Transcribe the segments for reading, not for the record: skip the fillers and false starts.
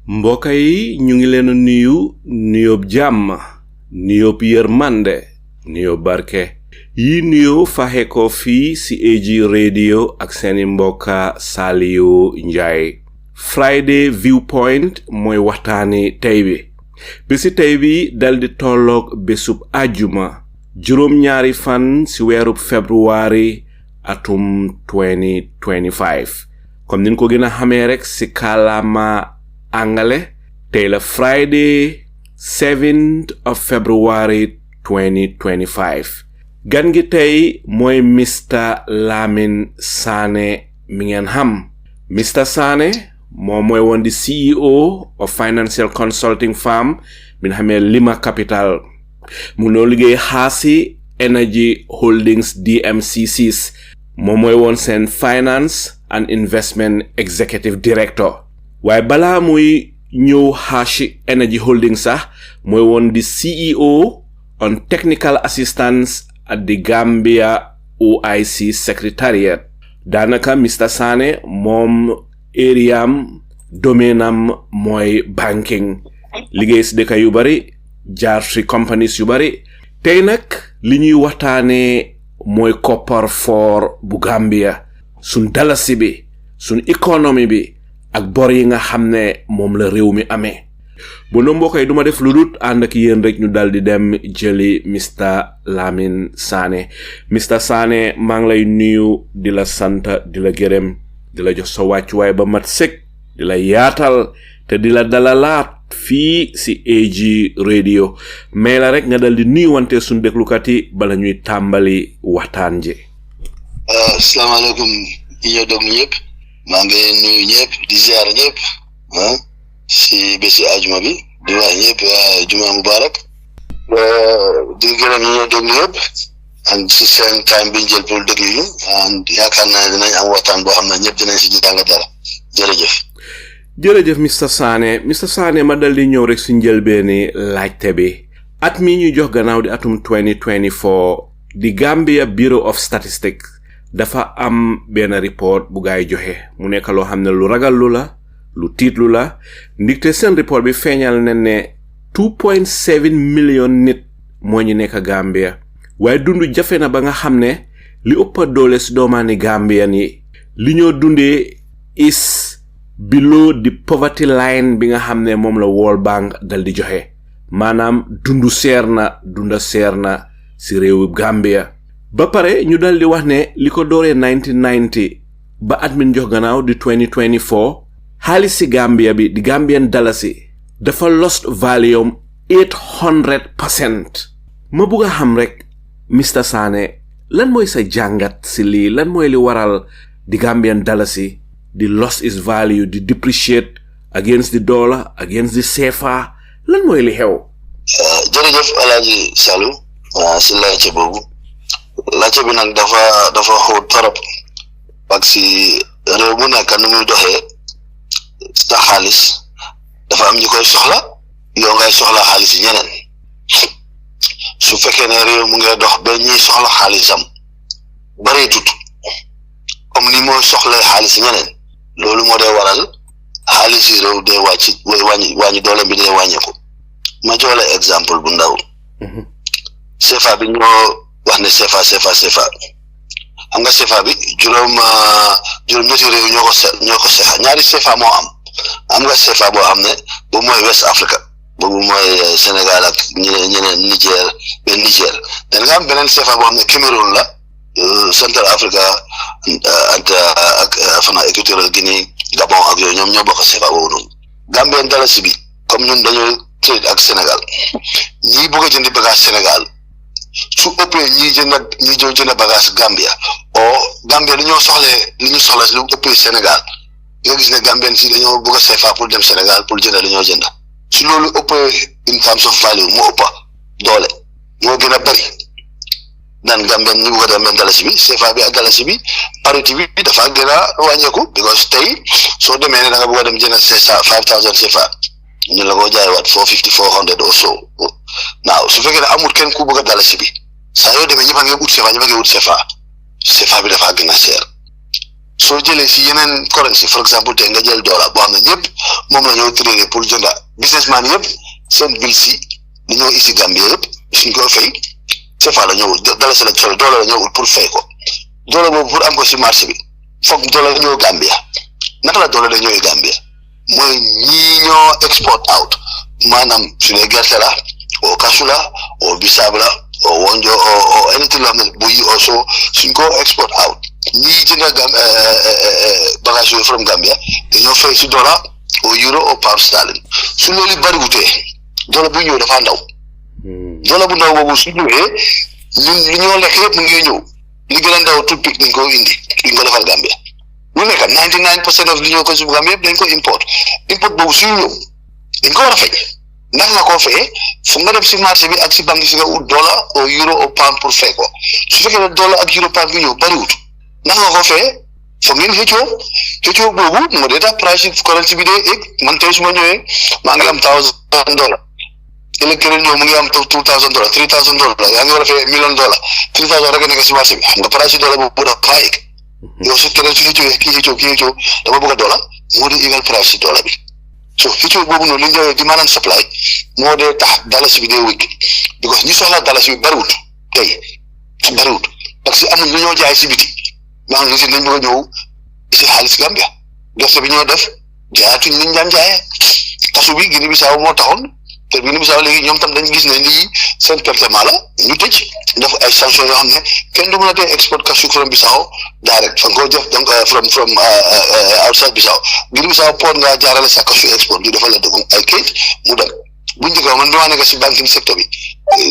mbokk yi ñu ngi leen nuyu nuyoob jàmm nuyoob yërmande nuyoob barke yi nuyo faxe ko fii ci AG radio ak seeni mbokka Saliou Njie Friday Viewpoint mooy waxtaani tey bi bési tey bi daldi tolloog bésub àjjuma juróom-ñaari fan ci weerub February atum 2025 comme niñ ko gën a xamee rek ci kàllaama angale tey la Friday 7th of February 2025 gan gi tey mooy Mr. Lamin Sanneh mi ngeen xam Mr. Sanneh moom mooy woon di CEO of financial consulting firm mi nga xamee LIMA CAPITAL mu noo liggéey Hashi Energy Holdings DMCC moom mooy woon seen finance and investment executive director waaye balaa muy ñëw Hashi Energy Holdings sax mooy woon di CEO on technical assistance at the Gambia OIC Secretariat daanaka Mr. Sanneh moom aream domainam mooy banking liggéey si dëkk yu bari jaar si companies yu bari tey nag li ñuy waxtaanee mooy koppar for bu Gambia sun dalasi bi sun économie bi ak bor yi nga xam ne moom la réew mi amee bu no mbokk yi duma def lu dut ànd ak yéen rek ñu daldi dem jëli Mr. Lamin Sanneh Mr. Sanneh maa ngi lay nuyu di la sant di la gërëm di la jox sa wàccuwaay ba mat sëkk di la yaatal te di la dalalaat fii ci AG radio mais la rek nga daldi nuyu wante suñ déglukat yi bala ñuy tàmbali waxtaan ji. Asalaamaaleykum ñoo déglu ñëpp maa ngi nuyu ñëpp di ziar ñëpp si bési ajuma bi di wax ñëpp juma mubarak di gërëm ñoo déglu ñëpp and si seen time bi jël pour déglu ñu and yaakaar naa dinañ am waxtaan boo xam ne ñëpp dinañ si jàng dara jërëjëf Mr. Sanneh ma dal di ñëw rek si njëlbeeni laajte bi at mi ñu jox gannaaw di atum 2024 di Gambia Bureau of Statistics dafa am benn report bu gaay joxe mu nekk loo xam ne lu ragal lu la lu tiitlu la ndigte seen report bi feeñal ne 2.7 million nit moo ñu nekk Gambia waaye dundu jafe na ba nga xam ne li ëpp doole si doomaani Gambian yi li ñoo dundee is below the poverty line bi nga xam ne moom la World Bank dal di joxe maanaam dunda seer na si réewu Gambia ba pare ñu dal di wax ne li ko dooree 1990 ba at min jox gannaaw di 2024 xaalis si Gambia bi di Gambian Dalasi dafa lost value 800%. ma bugg a xam rek Mr. Sanneh lan mooy sa jàngat si lii lan mooy li waral di Gambian Dalasi di lost its value di depreciate against the dollar against the CFA lan mooy li xew. jërëjëf Alaaji Salou si laajte boobu laajte bi nag dafa xóot torop parce que réew mu nekk nu muy doxee sa xaalis dafa am ñi koy soxla yow ngay soxla xaalis yi ñeneen su fekkee ne réew mu ngay dox ba ñiy soxla xaalisam bari tut comme ni moo soxla xaalis ñeneen loolu moo dee waral xaalis yi réew dee wàññi doole bi dee wàññeeku ma jox la exemple bu ndaw CFA bi ñoo wax ne CFA xam nga CFA bi juróom ñetti réew ñoo ko sexa ñaari CFA moo am nga CFA boo xam ne boobu mooy West Africa boobu mooy Senegal ak ñeneen Niger da nga am beneen CFA boo xam ne Cameroun la Central Africa ak fana Equatorial Guinée Gabon ak yooyu ñoom ñoo bokk CFA boobu noonu Gambian Dalasi bi comme ñun dañoo trade ak Sénégal ñii bëgg a jëndi bagage Sénégal su ëppee ñii jënd bagage Gambia Gambia li ñu soxla lu ëppee Sénégal nga gis ne Gambien si dañoo bëgg a CFA pour dem Sénégal pour jënd li ñoo jënd su loolu ëppee in terms of value moo ëppa doole moo gën a bari dan Gambian ñu ko Gambian Dalasi bi CFA bi ak Dalasi bi parité bi dafa gën a wàññeeku because tey soo demee ne da nga bëgg a dem jënd 5,000 CFA ñu la ko jaay waat 450 400 or so now su fekkee ne amul kenn ku bëgg a Dalasi bi saa yoo demee ñëpp a ngi ut CFA bi dafa gën a seer soo jëlee si yeneen currency for exemple tey nga jël dollar boo xam ne ñëpp moom la ñoo trader pour jënda businessman yëpp seen bill si li ñoo isi Gambie yëpp suñ ko fay CFA la ñëwul Dalasi la solo dollar la ñëwul pour fay ko dollar boobu pour am ko si marché bi foog dollar ñëw Gambia naka la dollar da ñëwee Gambia mooy ñii ñoo export out maanaam su dee gerte la o kasu la o bisaab la o wonjo o anything la xam ne buy also suñ ko export out ñii jënda bagage yooyu from Gambia dañoo fay si dollar o euro o pound sterling su loolu bariwutee dollar bu ñëw dafa ndaw dollar bu ndaw boobu su ñëwee ñun li ñoo lekk yëpp mu ngi ñëw li gën a ndaw tout pic dañ ko indi duñ ko defal Gambia lu nekk 99% of li ñoo ko suuf Gambia yëpp dañ ko import boobu suy ñëw dañ ko war a fay ndax nga koo fayee fu nga dem si marché bi ak si banque si nga ut dollar o euro o pound pour fay ko su fekkee ne dollar ak euro pound bi ñëw bariwut ndax nga koo fayee foog ngeen xëccoo boobu moo dee tax price currency bi dee egg man tey su ma ñëwee maa ngi am $1,000 ëllëg keneen ñëw mu ngi am $2,000 $3,000 yaa ngi war a fay $1 million $3,000 rek a nekk si marché bi xam nga price dollar boobu dafa egg yow su keneen su xëccoo kii xëccoo dama bëgg a dollar moo dee égal price dollar bi so xëccoo boobu noonu li ñu ñëwee demand and supply moo dee tax Dalasi bi dee wékk because ñi soxla Dalasi bi bariwut tey bariwut parce que amul lu ñoo jaay si biti maa ngi gis nañ bëgg a ñëw si xaalis Gambia gerte bi ñoo def jaayatuñ liñ daan jaayee kasu bi Guinée Bissau moo taxoon te Guinée Bissau léegi ñoom tam dañ gis ne lii seen pertement la ñu tëj def ay sanctions yoo xam ne kenn du mën a tee export kasu from Bissau direct fa nga ko def donc from outside Bissau Guinée Bissau port nga jaarale sa kasu export ñu defal la dëgg ay kayit mu dem bu njëkk man damaa nekk si banking sector bi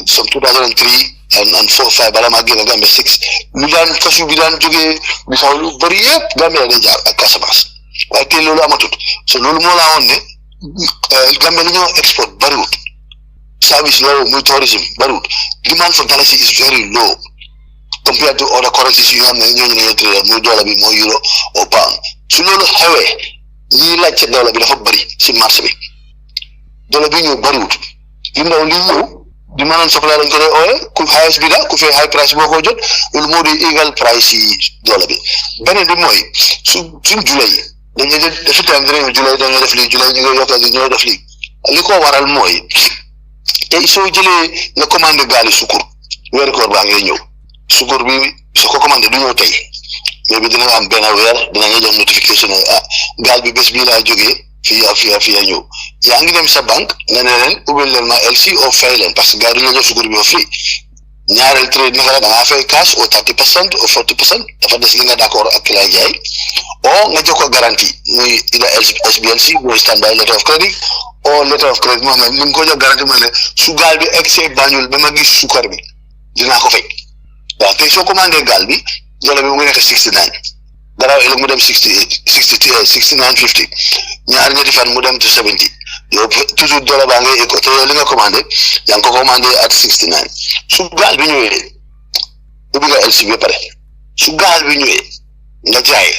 some 2003 and 4-5 bala maa génn Gambia 6 lu daan kasu bi daan jógee Bissau lu bëri yëpp Gambia dañ jaar ak Casamance waaye tey loolu amatut so loolu moo laa woon ne Gambia li ñoo export bariwut service low muy tourism bariwut demand for Dalasi is very low compared to other currencies yu nga xam ne ñooñu dañoo trader muy dollar bi mooy euro au pound su loolu xewee ñii laajte dollar bi dafa bëri si marché bi dollar bi ñëw bariwut li ndaw li ñëw di maanaam supply lañ ko doon ooyee ku highest bi la ku fay high price boo ko jot loolu moo di égal price yi dollar bi beneen bi mooy suñ julay dañuy defi tam dinañu julay dañoo def lii julay ñu ngi yokkal li ñoo def lii li ko waral mooy tey soo jëlee nga commandé gaali sukur weeru koor baa ngay ñëw sukur bi soo ko commandé du ñëw tey mais bi dina nga am benn weer dina nga jox notification gaal bi bés bii laa jógee fii ñëw yaa ngi dem sa banque nga ne leen ubbil leen ma LC o fay leen parce que gars yi duñu la jox sukur bi ba free ñaareel trade naka la da ngaa fay cash au 30% au 40% dafa des li nga d'accord ak ki lay jaay o nga jox ko garantie muy ida SBLC mooy standby letter of credit o letter of credit moo xam ne ni nga ko jox garantie mooy ne su gaal bi excès Banjul ba ma gis sukar bi dinaa ko fay waaw tey soo commandé gaal bi dollar bi mu ngi nekk 69 dara ëllëg mu dem 69.50 ñaari ñetti fan mu dem to 70 yow toujours dollar baa ngay éco te yow li nga commandé yaa ngi ko commandé at 69 su gaal bi ñëwee ubbi nga LC bi pare su gaal bi ñëwee nga jaay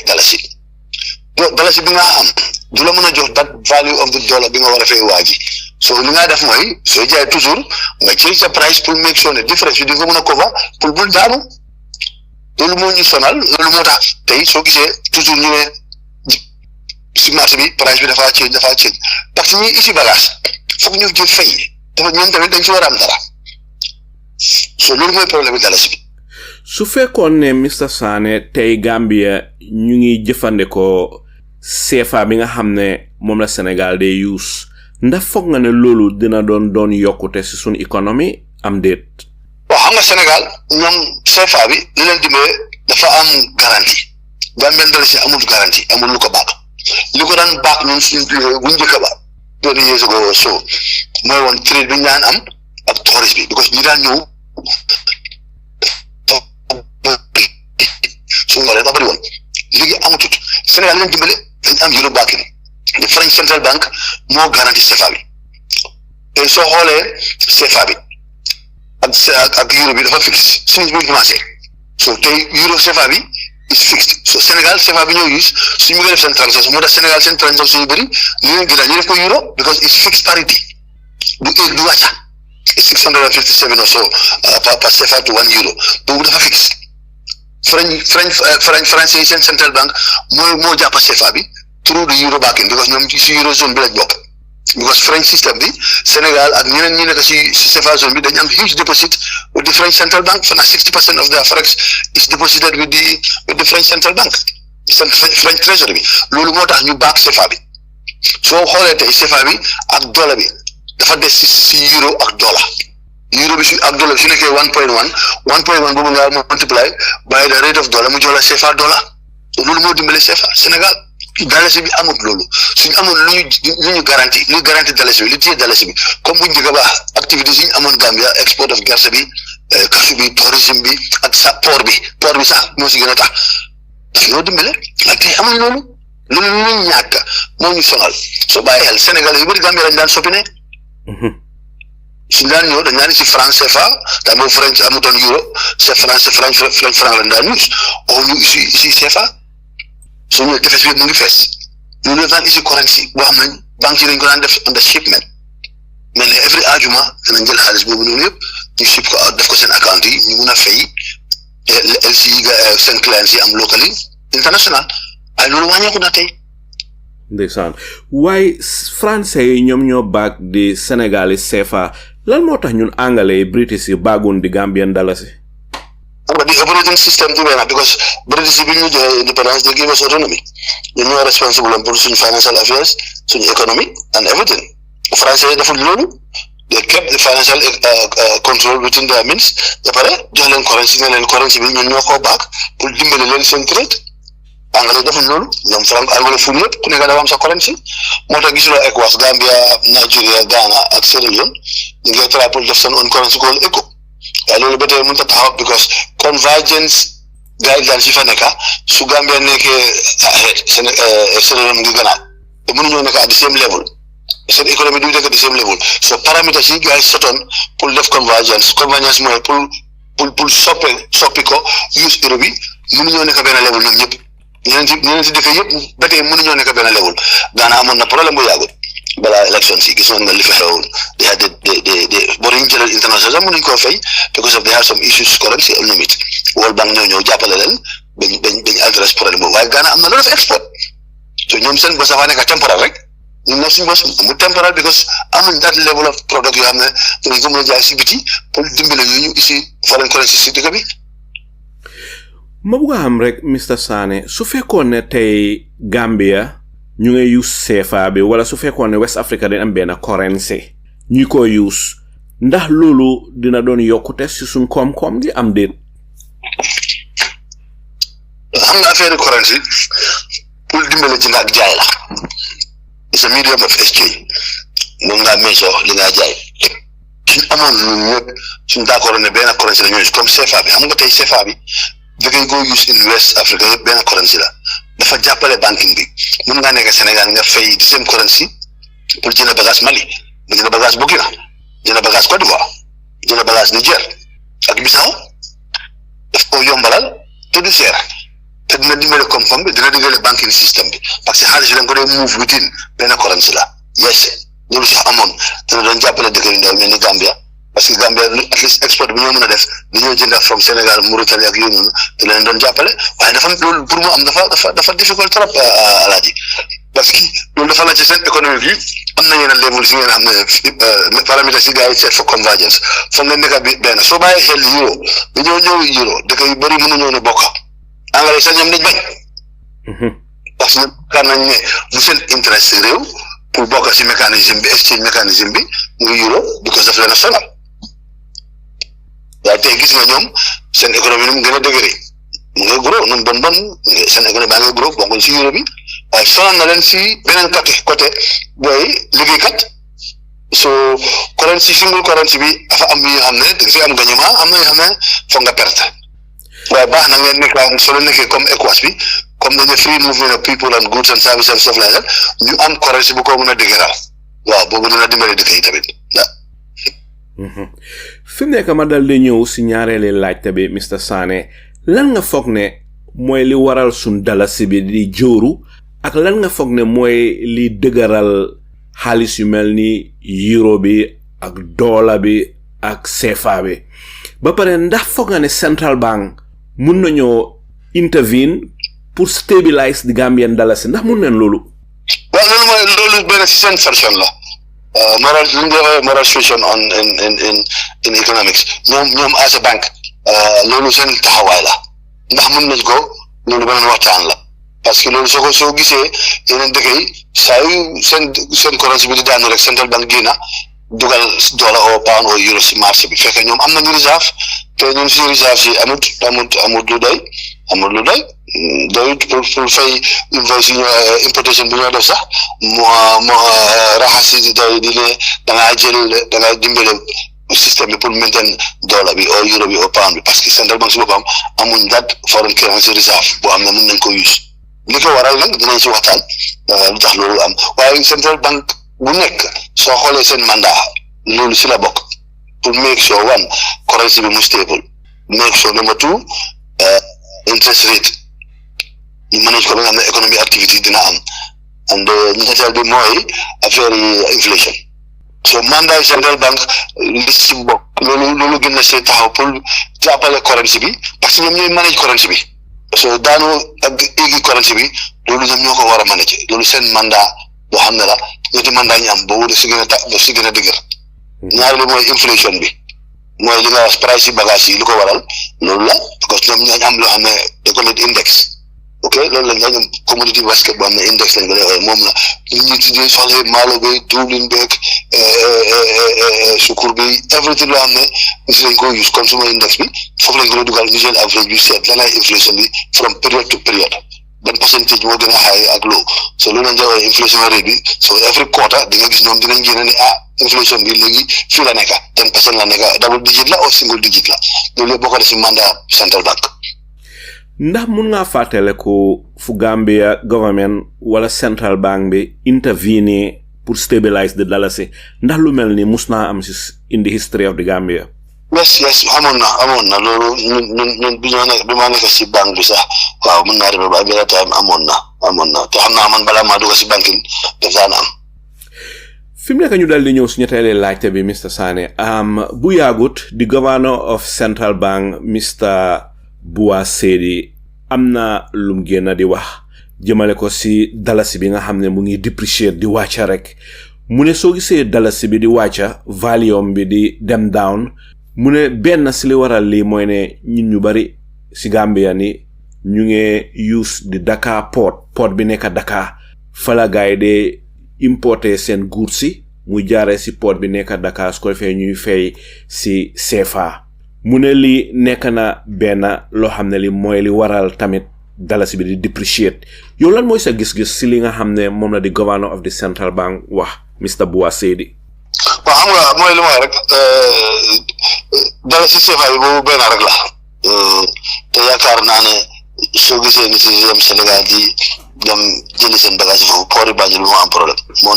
Dalasi bi nga am du la mën a jox that value of the dollar bi nga war a fay waaji so li nga def mooy soo jaay toujours nga change sa price pour make sure ne différence bi di nga mën a cover pour bul daanu loolu moo ñu sonal loolu moo tax tey soo gisee toujours ñu ne si marché bi price bi dafa change parce que ñuy isi bagage foog ñu jël fay dafa ñoom tamit dañ ci war a am dara so loolu mooy problème bi Dalasi bi. su fekkoon ne Mr Sanneh tey Gambia ñu ngi jëfandikoo CFA bi nga xam ne moom la Sénégal day use ndax foog nga ne loolu dina doon yokkute si suñu économie am déet. waaw xam nga Sénégal ñoom CFA bi li leen dimbale dafa am garantie Gambian Dalasi amul garantie amul lu ko baax li ko daan baax ñun suñu bu njëkk ba 20 years ago so mooy woon trade bi ñu daan am ak tourist bi because ñi daan ñëw suñu dafa bëri woon léegi amatut Sénégal leen dimbale dañ am euro backing the French Central Bank moo garantie CFA bi tey soo xoolee CFA bi ak euro bi dafa fixe suñu buñ commencé so tey euro CFA bi is fixed so Senegal CFA bi ñoo use suñu bëggee def seen transaction moo tax Senegal seen transaction yu bëri ñu leen gënal ñu def ko euro because it's fixed parity du wàcca it's 657 or so par CFA to 1 euro boobu dafa fixe France yi seen central bank moo jàpp CFA bi through the euro backing because ñoom ci euro zone bi lañ bokk because French system bi Senegal ak ñeneen ñi nekk ci CFA zone bi dañu am huge deposit with the French central bank for 60% of their forex is deposited with the French central bank French treasury bi loolu moo tax ñu back CFA bi soo xoolee tey CFA bi ak dollar bi dafa des ci euro ak dollar euro bi ak dollar bi su nekkee 1.1 boobu nga multiply by the rate of dollar mu jox la CFA dollar loolu moo dimbale CFA Sénégal dalasi bi amut loolu suñu amoon lu ñu garanti dalasi bi li téye dalasi bi comme bu njëkk ba activité suñu amoon Gambia export of gerte bi kasu bi tourisme bi ak sa port bi sax moo si gën a tax daf ñoo dimbale ak tey amuñ loolu ñu ñàkk moo ñu sonal soo bàyyi xel Sénégal yu bëri Gambia lañ daan soppi ne suñu daan ñëw dañ naan si franc CFA daa moom French amutoon euro c'est franc lañ daan use ñu si CFA suñu defes bi mu ngi fees ñu ne daan isi currency boo xam ne banque yi dañ ko daan def under shipment mais ne every ajuma danañ jël xaalis boobu noonu yëpp ñu ship ko def ko seen account yi ñu mun a fay LC yi seen clients yi am locally international ay loolu wàññeeku na tey ndeysaan waaye français yi ñoom ñoo baag di Sénégal yi CFA lan moo tax ñun anglais British yi baagoon di Gambian Dalasi the operating system to be because British people independence they give us autonomy. You know responsible for financial affairs, economy and everything. France they kept the financial control within their means. They currency will not back, put them in trade. Angle dafa lolu ñom franc angle fu ñep ku nekk da am sa currency motax gisula ECOWAS Gambia Nigeria Ghana ak Sierra Leone ñu ngi try pour def seen own currency called ECO loolu ba tey mënut a taxaw because convergence guidelines yi fa nekk su Gambia nekkee Sierra Leone ngi gannaaw te mënuñoo nekk at the same level seen économie du nekk at the same level so paramètres yi gars yi sotoon pour def convergence mooy pour soppi ko use euro bi mënuñoo nekk benn level ñoom ñëpp ñeneen si dëkk yëpp ba tey mënuñoo nekk benn level Ghana amoon na problème bu yàggut balaa élection si gisoon nga li fi xewoon de bor yi ñu jëlal international mënuñ koo fay because of they have some issues currency limit World Bank ñoo ñëw jàppale leen bañ adresse problème boobu waaye Ghana am na loolu def export so ñoom seen bos dafa nekk temporal rek ñun nag suñu bos mu temporal because amuñ that level of product yoo xam ne dinañ ko mën a jaay si biti pour dimbale ñu ici foreign currency si dëkk bi. ma bëgg a xam rek Mr Sanneh su fekkoon ne tey Gambia ñu ngi use CFA bi wala su fekkoon ne West Africa dañ am benn currency ñu ko use ndax loolu dina doon yokkute si suñ koom-koom gi am déet. xam nga affaire currency pour dimbale ci ak jaay la it's a medium of exchange moom ngaa meesoo li nga jaay suñ amoon ñun ñëpp suñ d'accord ne benn currency la ñu comme CFA bi xam nga tey CFA bi dangay ko use in West Africa yëpp benn currency la dafa jàppale banking bi mun ngaa nekk Sénégal nga fay di same currency pour jënd bagage Mali nga jënd bagage Burkina jënd bagage Côte d'Ivoire jënd bagage Niger ak Bissau daf ko yombalal te du seer te dina dimbale koom-koom bi dina dimbale banking system bi parce que xaalis yi dañ ko doon move within benn currency la yes loolu sax amoon dina doon jàppale dëkk yu ndaw mel ni Gambia parce que Gambia at least export bi ñoo mën a def dañoo jënd from Sénégal Mauritanie ak yooyu noonu te leen doon jàppale waaye dafa loolu pour mu am dafa difficult trop alaaji parce que loolu dafa la ci seen économie bi am na yeneen level si ngeen xam ne paramètres yi gars yi seet for convergence foog nga nekk bi benn soo bàyyi xel euro dañoo ñëw euro dëkk yu bëri mënuñoo ne bokk anglais sax ñoom dañ bañ parce que kan nañ ne bu seen interest réew pour bokk si mécanisme bi exchange mécanisme bi muy euro because daf leen a sonal waaye tey gis nga ñoom seen économie nu mu gën a dëgëre mu ngi gros nu mu bon seen économie baa ngi gros bokkul si euro bi waaye sonal na leen si beneen côté booy liggéeykat so currency single currency bi dafa am yoo xam ne da nga fi am gagnement am na yoo xam ne foog nga perte waaye baax na ngeen nekk soo leen nekkee comme ECOWAS bi comme dañu free movement of people and goods and services and stuff like that ñu am currency bu ko mën a dëgëral waaw boobu dina dimbali dëkk yi tamit fi mu nekk ma dal di ñëw si ñaareeli laajte bi Mr Sanneh lan nga foog ne mooy li waral sun dalasi bi di jóoru ak lan nga foog ne mooy li dëgëral xaalis yu mel ni euro bi ak dollar bi ak CFA bi ba pare ndax foog nga ne central bank mun nañoo intervene pour stabilize the Gambian Dalasi ndax mun nañ loolu. waaw loolu benn si seen version la moral situation on in economics ñoom as a bank loolu seen taxawaay la ndax mun nañ ko loolu beneen waxtaan la parce que loolu soo gisee yeneen dëkk yi saa yu seen currency bi di daanu rek central bank dina dugal dollar o pound o euro si marché bi fekk ñoom am nañu réserve te ñun si réserve si amut lu doy doyut pour fay invoice yi importation bi ñoo def sax mo raxas si doy di ne da ngaa dimbale système bi pour maintain dollar bi o euro bi o pound bi parce que central bank si boppam amuñ dat foreign currency reserve boo xam ne mën nañ ko use li ko waral nag dinañ si waxtaan lu tax loolu am waaye central bank bu nekk soo xoolee seen mandat loolu si la bokk pour make sure one currency bi mu stable make sure number two interest rate ñu manage ko ba nga xam ne économie activité dina am and ñetteel bi mooy affaire yi inflation so mandat yi central bank li si bokk loolu gën na see taxaw pour jàppale currency bi parce que ñoom ñooy manage currency bi so daanu ak éegi currency bi loolu ñoom ñoo ko war a manager loolu seen mandat boo xam ne la ñetti mandat ñu am boobu daf si gën a dëgër ñaar li mooy inflation bi mooy li nga wax price yi bagage yi li ko waral loolu la parce que ñoom ñoo am loo xam ne da ko net index ok loolu la ñoom commodity basket boo xam ne index lañ ko def moom la nit ñi tuddee soxla maalo bi diwlin beeg sukur bi everything loo xam ne si lañ ko use consumer index bi foofu lañ ko dugal ñu jël average bi seet lan ay inflation bi from period to period ban percentage moo gën a high ak low so loolu lañ koy inflation rate bi so every quarter di nga gis ñoom dinañ génne ne inflation bi léegi fii la nekk 10% la nekk double digit la ou single digit la loolu yëpp bokk na si mandat central bank. ndax mun ngaa fàttaliku fu Gambia government wala central bank bi intervene pour stabilize the dalasi ndax lu mel ni mus naa am si in the history of the Gambia. yes amoon na loolu ñun bi ma nekk si banque bi sax waaw mun naa demee ba benn time amoon na te xam naa man balaa maa dugg si banque daf daan am. fi mu nekk ñu dal di ñëw su ñetteeli laajte bi Mr Sanneh bu yaagut the governor of central bank Mr Buwa Sedi am na lum génn di wax jëmale ko si dalasi bi nga xam ne mu ngi depreciate di wàcca rek mu ne soo gisee dalasi bi di wàcca volume bi di dem down mu ne benn si li waral lii mooy ne ñun ñu bari si Gambia ni ñu ngi use di Dakar port bi nekk Dakar fala gaay de importer seen goods si mu jaaree si port bi nekk Dakar su ko defee ñuy fay si CFA mu ne li nekk na benn loo xam ne li mooy li waral tamit dalasi bi di depreciate yow lan mooy sa gis-gis si li nga xam ne moom la di governor of the central bank wax Mr Buwa Sedi. waaw xam nga mooy li mooy rek dalasi CFA bi boobu benn rek la te yaakaar naa ne soo gisee ni si dem Sénégal di dem jëli seen bagage foofu port yi Banjul bi moo am problème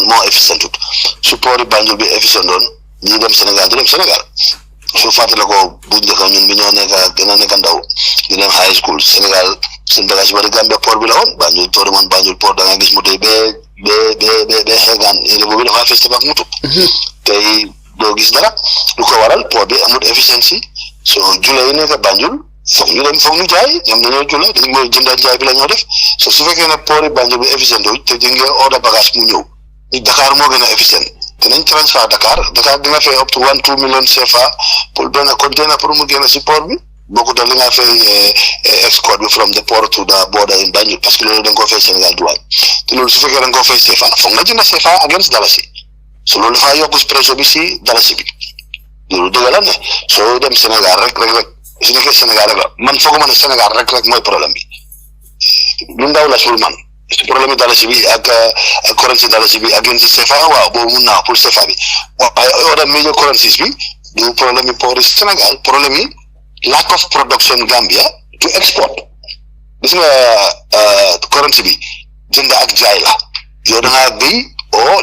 moo efficient tut su port yi Banjul bi efficient doon ñi dem Sénégal di dem Sénégal su fàttale ko bu njëkk ñun bi ñoo gën a nekk ndaw di dem high school Sénégal seen bagage bari Gambia port bi la woon Banjul toori man Banjul port da nga gis moto yi bee xeegaan yére boobu dafa feste bak mutu tey doo gis dara lu ko waral port bi amul efficiency so jula yi nekk Banjul foog ñu jaay ñoom dañoo jula dañ mooy jëndaat jaay bi la ñoo def so su fekkee ne port yi Banjul bi efficient wu te di nga order bagage mu ñëw Dakar moo gën a efficient dinañ transfert Dakar dina fay up to 1-2 million CFA pour benn container pour mu génn si port bi bokkut ak li nga fay export bi from the port to the border in Banjul parce que loolu da nga koo fay Sénégal douane te loolu su fekkee da nga koo fay CFA foog nga jënd CFA against dalasi so loolu dafaa yokk pression bi si dalasi bi loolu dëgg la ne soo dem Sénégal rek su nekkee Sénégal rek la man fooguma ne Sénégal rek mooy problème bi lu ndaw la sul man ci problème yi dalasi bi ak currency dalasi bi against CFA waaw boobu mun naa pour CFA bi waaye other major currencies bi du problème yi port Sénégal problème yi lack of production Gambia to export gis nga currency bi jënd ak jaay la yow da ngaa béy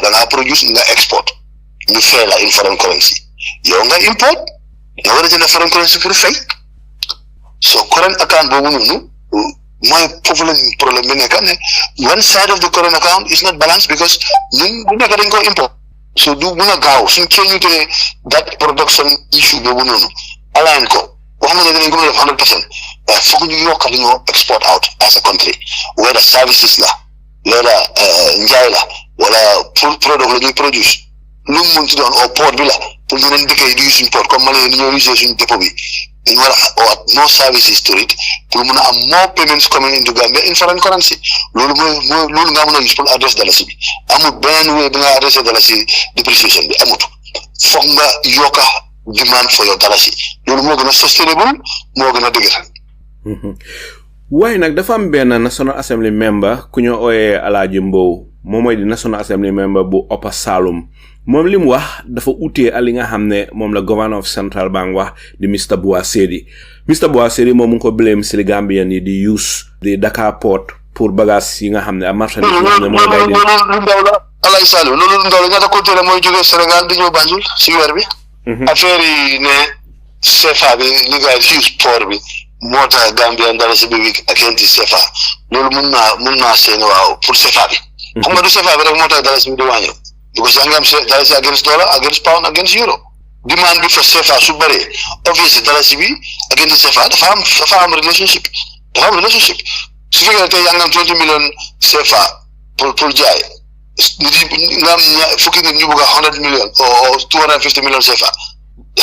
da ngaa produce nga export ñu fay la in foreign currency yow nga import nga war a jënd foreign currency pour fay so current account boobu noonu mooy foofu la problème bi nekk ne one side of the current account is not balanced because ñun bu nekk dañ ko import so du mun a gaaw suñ keñutee that production issue boobu noonu align ko wax na ne dinañ ko mën a def 100% waaye foog ñu yokk li ñoo export out as a country whether services la whether njaay la wala product la ñuy produce lu mu mun ci doon au port bi la pour ñeneen dëkk yi di use suñ port comme Mali ni ñoo use suñ dépôt bi dañ war a more services to it pour mun a am more payments coming into Gambia in foreign currency loolu loolu nga mën a use pour adresse dalasi bi amut beneen wéy bi nga adresse dalasi depreciation bi amut foog nga yokka demand for your dalasi loolu moo gën a sustainable moo gën a dëgër. waaye nag dafa am benn National Assembly member ku ñu ooyee Alaaji Mbow moom mooy di National Assembly member bu Upper Saloum moom li mu wax dafa utee ali nga xam ne moom la governor of Central Bank wax di Mr Boisedi moom mu ngi ko blame si li Gambian yi di use di Dakar port pour bagage yi nga xam ne marchandise yi nga xam ne mooy day di Alaaji Saliou loolu ndaw la ñaata conteneur mooy jógee Sénégal di ñëw Banjul si weer bi affaire yi ne CFA bi li nga use port bi moo tax Gambian Dalasi bi week against CFA loolu mun naa seen waaw pour CFA bi xam nga du CFA bi rek moo tax Dalasi bi di wàññi because yaa ngi am Dalasi against dollar against pound against euro demand bi fa CFA su bëree obviously Dalasi bi against CFA dafa am relationship su fekkee tey yaa ngi am 20 million CFA pour jaay nga am fukki nit ñu bëgg a 100 million or 250 million CFA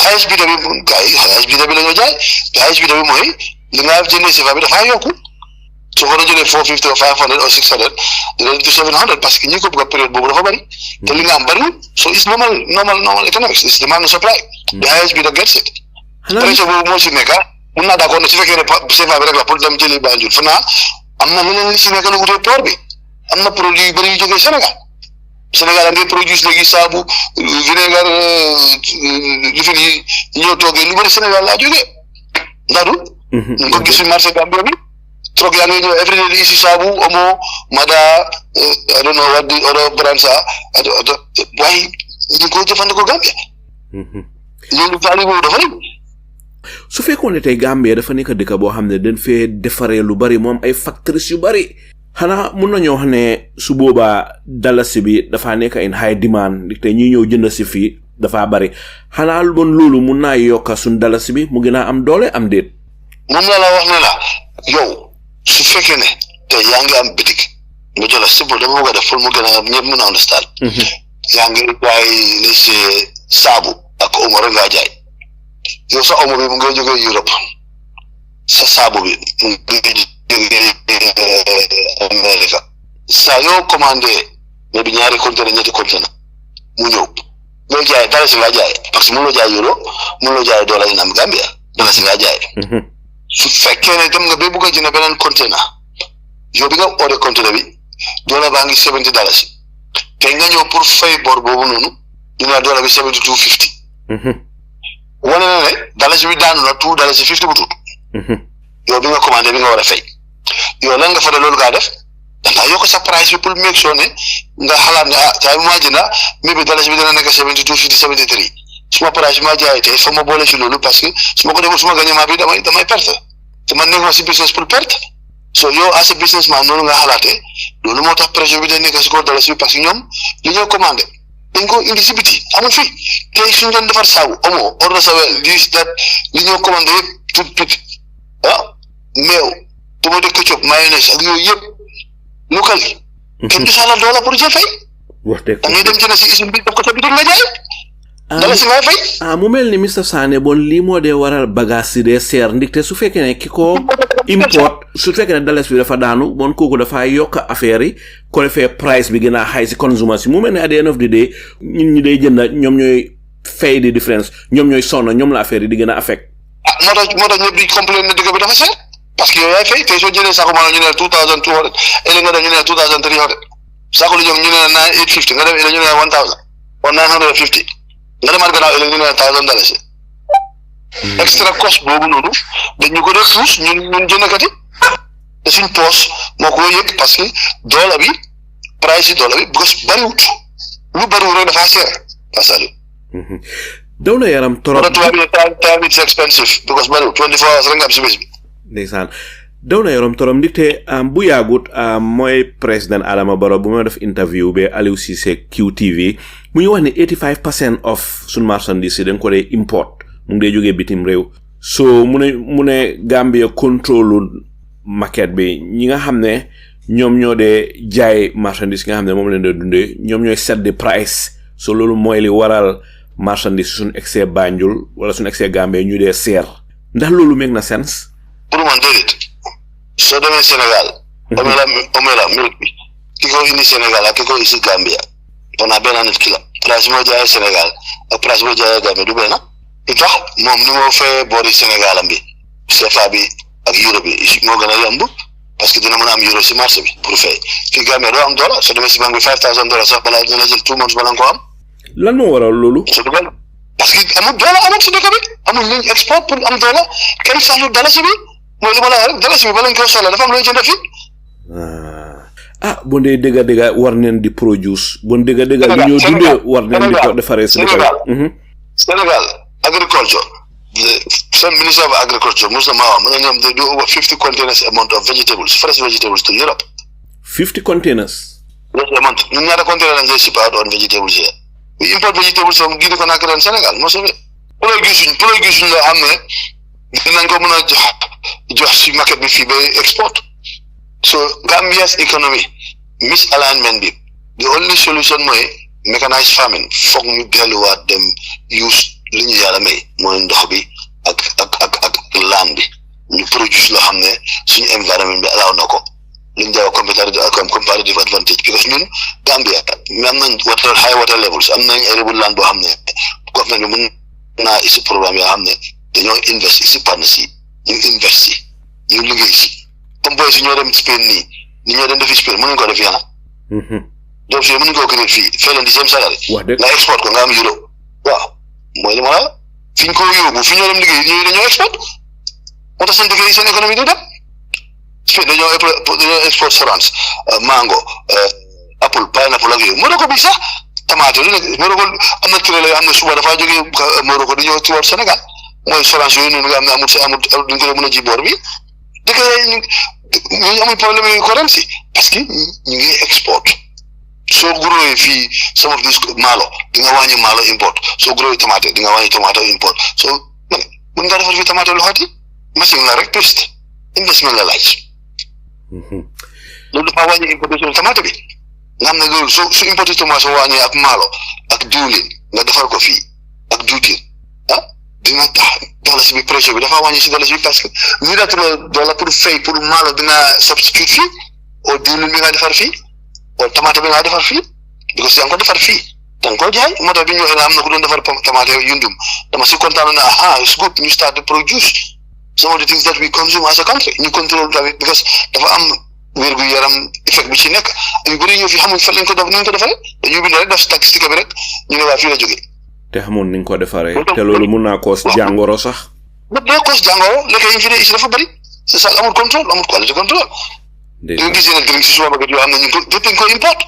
highest bidder bi gars yi highest bidder bi la ñoo jaay highest bidder bi mooy li nga jëndee CFA bi dafa yokku soo ko doon jëlee 450 or 500 or 600 dina do 700 parce que ñi ko bëgg a période boobu dafa bëri te li nga am bëriwul so it's normal economics it's demand and supply the highest bidder gets it pression boobu moo si nekk mun naa d'accord ne su fekkee ne CFA bi rek la pour dem jëli Banjul fa naa am na leneen li si nekk lu wutee port bi am na produit yu bëri yu jógee Sénégal a ngi produce léegi saabu vinaigre li fi nii ñoo toogee lu bëri Sénégal laa jógee ndax du ñu ko gis si marché Gambia bi trop yaa ngi ñëw everyday di isi saabu omo mada I don't know what the other brands are waaye ñu ko jëfandikoo Gambia loolu value boobu dafa rëy su fekkoon ne tey Gambia dafa nekk dëkk boo xam ne dañ fee defaree lu bari moom ay factories yu bari xanaa mun nañoo wax ne su boobaa dalasi bi dafa nekk in high demand te ñi ñëw jënd si fii dafa bari xanaa bon loolu mun naa yokka suñ dalasi bi mu gën a am doole am déet. moom la wax ne la yow su fekkee ne te yaa ngi am bitik nga jël simple dama bëgg a def pour mu gën a ñëpp mën a understand yaa ngi jaay li si saabu ak omo rek ngaa jaay yow sa omo bi mu ngay jógee Europe sa saabu bi mu ngay jógee America saa yoo commandé mais bi ñaari conteneur ñetti conteneur mu ñëw loo jaay dara si ngaa jaay parce que mun loo jaay euro mun loo jaay dollar yi am Gambia dara si ngaa jaay su fekkee ne dem nga ba bëgg a jënd beneen conteneur yow bi nga ordre conteneur bi dollar baa ngi $70 te nga ñëw pour fay bor boobu noonu dina dollar bi $72.50 wane na ne dalasi bi daanu na $2.50 bu tuut yow bi nga commandé bi nga war a fay yow lan nga fa de loolu gaa def dangaa yokk sa price bi pour make sure ne nga xalaat ne saa bi maa jënda mais bi dalasi bi dana nekk $72.50 $73 suma price bi maa jaayee tey foog ma boole si loolu parce que su ma ko defee suma gagnement bi damay perte te man nekk ma si business pour perte so yow as a businessman noonu nga xalaatee loolu moo tax pression bi day nekk si kaw dalasi bi parce que ñoom li ñoo commandé dañ ko indi si biti amul fii tey suñu doon defar saabu omo ordre sa wel li ñoo commandé yëpp tuuti meew tomato ketchup mayonnaise ak yooyu yëpp local yi kenn du soxla $1 pour jël fay da ngay dem jënd si usine bi def ko sa bitik nga jaay dala si ngay fay mu mel ni Mr Sanneh bon lii moo dee waral bagage si dee seer ndigte su fekkee ne ki ko import su fekkee ne dalas bi dafa daanu bon kooku dafa yokk affaire yi ko defee price bi gën a high si consommation mu mel ne at the end of the day ñun ñi day jënd ñoom ñooy fay di difference ñoom ñooy sonn ñoom la affaire yi di gën a affect moo tax ñëpp di complain ne dëkk bi dafa seer parce que yow yaay fay tey soo jëlee saako maanaam ñu ne 2200 ëllëg nga dem ñu ne 2300 saako lu jóg ñu ne 9850 nga dem ëllëg ñu ne 1000 or 950 nga demaat gannaaw ëllëg ñu ne $1000 extra cost boobu noonu dañu ko def tous ñun jëndkat yi te suñ poos moo ko yëg parce que dollar bi price yi dollar bi because bariwut lu bariwut rek dafa seer pasal daw na yaram torop time it's expensive because bari 24 hours rek nga am si bés bi ndeysaan daw na yaram torop ndikte bu yaagut mooy président Adama Barrow bu ma def interview be Aliou Cissé QTV mu ñu wax ne 85% of sun marchandise dañ ko dee import mu ngi dee jógee bitim réew so mu ne Gambia contrôle market bi ñi nga xam ne ñoom ñoo dee jaay marchandise nga xam ne moom leen dee dundee ñoom ñooy set the price so loolu mooy li waral marchandise suñ excès Banjul wala suñ excès Gambia ñu dee seer ndax loolu make na sense pour man déedéet soo demee Sénégal omela milk bi ki ko indi Sénégal ak ki ko indi Gambia on a benn nit ki la price moo jaayee Sénégal ak price moo jaayee Gambia du benn lu tax moom ni moo fee boori Sénégal am bi CFA bi ak euro bi moo gën a yomb parce que dina mën a am euro si marché bi pour fay fii Gambia doo am dollar soo demee si banque bi $5,000 sax balaa dina jël 2 months balaa nga ko am lan moo waral loolu parce que amul dollar amul si dëkk bi amul luñ export pour am dollar kenn saxlu dalasi bi mooy li ma la wax rek dalasi bi ba lañ koy soxla dafa am lu ñu jënd fii bon dee dëgga war neen di produce bon dëgga lu ñoo dundee war neen di ko defaree si dëkk bi Sénégal agriculture seen minister of agriculture mos na maa wax mu ne ñoom they do over 50 containers amount of vegetables fresh vegetables to Europe 50 containers yes amount ñun ñaata container lañ ship out on vegetables here we import vegetables from Guinée Conakry and Senegal most of it produit suñ la xam ne dinañ ko mën a jox si market bi fii ba export so Gambia's economy misalignment bi the only solution mooy mechanized farming foog ñu delluwaat dem use li ñu yàlla may mooy ndox bi ak land bi ñu produce loo xam ne suñu environnement bi allow na ko li ñu jaay comparative advantage because ñun Gambia am nañ high water levels am nañ arable land boo xam ne government bi mën naa isi programme yoo xam ne dañoo invest si partnership ñu invest si ñu liggéey si comme boy si ñoo dem Spain nii ni ñoo dem defi Spain mënuñ ko def yana donc fii mënuñ koo créer fii fay leen di seen salaire nga export ko nga am euro waaw mooy li ma la fi ñu ko yóbbu fi ñoo dem liggéey ñooy dañoo export moo tax seen dëkk yi seen économie du dem Spain dañoo export orange mango apple pineapple ak yooyu Morocco bi sax tomate lu nekk Morocco am na turé la yoo xam ne suba dafaa jógee Morocco di ñëw ci war Sénégal mooy orange yooyu noonu nga xam ne amul duñ ko mën a ji boor bi dëkk yooyu ñu amul problème yu ko ren si parce que ñu ngi export soo gróoyee fii some of this maalo di nga wàññi maalo import soo gróoyee tomate di nga wàññi tomate import soo mën nga defar fii tomate lu xati machine la rek piste investment la laaj loolu dafa wàññi importation tomate bi nga xam ne loolu su importé tomate soo wàññee ak maalo ak diwlin nga defar ko fii ak diwtiir dina tax dalasi bi pression bi dafa wàññi si dalasi bi parce que ñu datuloo dollar pour fay pour maalo bi nga substitute fii o diwlin bi nga defar fii o tomate bi nga defar fii because yaa ngi ko defar fii danga ko jaay moo tax bi ñu waxee ne am na ku doon defar tomate yundum dama si kontaan na it's good ñu start to produce some of the things that we consume as a country ñu control tamit because dafa am wérgu yaram effect bi ci nekk yu bëri ñëw fi xamuñ fan lañ ko def ni ñu ko defaree dañuy bind rek def statistique bi rek ñu ne waa fii la jógee te xamoon ni nga ko defaree te loolu mun naa koos jàngoro sax day koos jàngoro lekk yi ñu fi ne ici dafa bëri c'est ça amul contrôle amul qualité contrôle di nga gis yeneen drink si supermarket yoo xam ne ñu ko dañ ko import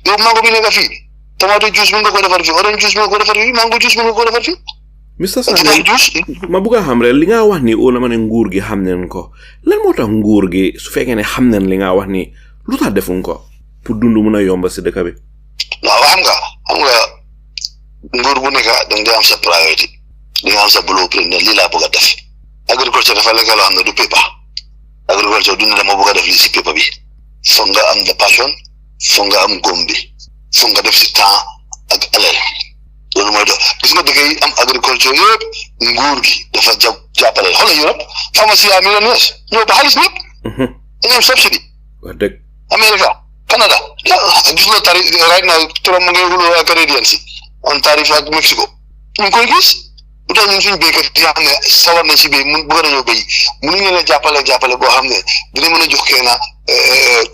yow mango bi nekk fii tomato juice mën nga ko defar fii orange juice mën nga ko defar fii mango juice mën nga ko defar fii Mr. Sanneh ma bëgg a xam rek li nga wax ni na ma ne nguur gi xam neen ko lan moo tax nguur gi su fekkee ne xam neen li nga wax ni lu tax defuñ ko pour dund mun a yomba si dëkk bi waaw xam nga nguur bu nekk da nga am sa priorité di nga am sa blueprint ne lii laa bëgg a def agriculture dafa lekk loo xam ne du paper agriculture du ne dama bëgg a def lii si paper bi foog nga am the passion foog nga am góom bi foog nga def si temps ak alal loolu mooy dox gis nga dëkk yi am agriculture yëpp nguur gi dafa jàppale xoolal Europe pharmacie à millionnaires ñoo ba xaalis ñëpp dañu am subsidy wax dëgg America Canada gis nga tarif right now turam mu ngi xuloo ak Canadiens si on tarif ak Mexico ñu ngi koy gis bu tax ñun suñu béykat yi nga xam ne sawar nañ si béy mun bëgg nañoo béy mënuñ leen a jàppale boo xam ne dina mën a jox kenn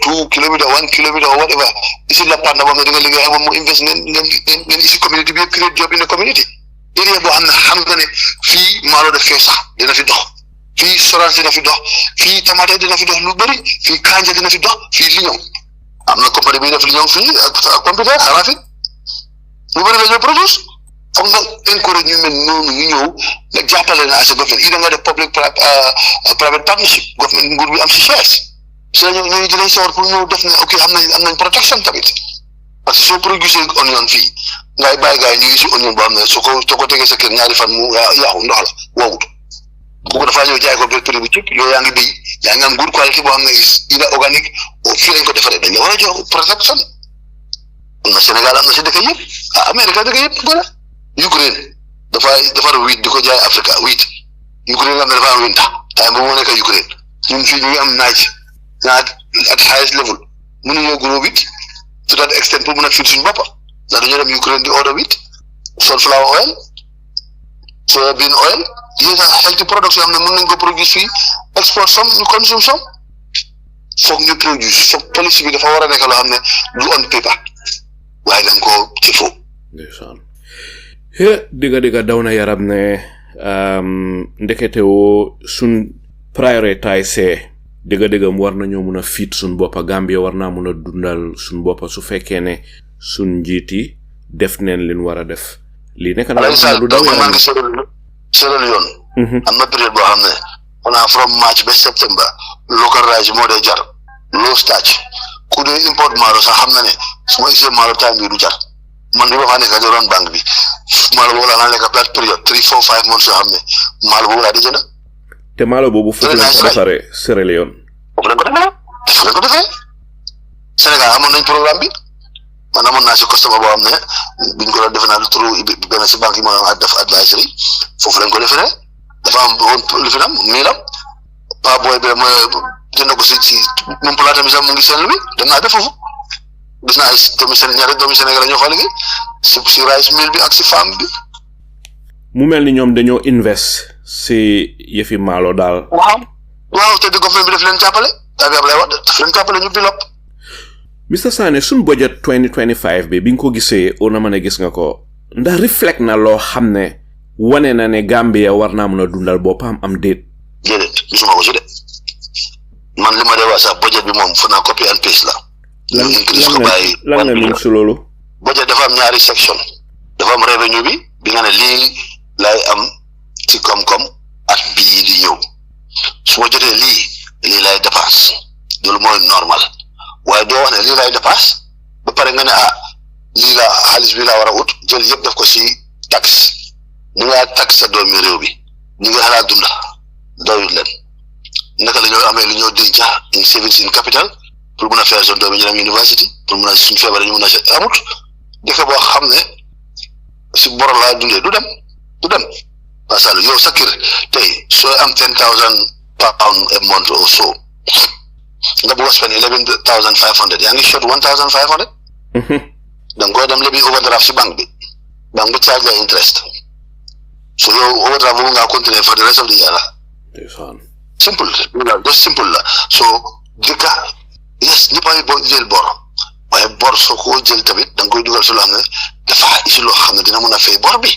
2 kilometre 1 kilometre or whatever ici la part na boo xam ne da nga liggéey ak moom mu invest ngeen ici community bi yëpp create job in the community area boo xam ne xam nga ne fii maalo def fee sax dina fi dox fii sorance dina fi dox fii tomate dina fi dox lu bëri fii kanja dina fi dox fii liñoŋ am na compagnie bi def liñoŋ fii ak computer xanaa fi lu bëri la ñoo produce foog nga encourage ñu mel noonu ñu ñëw nga jàppale na as a government ida nga def public private partnership government nguur bi am si shares si la ñooñu dinañ sawar pour ñëw def ne ok am nañ protection tamit parce que soo produire onion fii ngay bàyyi gars yi ñu ngi si onion boo xam ne soo ko tegee sa kër ñaari fan mu yàqu ndox la woowut kooku dafaa ñëw jaay ko benn prix bu cëpp yow yaa ngi béy yaa ngi am good quality boo xam ne ida organique fii lañ ko defaree dañ la war a jox protection am na Sénégal am na si dëkk yëpp Amérique dëkk yëpp gën a Ukraine dafay defar wheat di ko jaay Afrique wheat Ukraine nga xam ne dafa am winter time boobu moo nekk Ukraine ñun fii ñu ngi am naaj at highest level mënuñoo grow wheat to that extent pour mën a feed suñu bopp ndax dañoo dem Ukraine di order wheat sunflower oil soybean oil yéen a healthy products yoo xam ne mën nañ ko produire fii export some ñu consume some foog ñu produce foog policy bi dafa war a nekk loo xam ne du on paper waaye dañ ko ci foofu. ndeysaan digga daw na yaram ne ndeketewoo suñ prioritize digga mu war nañoo mun a fiit suñ boppa Gambia war naa mun a dundal suñ boppa su fekkee ne suñ njiit yi def neen liñ war a def lii nekk na lu daw yaram maa ngi seeral yoon am na période boo xam ne on from March ba September local rice moo dee jar low starch ku dee import maalo sax xam na ne su ma gisee maalo time bi du jar man bi ma faa nekk di ron banque bi maalo boobu laa naa nekk plate période 3 4 5 months yoo xam ne maalo boobu laa di jënd te maalo boobu foofu lañ ko defaree Sierra Leone foofu lañ ko defee Sénégal amoon nañ programme bi man amoon naa si customer boo xam ne biñ ko doon defe naa lu turu benn si banque yi ma def advisory foofu lañ ko defee dafa am woon lu fi nam nii la pa booy bi ma jënd ko si moom plateau bi sax mu ngi seen bi dem naa def foofu gis naa ay doomi Sénégal ñoo fa liggéey si rice mill bi ak si farm bi mu mel ni ñoom dañoo invest si yëfi maalo daal waaw te di government bi daf leen jàppale bi Ablaye Wade daf leen jàppale ñu develop Mr Sanneh suñ budget 2025 bi nga ko gisee o na mën a gis nga ko ndax reflect na loo xam ne wane na ne Gambia war naa mën a dundal boppam am déet gisuma ko si de man li ma dee wax sax budget bi moom fa naa copy and paste la ñu increase ko bàyyi lan nga min si loolu budget dafa am ñaari section dafa am revenue bi nga ne lii lay am ci koom-koom at bii di ñëw su ma jotee lii lay dépense loolu mooy normal waaye doo wax ne lii lay dépense ba pare nga ne lii la xaalis bi laa war a ut jël yëpp def ko si taxe ñu ngaa taxe sa doomi réew bi ñu ngi xalaat dunda doyul leen naka la ñoo amee lu ñoo denca in savings in capital pour mun a faire seen doomi ñu dem university pour mun a suñ feebaree ñu mun a amut dëkk boo xam ne si bor laa dundee du dem parce que yow sa kër tey soo am £10,000 a month or so nga bëgg a spend 11,500 yaa ngi short 1,500 da nga koy dem lebi overdraft si banque bi charge la interest so yow overdraft boobu nga continuer for the rest of the year simple just simple la so dëkka yes ñëpp a ngi jël bor waaye bor soo ko jël tamit da nga koy dugal si loo xam ne dafa isi loo xam ne dina mun a fay bor bi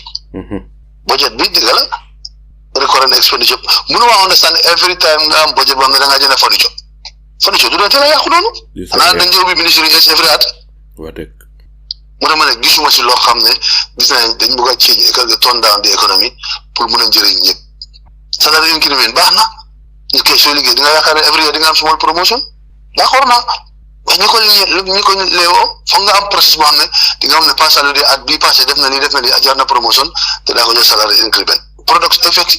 budget bi dëgg la recurrent expenditure mënu ma understand every time nga am budget boo xam ne da ngaa jënd furniture du doon teel a yàqu noonu xanaa dañ jëw bi ministre yi every at mu ne ma ne gisuma si loo xam ne gis naa dañ bëgg a change turn down the economy pour mun a njëriñ ñëpp salary increment baax na ñu koy soo liggéey di nga yaakaar ne every year di nga am small promotion d'accord naa waaye ñi ko leewoo foog nga am process boo xam ne di nga xam ne pas salary at bii passé def na lii jar na promotion te daa ko jox salary increment product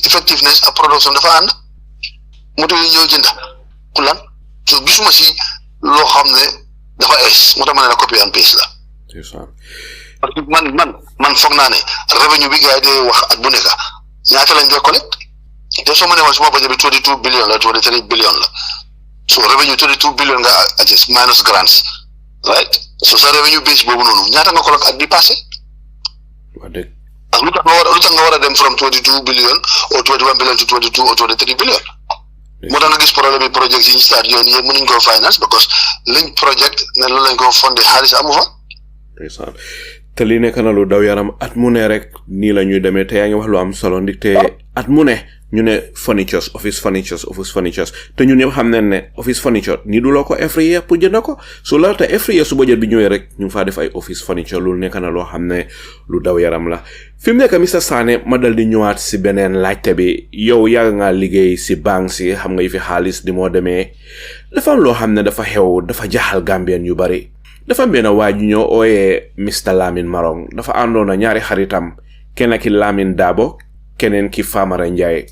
effectiveness ak production dafa ànd moto yi ñëw jënda ku lan so gisuma si loo xam ne dafa moo tax ma ne la copy and paste la parce que man foog naa ne revenue bi gars yi dee wax at bu nekk ñaata lañ dee collecte te soo ma ne woon suma budget bi 22 billion la 23 billion la so revenue 22 billion nga adjust minus grants right so sa revenue base boobu noonu ñaata nga collecte at bi passé ak lu tax nga war a dem from 22 billion or 21 billion to 22 or 23 billion moo tax nga gis problème yi project yi ñu start yoon yëpp mënuñ koo finance because liñ project ne loolu lañ ko fondé xaalis amu fa te li nekk na lu daw yaram at mu ne rek nii la ñuy demee te yaa ngi wax lu am solo ndik te at mu ne ñu ne furnitures office furnitures te ñun ñëpp xam nañ ne office furniture ni du loo ko every year pour jënd ko so la te every year su budget bi ñëwee rek ñu faa def ay office furniture loolu nekk na loo xam ne lu daw yaram la fi mu nekk Mr Sanneh ma dal di ñëwaat si beneen laajte bi yow yàgg nga liggéey si banque si xam nga yi fi xaalis di moo demee dafa am loo xam ne dafa xew dafa jaaxal Gambien yu bari dafa am benn waa ju ñoo ooyee Mr Lamin Marong dafa àndoon na ñaari xaritam kenn ki Lamin Dabo keneen ki Famara Njie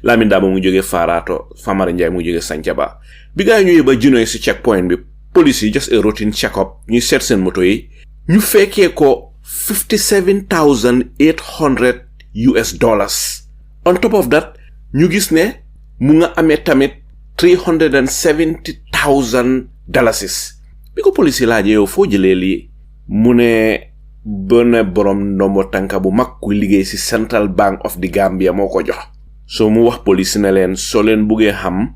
Lamin Dabo mu jóge Farato Famara Njie mu jóge Sancaba bi gaa ñëwee ba Junoy si checkpoint bi police yi just a routine check up ñuy seet seen moto yi ñu fekkee ko $57,800 on top of that ñu gis ne mu nga amee tamit $370,000 bi ko police yi laajee yow foo jëlee lii mu ne benn borom ndombo tànka bu mag kuy liggéey ci Central Bank of the Gambia moo ko jox so mu wax police ne leen soo leen buggee xam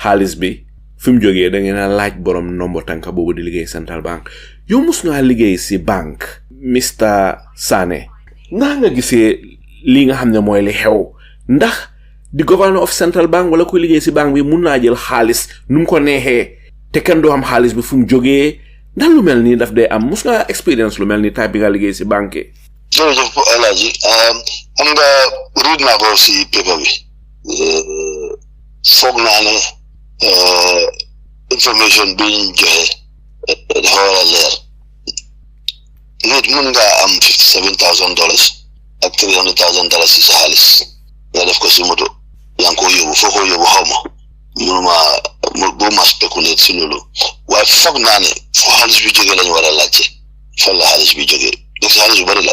xaalis bi fi mu jógee da ngeen a laaj borom ndombo tànka boobu di liggéey Central Bank yow mus nga liggéey ci banque Mr Sanneh nga gisee lii nga xam ne mooy li xew ndax di governor of Central Bank wala kuy liggéey ci banque bi mun naa jël xaalis nu mu ko neexee te kenn doo xam xaalis bi fu mu jógee ndax lu mel nii daf day am mus nga expérience lu mel ni type bi nga liggéey ci banque jërëjëf bu Alaaji xam nga read naa ko ci paper bi foog naa ne information bi ñu joxe dafa war a leer nit mun nga am $57,000 ak $300,000 ci sa xaalis nga def ko ci moto yaa ngi ko yóbbu foo ko yóbbu xaw ma bu ma spéculer ci loolu waaye foog naa ne foo xaalis bi jógee lañu war a laajte fan la xaalis bi jógee donc xaalis yu bari la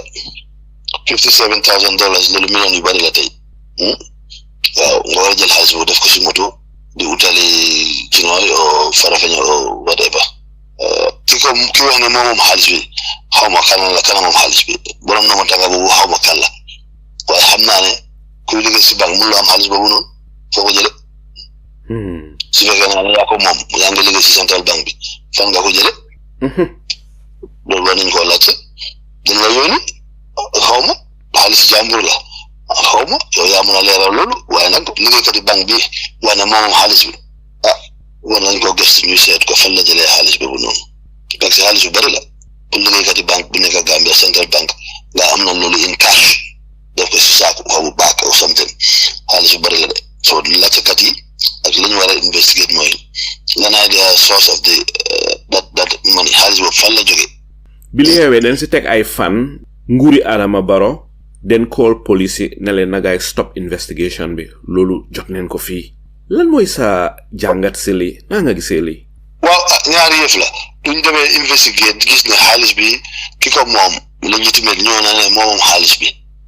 $57,000 loolu million yu bari la tey waaw nga war a jël xaalis boobu def ko ci moto di utali Jinoy o Farafeñe o whatever ki wax ne moom xaalis bi xaw ma kan moom xaalis bi borom na ma tànga boobu xaw ma kan la waaye xam naa ne kuy liggéey ci banque mun la am xaalis boobu noonu foo ko jële su fekkee naa ne yaa ko moom yaa ngi liggéey ci Central Bank bi fan nga ko jële loolu war nañ koo laajte dañ la yónni xaw ma xaalis jàmbur la xaw ma yow yaa mën a leeral loolu waaye nag liggéeykati banque bi wax ne moom xaalis bi war nañ koo gëstu ñuy seet ko fan la jëlee xaalis boobu noonu parce que xaalis yu bari la pour liggéeykati banque bu nekk Gambia Central Bank nga am na loolu in cash def ko si saaku xaw ma baak or something xaalis yu bari la de so laajtekat yi ak li ñu war a investigate mooy lan ay the source of the that money xaalis boobu fan la jógee. bi li xewee dañ si teg ay fan nguuri Adama Barrow den call police yi ne leen na gaay stop investigation bi loolu jot neen ko fii lan mooy sa jàngat si lii naa nga gisee lii. waaw ñaari yëf la duñ demee investigate gis ne xaalis bi ki ko moom légitimate ñoo na ne moom xaalis bi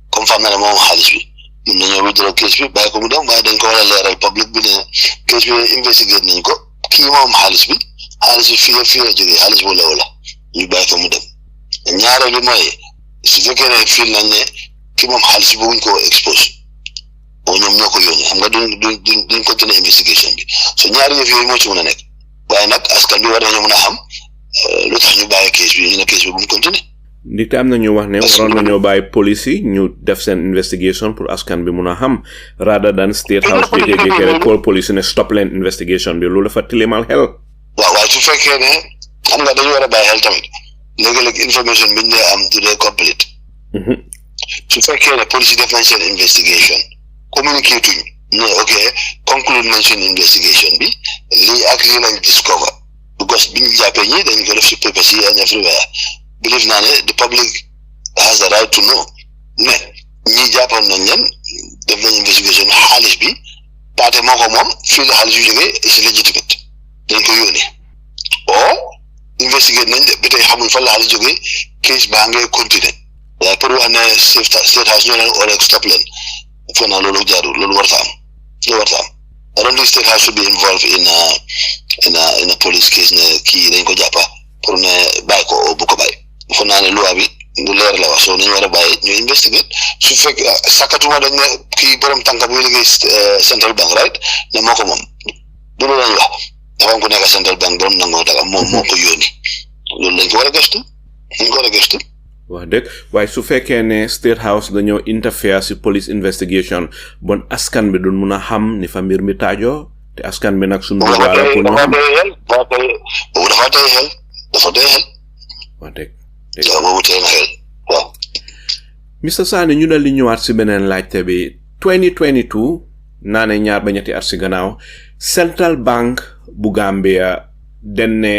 comme fam na ne moom xaalis bi mun nañoo withdraw case bi bàyyi ko mu dem waaye dañ ko war a leeral public bi ne case bi investigate nañ ko kii moom xaalis bi fii la jógee xaalis bu lew la ñu bàyyi ko mu dem ñaareel bi mooy su fekkee ne fii nañ ne ki moom xaalis bi bëgguñ ko expose o ñoom ñoo ko yónnee xam nga duñ continuer investigation bi so ñaari yëf yooyu moo ci mën a nekk waaye nag askan bi war nañu mën a xam lu tax ñu bàyyi case bi ñu ne case bi bu mu continuer ndikte am na ñu wax ne waroon nañoo bàyyi police yi ñu def seen investigation pour askan bi mun a xam rather than state house jékki-jékki rek call police ne stop leen investigation bi loolu dafa tilimal xel waaw waaye su fekkee ne xam nga dañu war a bàyyi xel tamit léegi-léegi information bi ñu dee am du dee complete su fekkee ne police yi def nañ seen investigation communiqué tuñ ne ok conclude nañ seen investigation bi lii ak lii lañ discover because biñu jàppee ñi dañ ko def si papers yi and everywhere believe naa ne the public has the right to know ne ñi jàppoon nañ leen def nañ investigation xaalis bi paate moo ko moom fii la xaalis yu jógee is legitimate dañ ko yónnee investigate nañ de ba tey xamul fan la xaalis jógee case baa ngay continuer waaye pour wax ne state house ñoo leen oo rek stop leen foog naa loolu jaarul loolu warta am I don't think state house should be involved in a police case ne kii dañ ko jàppa pour ne bàyyi ko oo bu ko bàyyi foog naa ne loi bi lu leer la wax soo nañu war a bàyyi ñu investigate su fekk sakkatuma dañ ne kii borom tànka buy liggéey Central Bank right ne moo ko moom du loolu lañ wax dafa am ku nekk Central Bank borom nangoo daga moo ko yónni loolu lañ ko war a gëstu wax dëgg waaye su fekkee ne State House dañoo interfere si police investigation bon askan bi duñ mun a xam ni fa mbir mi taajoo te askan bi nag suñu duwaa la pour ñu xam dafa tey xel wax dëgg boobu tey na xel waaw Mr Sanneh ñu dal di ñëwaat si beneen laajte bi 2022 naa ne ñaar ba ñetti at si gannaaw Central Bank bu Gambia den ne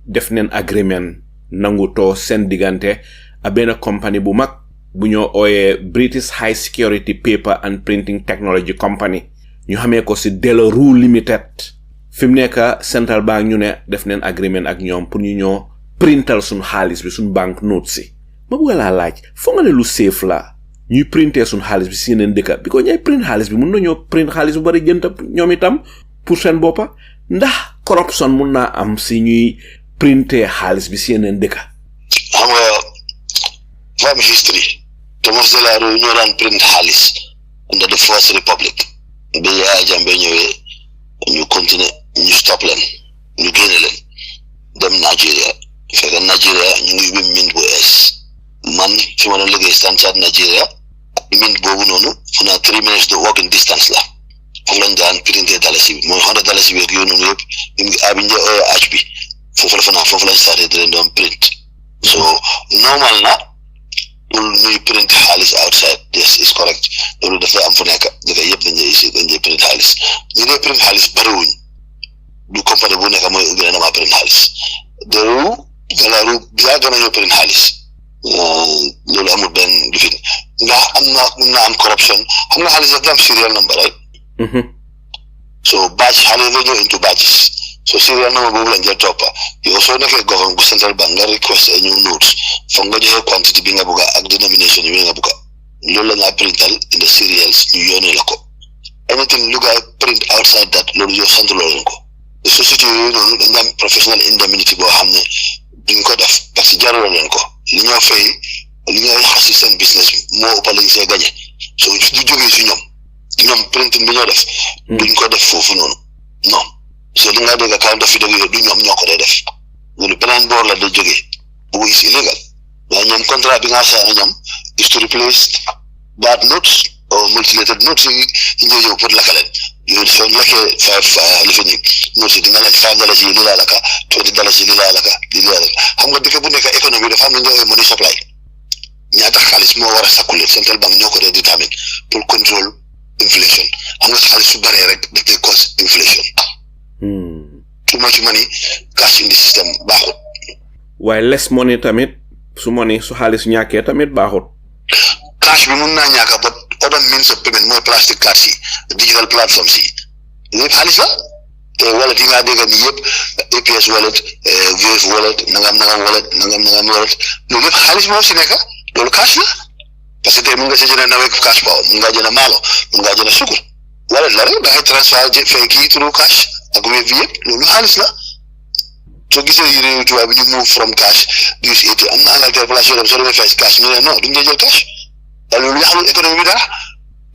def neen agreement nangu too seen diggante a benn compagnie bu mag bu ñoo ooyee British High Security Paper and Printing Technology Company ñu xamee ko si Delarue Limited fi mu nekk Central Bank ñu ne def neen agreement ak ñoom pour ñu ñoo printal suñ xaalis bi suñ banknote si ma bëgg laa laaj foo nga ne lu safe la ñuy printer suñ xaalis bi si yeneen dëkka bi ko ñay print xaalis bi mun nañoo print xaalis bu bari jënta ñoom itam pour seen boppa ndax corruption mun naa am si ñuy printer xaalis bi si yeneen dëkka xam nga fam history Thomas Delarue ñoo daan print xaalis under the First Republic bi Yaya Jammeh ñëwee ñu continuer ñu stop leen ñu génne leen dem Nigeria fekk Nigeria ñu ngi ubbi mint bu ees man fi ma doon liggéey Standard Nigeria mint boobu noonu fu naa 3 minutes de walking distance la foofu lañ daan printer dalasi bi mooy $100 bi ak yooyu noonu yëpp bi ñu ach bi foofu la fa naa foofu lañ starté di leen doon print so normal na pour ñuy print xaalis outside yes is correct loolu dafay am fu nekk dafay yëpp dañ dee print xaalis ñu dee print xaalis bariwuñ du compagnie bu nekk mooy ubbi na dama print xaalis Delarue yàgg nañoo print xaalis loolu amul benn dufin ndax mun naa am corruption xam nga xaalis dafa am serial number right so batch xaalis dañoo into batches so serial number boobu lañ jël toppa yow soo nekkee government bu Central Bank nga request ay new notes foog nga joxe quantity bi nga bugga ak denomination bi nga bugga loolu la nga printal in the serials ñu yónnee la ko anything lu nga print outside that loolu yow sant loo leen ko société yooyu noonu dañ am professional indemnity boo xam ne duñ ko def parce que jarul leen ko li ñoo fay li ñoo yàq si seen business moo ëpp lañ see gañe so du jógee si ñoom printing bi ñoo def duñ ko def foofu noonu non so li nga dégg kind of vidéo du ñoom ñoo ko dee def loolu beneen boor la day jógee bu is illegal mais ñoom contrat bi nga signé ñoom is to replace bad notes or mutilated notes yi ñoo ñëw pour lakka leen yooyu soo lakkee li fi nekk notes yi di nga laaj $5 yi li laa lakka $20 yi li laa lakka li laa lakka xam nga dëkk bu nekk économie dafa am lu ñoo money supply ñaata xaalis moo war a sakkulee Central Bank ñoo ko dee determine pour control inflation xam nga xaalis su baree rek daf dee cause inflation too much money cash in the system baaxut waaye less money tamit su xaalis ñàkkee tamit baaxut cash bi mun naa ñàkka but other means of payment mooy plastic cards yi digital platforms yi yëpp xaalis la te wallet yi nga dégg ni yëpp APS wallet Wave wallet nangam wallet nangam wallet loolu yëpp xaalis moo si nekk loolu cash la parce que tey mun nga si jënd nawet cash power mun ngaa jënd maalo mun ngaa jënd sukur wallet la rek da ngay transfert fay kii through cash ak Wave bi yëpp loolu xaalis la soo gisee yi réew tubaab bi ñu move from cash di use ATM am na Angleterre place yoo dem soo demee fay cash ñu ne non duñ dee jël cash waaye loolu yàqalul économie bi dara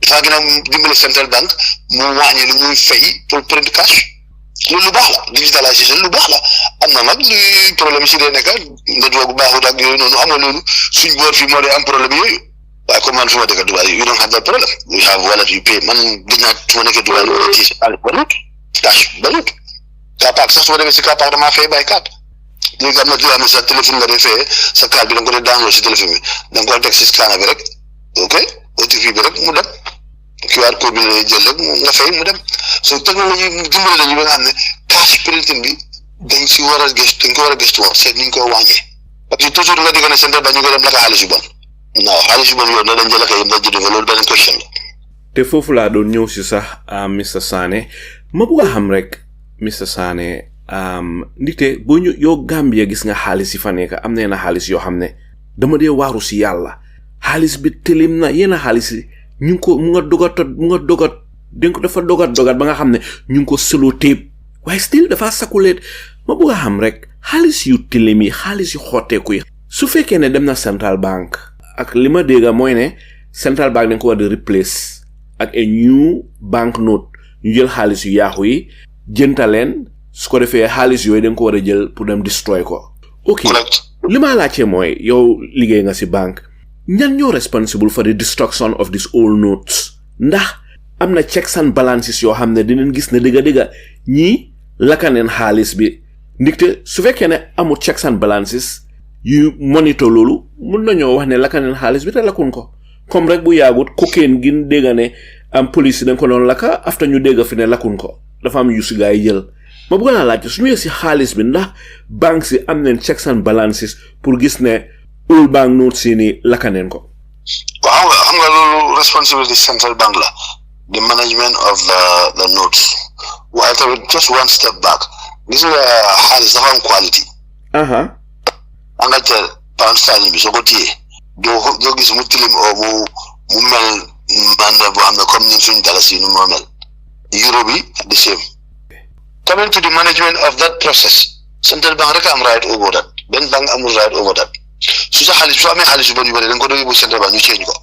dafa gën a dimbale Central Bank mu wàññi lu ñuy fay pour print cash loolu lu baax la digitalisation lu baax la am na nag luy problème si dee nekk network bu baaxut ak yooyu noonu xam nga loolu suñ boor fii moo dee am problème yooyu waaye comme man fi ma dëkk Dubaay you don't have that problem we have wallet you pay man gis naa su ma nekkee Dubaay loolu ci balut cash balut kapaak sax su ma demee si kapaak damaa fay by card léegi am na tuuti am na sa téléphone nga dee fayee sa card bi da nga ko dee download si téléphone bi da nga ko teg si scanner bi rek ok OTP bi rek mu dem QR code bi lay jël rek nga fay mu dem so technologie dimbali nañu ba nga xam ne cash printing bi dañ si war a gëstu dañ ko war a gëstuwaat seet ni ñu koy wàññee parce que toujours nga dégg ne Central Bank ñu ko dem naka xaalis yu bon non xaalis yu bon yow ne dañ jël ak yëpp dañ jënd nga loolu beneen question la. te foofu laa doon ñëw si sax Mr Sanneh ma bëgg a xam rek Mr Sanneh ndite boo ñu yow Gambia gis nga xaalis yi fa nekk am na xaalis yoo xam ne dama dee waaru si yàlla xaalis bi tilim na yenn xaalis yi ñu ngi ko mu nga dogat den ko dafa dogat ba nga xam ne ñu ngi ko selo tape waaye still dafa sakuleet ma bëgg a xam rek xaalis yu tilim yi xaalis yu xotteeku yi su fekkee ne dem na Central Bank ak li ma dégga mooy ne Central Bank dañ ko war di replace ak a new banknote ñu jël xaalis yu yaaxu yi jëntaleen su ko defee xaalis yooyu dañ ko war a jël pour dem destroy ko Okay. Correct. Lima lache moy yow liggéey nga ci bank. Ñan ñoo responsible for the destruction of these old notes? Ndax am na checks and balances yoo xam ne dinañ gis ne dëgga ñii lakkaneen xaalis bi ndikte su fekkee ne amul checks and balances yu monitor loolu mun nañoo wax ne lakkaneen xaalis bi te lakkun ko comme rek bu yaagut cocaine gin dégga ne am police dañ ko doon lakka after ñu dégga fi ne lakkun ko dafa am yu si gaa yi jël ma bëgg naa laaj su ñëwee si xaalis bi ndax banques yi am nañ checks and balances pour gis ne old bank notes yi ni lakkaneen ko waaw xam nga loolu responsibility central bank la the management of the notes waaye tamit just one step back gis nga xaalis dafa am quality Angleterre pound sterling bi soo ko téyee doo gis mu tilim o mu mel manda boo xam ne comme ñun suñu dalasi nu moo mel euro bi the same coming to the management of that process central bank rek am right over that benn bank amul right over that su sa xaalis su amee xaalis yu bëri da nga ko doon yóbbu central bank ñu change ko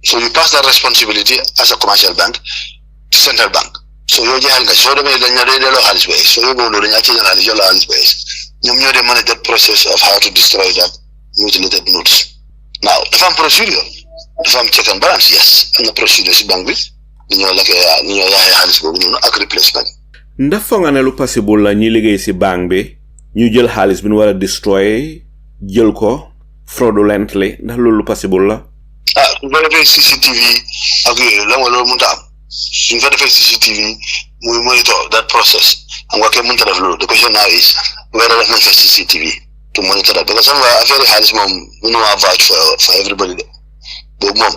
so you pass that responsibility as a commercial bank to central bank so yoo jeexal nga soo demee dañ la delloo xaalis ba soo yóbboo loolu dañaa change xaalis yoo la xaalis ba ñoom ñoo dee manage that process of how to destroy that mutilated notes now dafa am procedure dafa am check and balance yes am na procedure si banque bi ni ñoo yaaxee xaalis boobu noonu ak replacement ndax foog nga ne lu possible la ñi liggéey si banque bi ñu jël xaalis bi ñu war a destroy jël ko fraudulently ndax loolu lu possible la suñ fa defee CCTV ak yooyu la nga loolu mënta am suñ fa defee CCTV muy monitor that process xam nga kenn mënta def loolu the question now is whether def nañ fa CCTV to monitor that because xam nga affaire xaalis moom mënuma vouch for everybody de boobu moom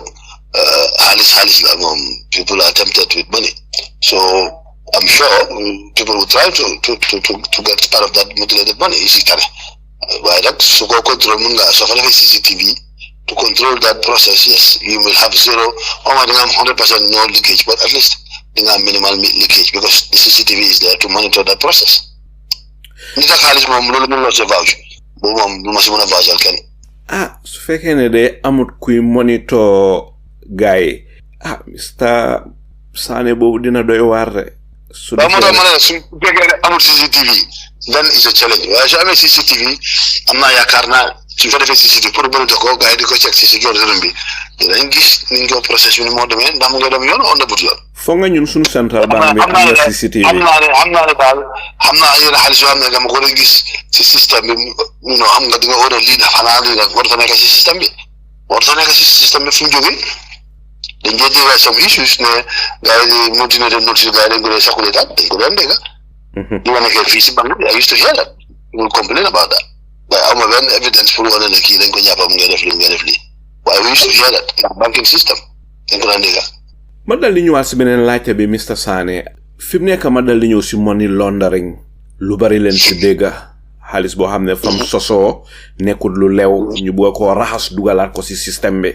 xaalis la moom people are tempted with money so I'm sure people will try to get part of that mutilated money isi tane waaye nag su ko control mën nga soo fa defee CCTV to control that process yes you will have zero or nga am 100% no leakage but at least nga am minimal leakage because the CCTV is there to monitor that process nit ak xaalis moom loolu mën loo see vouch boobu moom lu ma si mën a vouchal kenn su fekkee ne de amut kuy monitor gaay Mr. Sanneh boobu dina doy waar de su moo tax ma ne su fekkee ne amul CCTV then is a challenge waaye su amee CCTV am naa yaakaar naa su fa defee CCTV pour monitor ko gars yi di ko check si security room bi dinañ gis ni ñu ko process bi ni moo demee ndax mu ngi dem yoon on debut yoon foog nga ñun suñu central bank bi am na CCTV xam naa ne daal xam naa yenn xaalis yoo xam ne dama ko doon gis si système bi xam nga di nga óoral lii dafa xanaa lii nag warut a nekk si système bi fu mu jógee dañ dee dégg some issues ne gars yi di mutilated notes yi gars yi dañ ko dee sakule daal dañ ko doon dégg di ma nekkee fii si banque bi I used to hear that people complain about that waaye am na benn evidence pour wane ne kii dañ ko jàppam ngay def lii waaye we used to hear that banking system dañ ko daan dégg ma dal di ñëwaat si beneen laajte bi Mr. Sanneh fi mu nekk ma dal di ñëw si money laundering lu bari leen si dégg xaalis boo xam ne fam sosoo nekkul lu lew ñu bëgg koo raxas dugalaat ko si système bi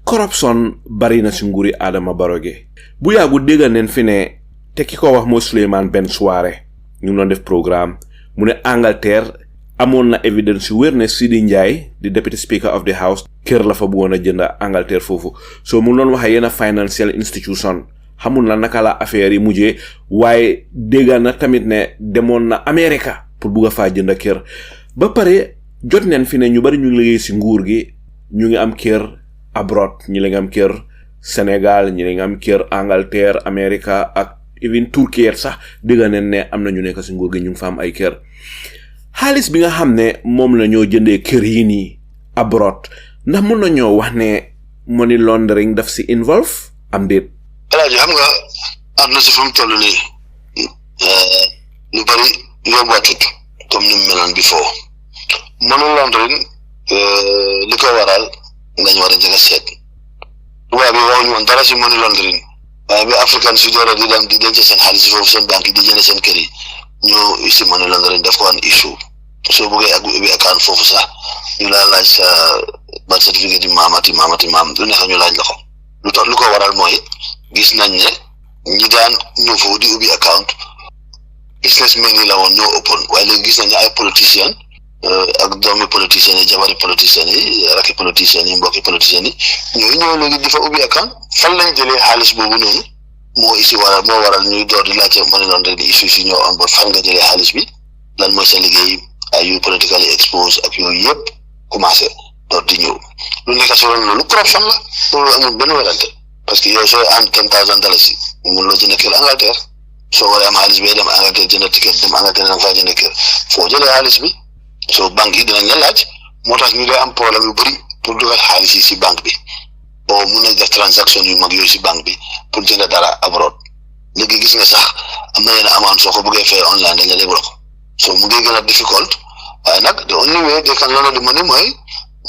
corruption bari na si nguuri Adama Barrow gi bu yàggu dégg neen fi ne te ki ko wax mooy Souleymane Ben Souare ñu doon def programme mu ne Angleterre amoon na evidence yu wér ne Sidi Ndiaye di deputy speaker of the house kër la fa bëggoon a jënd Angleterre foofu so mu doon waxee yenn financial institution xamul na naka la affaire yi mujjee waaye dégg na tamit ne demoon na America pour bugg a faa jënd kër ba pare jot neen fi ne ñu bari ñu ngi liggéey si nguur gi ñu ngi am kër abroad ñi la nga am kër Senegal ñi la nga am kër Angleterre America ak even Turquie sax dégg neen ne am na ñu nekk si nguur gi ñu ngi fa am ay kër xaalis bi nga xam ne moom la ñoo jëndee kër yi nii abroad ndax mun na ñoo wax ne money laundering daf si involve am déet alaaji xam nga am na si fu mu toll nii lu bari yombaatut comme ni mu meloon before money laundering li ko waral ngañ war a jëga seet tubaab bi waxuñu woon dara si money laundering waaye bi africain si doora di dem di denc seen xaalis foofu seen banque yi di jënd seen kër yi ñu si money laundering daf ko an issue soo bëggee ak ubbi account foofu sax ñu laa laaj sa birth certificate yi maam lu nekk ñu laaj la ko lu tax lu ko waral mooy gis nañ ne ñi daan ñëw foofu di ubbi account businessmen yi la woon ñoo ëppoon waaye léegi gis nañ ne ay politiciens ak doomi politiciens yi jabari politiciens yi rakki politiciens yi mbokki politiciens yi ñooy ñëw léegi di fa ubbi account fan lañ jëlee xaalis boobu noonu moo waral ñuy door di laajte money laundering di issue si ñoo am ba fan nga jëlee xaalis bi lan mooy sa liggéey are you politically exposed ak yooyu yëpp commencé door di ñëw lu nekk si loolu loolu corruption la loolu amul benn werante parce que yow soo am $10,000 mun loo jënd kër Angleterre soo waree am xaalis bee dem Angleterre jënd ticket dem Angleterre da nga faa jënd kër foo jëlee xaalis bi soo banque yi dinañ la laaj moo tax ñu dee am problème yu bëri pour dugal xaalis yi si banque bi oo mun nañ def transaction yu mag yooyu si banque bi pour jënd dara abroad léegi gis nga sax am na yenn amount soo ko bëggee fay online dañ la lay bloqué so mu ngi gën a difficult waaye nag the only way they can loan the money mooy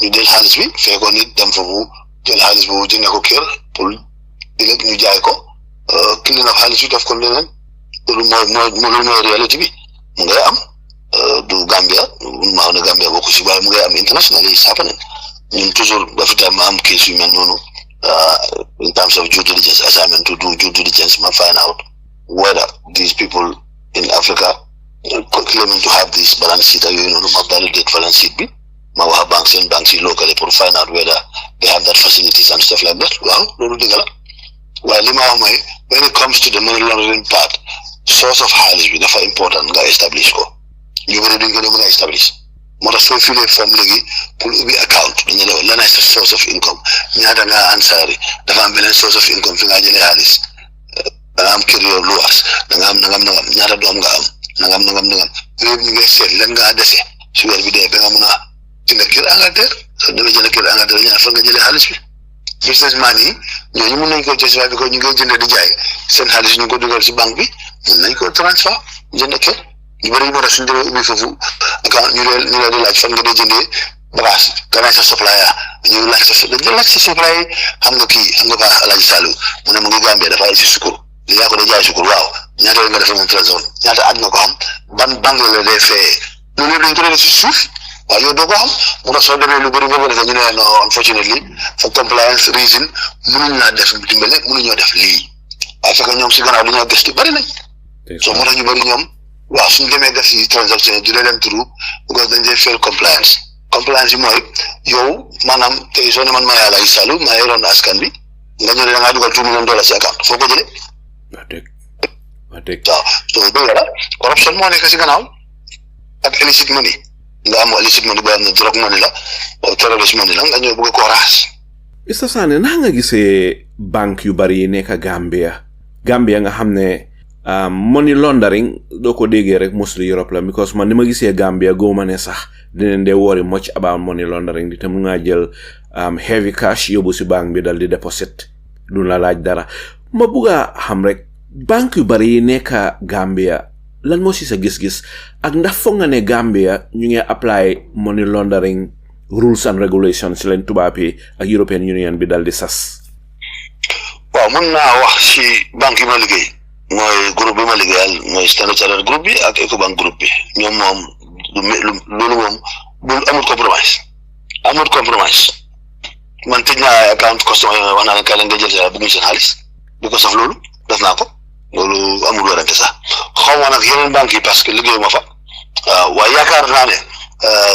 ñu jël xaalis bi fee ko nit dem foofu jël xaalis boobu jëndee ko kër pour ëllëg ñu jaay ko clean up xaalis bi def ko leneen loolu mooy réalité bi mu ngay am du Gambia maa ne Gambia bokku si waaye mu ngay am international yi happening ñun toujours dafa tam am case yu mel noonu in terms of due diligence assignment to do due diligence ma find out whether these people in Africa claiming to have this balance sheet yooyu noonu ma validate balance sheet bi ma wax banks yi locally pour find out whether they have that facilities and stuff like that waaw loolu dëgg la waaye li ma wax mooy when it comes to the money laundering part source of xaalis bi dafa important nga establish ko ñu bëri duñ ko mën a establish moo tax soo filee forme léegi pour ubbi account dañu la lan ay sa source of income ñaata nga ansaari dafa am beneen source of income fi nga jëlee xaalis da nga am kër yow luwaas da nga am nangam ñaata doom nga am nangam yooyu ñu ngi seet lan nga dese su weer bi dee ba nga mën a jënd kër Angleterre soo demee jënd kër Angleterre ñaata fa nga jëlee xaalis bi businessman yi ñooñu mën nañ ko justify bi ko ñu ngi jënd di jaay seen xaalis ñu ko dugal si banque bi mën nañ ko transfer jënd kër ñu bëri moo tax suñu demee ubbi foofu account ñu leen di laaj fan nga dee jëndee bagage ganaay sa supplier ñu laaj sa supplier xam nga ba Alaaji Saliou mu ne mu ngi Gambie dafa ay si sukur di yaa ko dee jaay sukur waaw ñaata yoon nga defee moom trésor ñaata at nga ko xam ban banque la dee fee loolu yëpp dañ ko dee si suuf waaw yow doo ko xam mu tax soo demee lu bëri nga ko defee ñu ne non unfortunately for compliance reason mënuñ laa def dimbale mënuñoo def lii waaye fekk ñoom si gannaaw dañoo gëstu bëri nañ soo moo tax ñu bëri ñoom waaw suñu demee def si transaction du leen true because dañ dee fail compliance yi mooy yow maanaam tey soo ne man maa yàlla ay salu maa yoroon askan bi nga ñëw da ngaa dugal $2 million si account foo ko jëlee waaw soo dëgg la corruption moo nekk si gannaaw ak illicit money nga am illicit money boo xam ne drogue money la terrorist money la nga ñëw bëgg ko raas. Mr Sanneh ndax nga gisee banque yu bari yi nekk Gambia nga xam ne money laundering doo ko déggee rek mostly Europe la because man ni ma gisee Gambia góoma ne sax dinañ dee worry much about money laundering di te mun ngaa jël heavy cash yóbbu si banque bi dal di deposit du la laaj dara ma bugg a xam rek banque yu bari yi nekk Gambia lan moo si sa gis-gis ak ndax foog nga ne Gambia ñu ngi apply money laundering rules and regulations si leen tubaab yi ak European Union bi dal di sas. waaw mën naa wax si banque yi ma liggéey mooy groupe bi ma liggéeyal mooy Standard Chartered groupe bi ak Ecobank groupe bi ñoom moom loolu moom amul compromise man tëj naa account customer yi wax naa ne kay la nga jël sa bëgg seen xaalis bi ko saf loolu def naa ko loolu amul werante sax xaw ma nag yeneen banque yi parce que liggéeyu ma fa waaye yaakaar naa ne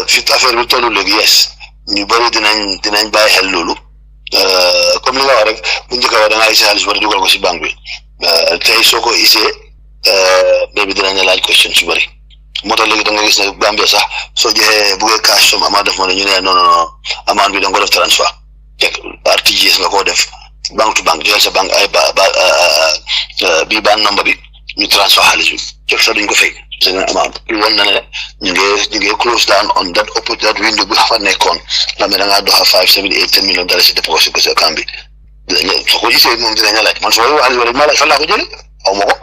fi affaire bi tollu léegi yes ñu bëri dinañ bàyyi xel loolu comme li nga wax rek bu njëkk a wax da ngaa gisee xaalis bari dugal ko si banque bi tey soo ko isee bi dinañ la laaj question su bëri moo tax léegi da nga gis ne Gambia sax soo joxee buggee cash som amount def ma ne ñu ne non amount bi da nga ko def transfert RTGS nga koo def banque to banque joxel sa banque ay bii ban number bi ñu transfert xaalis bi fekk sax duñ ko fay seen amount lu woon na ne ñu ngi close down on that window bi fa nekkoon la mais da ngaa doxa 5 7 8 10 million dollars si déposé ko sa account bi soo ko gisee moom dinañ la laaj man soo xaalis wala ma laaj fan laa ko jëlee xaw ma ko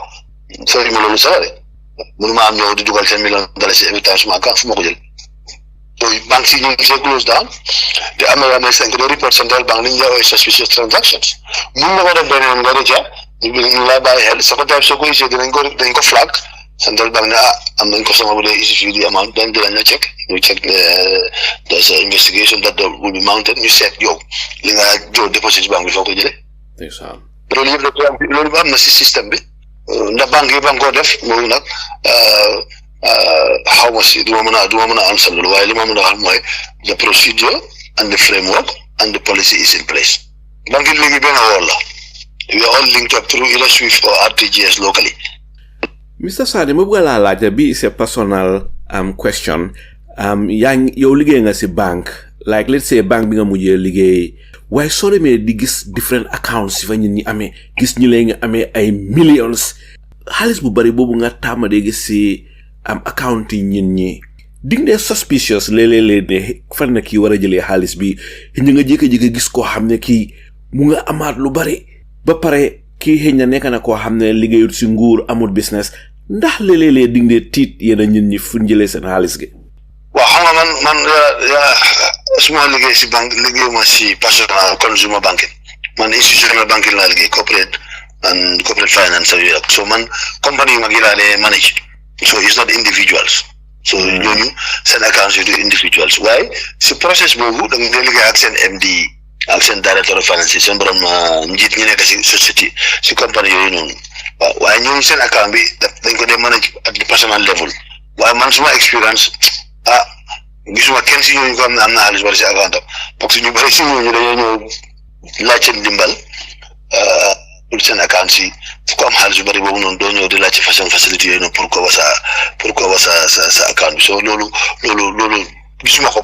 fay ma loolu sax de mënu ma am ñëw di dugal 10 million dollars si every time suma account fu ma ko jël so banque si ñu ngi close down te am na yoo xam ne report central bank li ñu la suspicious transactions mun na ko def beneen nga rëcca ñu la bàyyi xel sa ko def soo ko gisee dañ ko flag central bank ne am nañ ko sama bu dee issue di amount dañ la check ñu check there's an investigation that will be mounted ñu seet yow li nga jox deposit banque bi foo ko jëlee loolu yëpp loolu am na si système bi ndax banque yi banque koo def loolu nag xaw ma si du ma mën a answer loolu waaye li ma mën a wax mooy the procedure and the framework and the policy is in place banque yi léegi benn woor la we are all linked up through either SWIFT or RTGS locally. Mr Sanneh ma bëgg laa laaj bi c'est personal question yow liggéey nga si bank, like let's say bank bi nga mujjee liggéey waaye soo demee di gis different accounts fa ñi amee gis ñi leen nga amee ay millions xaalis bu bari boobu nga tàmm de gis si account yi ñi ding dee suspicious léeg-léeg ne fan na kii war a jëlee xaalis bi ñi nga jékki-jékki gis koo xam ne kii mu nga amaat lu bari ba pare kii xëy na nekk na koo xam ne liggéeyut si nguur amul business ndax léeg-léeg ding dee tiit yéen a ñi fu ñu jëlee seen xaalis gi. waaw xam nga man suma liggéey si banque liggéeyuma si personal consumer banking man institutional banking laa liggéey corporate and corporate finance yooyu ak so man company yu mag yi laa dee manage so it's not individuals so ñooñu seen accounts yi du individuals waaye si process boobu da nga dee liggéey ak seen MD ak seen director of finance seen borom njiit ñi nekk si société si company yooyu noonu waaw waaye ñooñu seen account bi dañ ko dee manage at the personal level waaye man suma experience gisuma kenn si ñooñu ko am na xaalis bari si account am parce que ñu bari si ñooñu dañoo ñëw laaj seen dimbal pour seen account si fu ko am xaalis yu bari boobu noonu doo ñëw di laaj ci façon facilité yooyu noonu pour ko wa sa account bi so loolu gisuma ko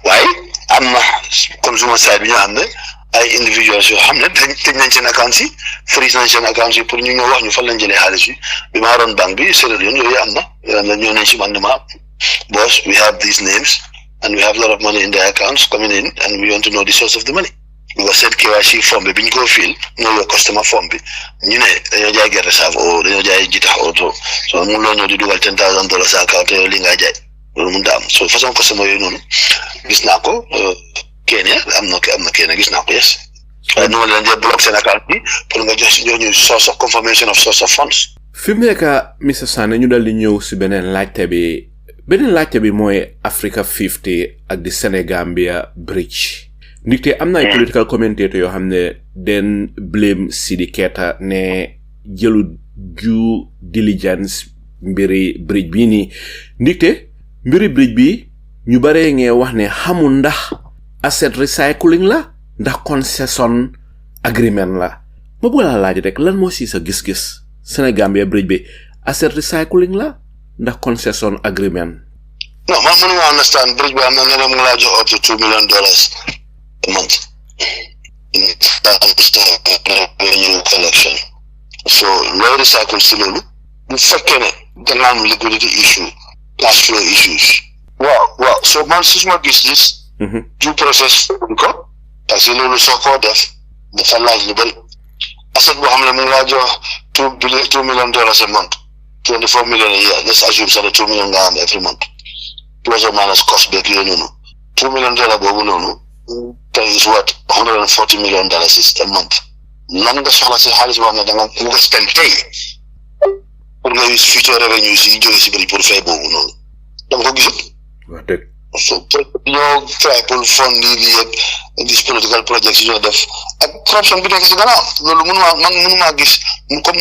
waaye am na consumer side bi ñoo xam ne ay individuals yoo xam ne tëj nañ seen account si freeze nañ seen account si pour ñu ñëw wax ñu fan lañ jëlee xaalis bi maa doon banque bi Sierra Leone yooyu am na ñëw nañ si man ne ma boss, we have these names and we have a lot of money in their accounts coming in and we want to know the source of the money. We were said KYC form bi ñu ko fill know your customer form bi ñu ne dañoo jaay gerte saaf o dañoo jaay jitax oto so mun loo ñëw di dugal $10,000 sa account te yow li nga jaay loolu mun da am so façon customer yooyu noonu gis naa ko Kenya am na Kenya gis naa ko yes waaye noonu leen jee block seen account bi pour nga jox si ñooñu source of confirmation of source of funds. Fi mu nekk Mr Sanneh ñu dal di ñëw si beneen laajte bi mooy Africa 50 ak di Senegambia bridge ndikte am na ay political commentator yoo xam ne den blame Sidi Keta ne jëlu due diligence mbiri bridge bi nii ndikte mbiri bridge bi ñu bare ngee wax ne xamul ndax asset recycling la ndax concession agreement la ma bëgg laa laaj rek lan moo si sa gis-gis Senegambia bridge bi asset recycling la ndax concession agreement. No, man mënuma understand bridge bi am na ne mu laa jox up to $2 million a month in revenue collection so looy recycle si loolu bu fekkee ne danga am liquidity issue cash flow issues waaw so man si suma gis due process ko parce que loolu soo ko def dafa laaj lu bëri asset boo xam ne mu laa jox $2 million a month 24 million a year. Let's assume so the $2 million every month. Plus or minus cost back you know. $2 million that is what $140 million is a month. None the solar has one that I'm spend pay. Or use future revenues in Josie for Fable. No. Don't forget. So no tribal fund these political projects you know the corruption because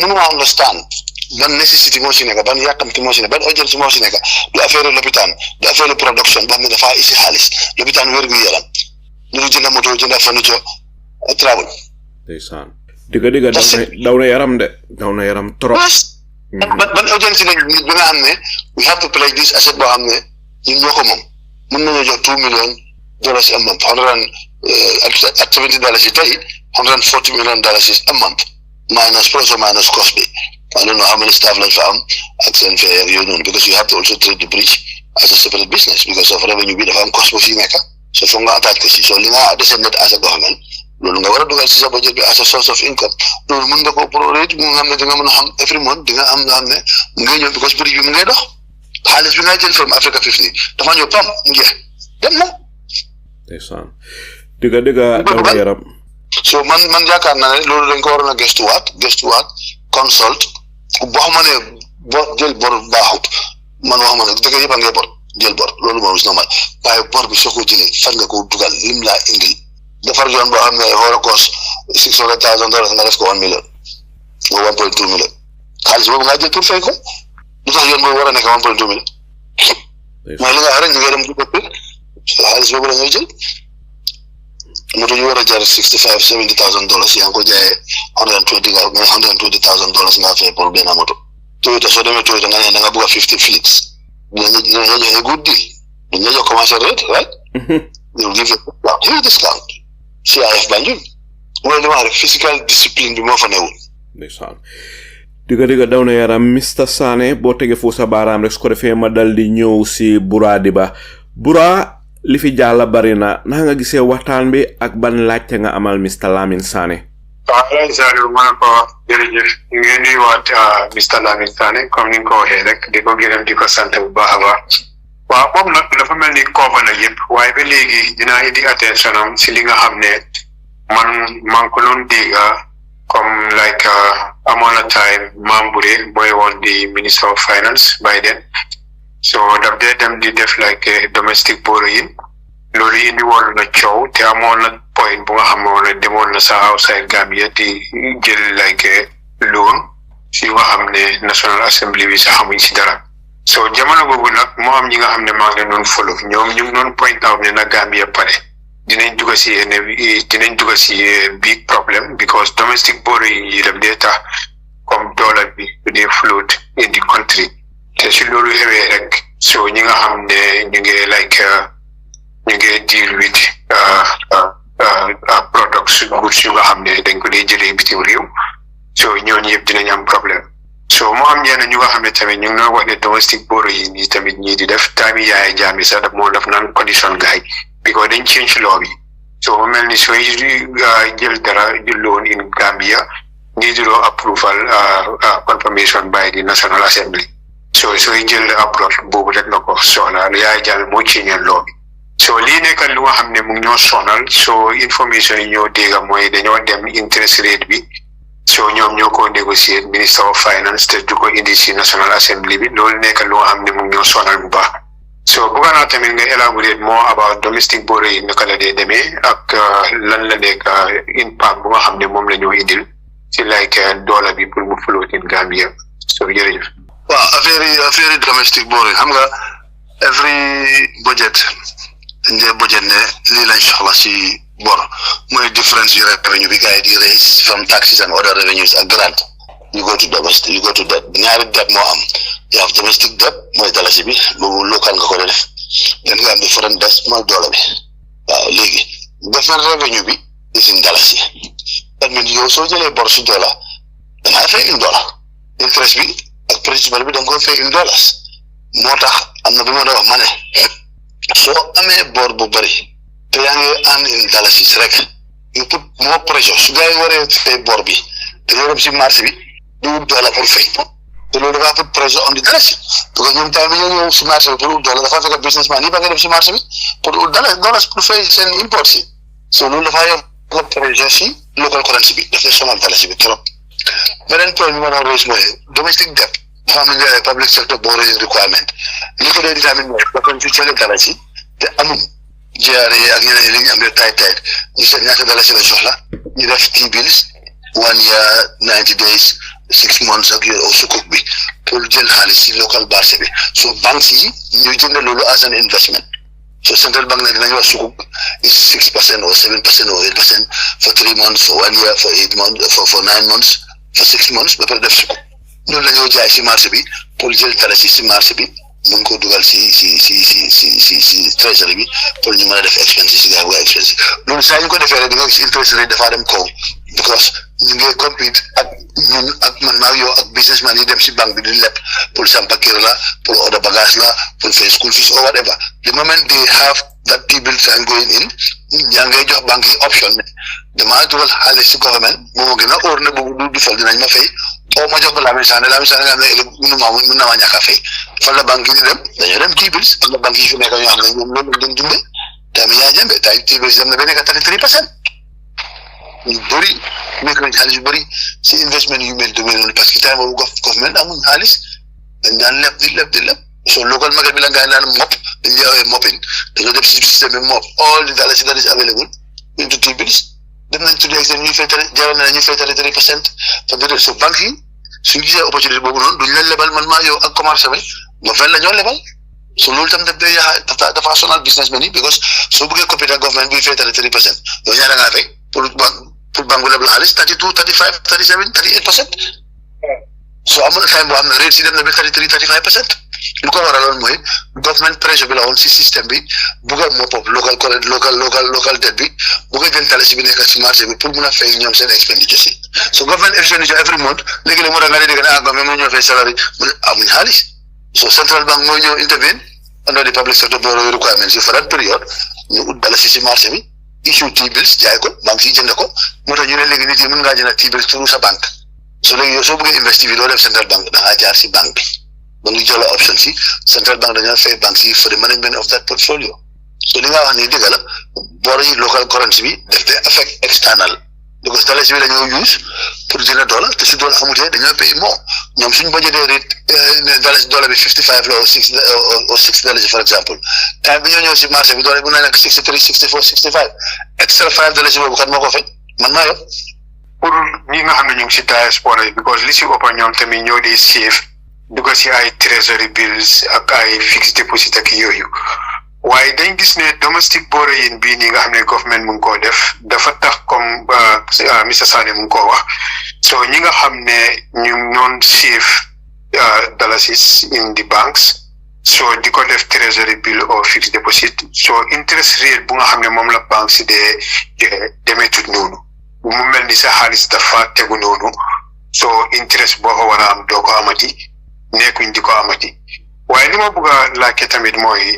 no understand. Ban necessity moo si nekk ban yàkkamti moo si nekk ban urgence moo si nekk du affaire lopitaan du affaire production boo xam ne dafa isi xaalis lopitaan wér gu yaram ñu jënd moto jënd furniture travel. Ndeysaan dëgg daw na yaram trop. ban urgence lañ nit bi nga xam ne we have to pledge this asset boo xam ne ñun ñoo ko moom mën nañoo jox $2 million a month at $70 tey $140 million a month minus plus or minus cost bi. I don't know how many staff like farm accent fair you know because you have to also treat the bridge as a separate business because of revenue bi dafa am cost bu fi nekk so foog nga attaque ko si so li nga descended as a government loolu nga war a dugal si sa budget bi as a source of income loolu mën nga ko prorate mu nga xam ne di nga mën a xam every month di nga am nga xam ne mu ngay ñëw because bridge bi mu ngay dox xaalis bi nga jël from Africa 50 dafa ñëw pam mu jeex dem na. Ndeysaan dëgg daw yaram. So man yaakaar naa ne loolu dañ ko waroon a gëstuwaat consult boo xam ne jël bor baaxut man wax ma ne dëgg yëpp a ngay bor jël bor loolu moom is normal waaye bor bi soo ko jëlee fan nga ko dugal lim laa indil defar yoon boo xam ne war a cost $600,000 nga def ko $1 million or $1.2 million xaalis boobu nga jël pour fay ko lu tax yoon boobu war a nekk $1.2 million mooy li nga xam ne ñu ngi dem dugg xaalis boobu la ngay jël moto yu war a jar $65,000-$70,000 yaa ngi ko jaayee $120,000 nga fay pour benn moto Toyota soo demee Toyota nga ne da nga bëgg a 50 fleets dina joxe good deal duñ la jox commercial rate, right? They will give you a huge discount. CIF Banjul. Mooy li ma rek physical discipline bi moo fa newul. Ndeysaan. Diga daw na yaram Mr. Sanneh boo tege foofu sa baaraam rek su ko defee ma dal di ñëw si Bura Diba. Bura li fi jàlla bari na nga gisee waxtaan bi ak ban laajte nga amal Mr. Lamin Sanneh. Alright, Salu, manako jërëjëf ñu ngi nuyuwaat Mr. Lamin Sanneh comme ni nga ko waxee rek di ko gërëm di ko sant bu baax a baax. Waaw moom nag dafa mel ni cover na yëpp waaye ba léegi dinaa indi attention am si li nga xam ne man ko doon dégg comme like amoon na time Mambure mooy woon di Minister of Finance by then. So daf dee dem di def like domestic borrowing loolu indi woon na coow te amoon na point bu nga xam ne demoon na sa outside Gambia di jël like loan si nga xam ne National Assembly bi sax xamuñ si dara. So jamono boobu nag moo am ñi nga xam ne maa ngi leen doon follow ñoom ñu ngi doon point out ne na Gambia pare dinañ dugg si big problem because domestic borrowing yi daf dee tax comme dollar bi du dee float in the country te si loolu xewee rek so ñi nga xam ne ñu ngi like ñu ngi deal with products goods yu nga xam ne dañ ko dee jëlee bitim réew so ñooñu yëpp dinañ am problème. So moo am ñenn ñu nga xam ne tamit ñu ngi doon wax ne domestic borrowing yi tamit ñii di def time Yaya Jammeh sax daf moo def naan condition gaay because dañ change law bi so mu mel ni sooy jël dara jël loan in Gambia need approval confirmation by the National Assembly so sooy jël abroad boobu rek la ko soxla Yaya Jammeh moo change law bi so lii nekk lu nga xam ne mu ngi ñoo sonal so information yi ñoo dégg mooy dañoo dem interest rate bi so ñoom ñoo ko négocier Minister of Finance te du ko indi si National Assembly bi loolu nekk lu nga xam ne mu ngi ñoo sonal bu baax so bëgg naa tamit nga elaborate more about domestic borrowing naka la dee demee ak lan la nekk impact bu nga xam ne moom la ñoo indil si like dollar bi pour mu float in Gambia so jërëjëf. waaw affaire domestic borrowing xam nga every budget dañ dee budget ne lii lañ soxla si bor mooy difference yu revenue bi gars yi di raise from taxes and other revenues ak grant you go to debt ñaari debt moo am you have domestic debt mooy dalasi bi boobu local nga ko def then nga am di foreign debt mooy dollar bi waaw léegi different revenue bi is in dalasi that means yow soo jëlee bor si dollar dangaa fay in dollar interest bi ak principal bi da nga ko fay in dollars moo tax am na bi ma doon wax ma ne soo amee bor bu bëri te yaa ngi ànd in dalasis rek you put more pressure su gars yi waree fay bor bi te yow dem si marché bi du wut dollar pour fay te loolu dafa put pressure on the dalasi parce que ñoom tamit ñoo ñëw si marché bi pour wut dollar dafa fekk businessman yi ba nga dem si marché bi pour wut dollars pour fay seen import si so loolu dafa yokk pressure si local currency bi dafay sonal dalasi bi trop beneen point bi ma doon raise mooy domestic debt dafa am lu ñuy public sector borrowing requirement li ko dee determine mooy dafa ci jëlee dalasi te amul GRA ak ñeneen ñi ñu am tight ñu seet ñaata dalasi la soxla ñu def T-bills 1 year 90 days 6 months ak yooyu sukuk bi pour jël xaalis si local marché bi so banques yi ñu jënd loolu as an investment so central bank nag dinañu wax sukuk is 6% or 7% or 8% for 3 months for 1 year for 8 months for 9 months for 6 months ba pare def sukuk loolu la ñoo jaay si marché bi pour jël dalasi si marché bi mun ko dugal si treasury bi pour ñu mën a def expenses si gars yi expenses loolu saa ñu ko defee rek di nga gis interest rate dafa dem kaw because ñu ngi compete ak ñun ak man maa yow ak businessman yi dem si banque bi di leb pour sampa kër la pour order bagage la pour fay school fees or whatever the moment they have that T-bill time going in yaa ngay jox banque yi option ne damaa dugal xaalis si government moo gën a óor ne boobu du fal dinañ ma fay oo ma jox ko Lamin Sanneh nga xam ne mun na ma ñàkk a fay fan la banque yi di dem dañoo dem T-bills am na banque yi fi nekk ñoo xam ne ñoom loolu lañ dunde tamit yaa jëmbe tay T-bills dem na ba nekk 33% ñu bëri nekk nañ xaalis yu bëri si investment yu mel noonu parce que time boobu government amuñ xaalis dañ daan leb di leb so local market bi la nga naan mop dañ lay awee mopping dañoo def si système bi mop all the dalasi that is available into T-bills dem nañ tuddee seen ñuy fay jaral na ñuy fay 33% te so banque yi suñu gisee opportunité boobu noonu duñ leen lebal man maa yow ak commerce bi government la ñoo lebal so loolu tam daf day dafa sonal businessmen yi because soo bëggee compétent government buy fay 33% yow ñaata ngaa fay pour banque bu lebal xaalis 32 35 37 38% so am na time boo xam ne rate si dem na ba 33 35% lu ko waraloon mooy government pressure bi la woon si système bi bugg a mop up local debt bi bugg a jël dalasi bi nekk si marché bi pour mun a fay ñoom seen expenditure si so government expenditure every month léegi moo tax nga dégg ne government moo ñoo fay salary mu ne amuñ xaalis so central bank mooy ñëw intervene under the public sector borrow requirements for that period ñu ut dalasi si marché bi issue T-bills jaay ko banque yi jënd ko moo tax ñu ne léegi nit yi mën ngaa jënd T-bills through sa banque so léegi yow soo bëggee investir bi doo dem central bank da ngaa jaar si banque bi ba ngi jox la option si central bank dañoo fay banque yi for the management of that portfolio so li nga wax ni dëgg la bor yi local currency bi def te affect external because dalasi bi dañoo use pour jënd dollar te su dollar amutee dañoo pay moo ñoom suñu budgetee rate dollar bi 55 la or 6 dollars for example time bi ñoo ñëw si marché bi dollar bi na nekk 63 64 65 extra 5 dollars boobu kat moo ko fay man maa yor pour ñi nga xam ne ñu ngi si diaspora yi because li si ëpp ñoom tamit ñoo di save dugg si ay treasury bills ak ay fixed deposit ak yooyu waaye dañ gis ne domestic borrowing bii nii nga xam ne government mu ngi koo def dafa tax comme Mr Sanneh mu ngi koo wax so ñi nga xam ne ñu noon save dalasis in the banks so di ko def treasury bill or fixed deposit so interest rate bu nga xam ne moom la banque si dee joxe demeetut noonu mu mel ni sa xaalis dafa tegu noonu so interest boo ko war a am doo ko amati nekkuñ di ko amati waaye li ma bëgg a laajte tamit mooy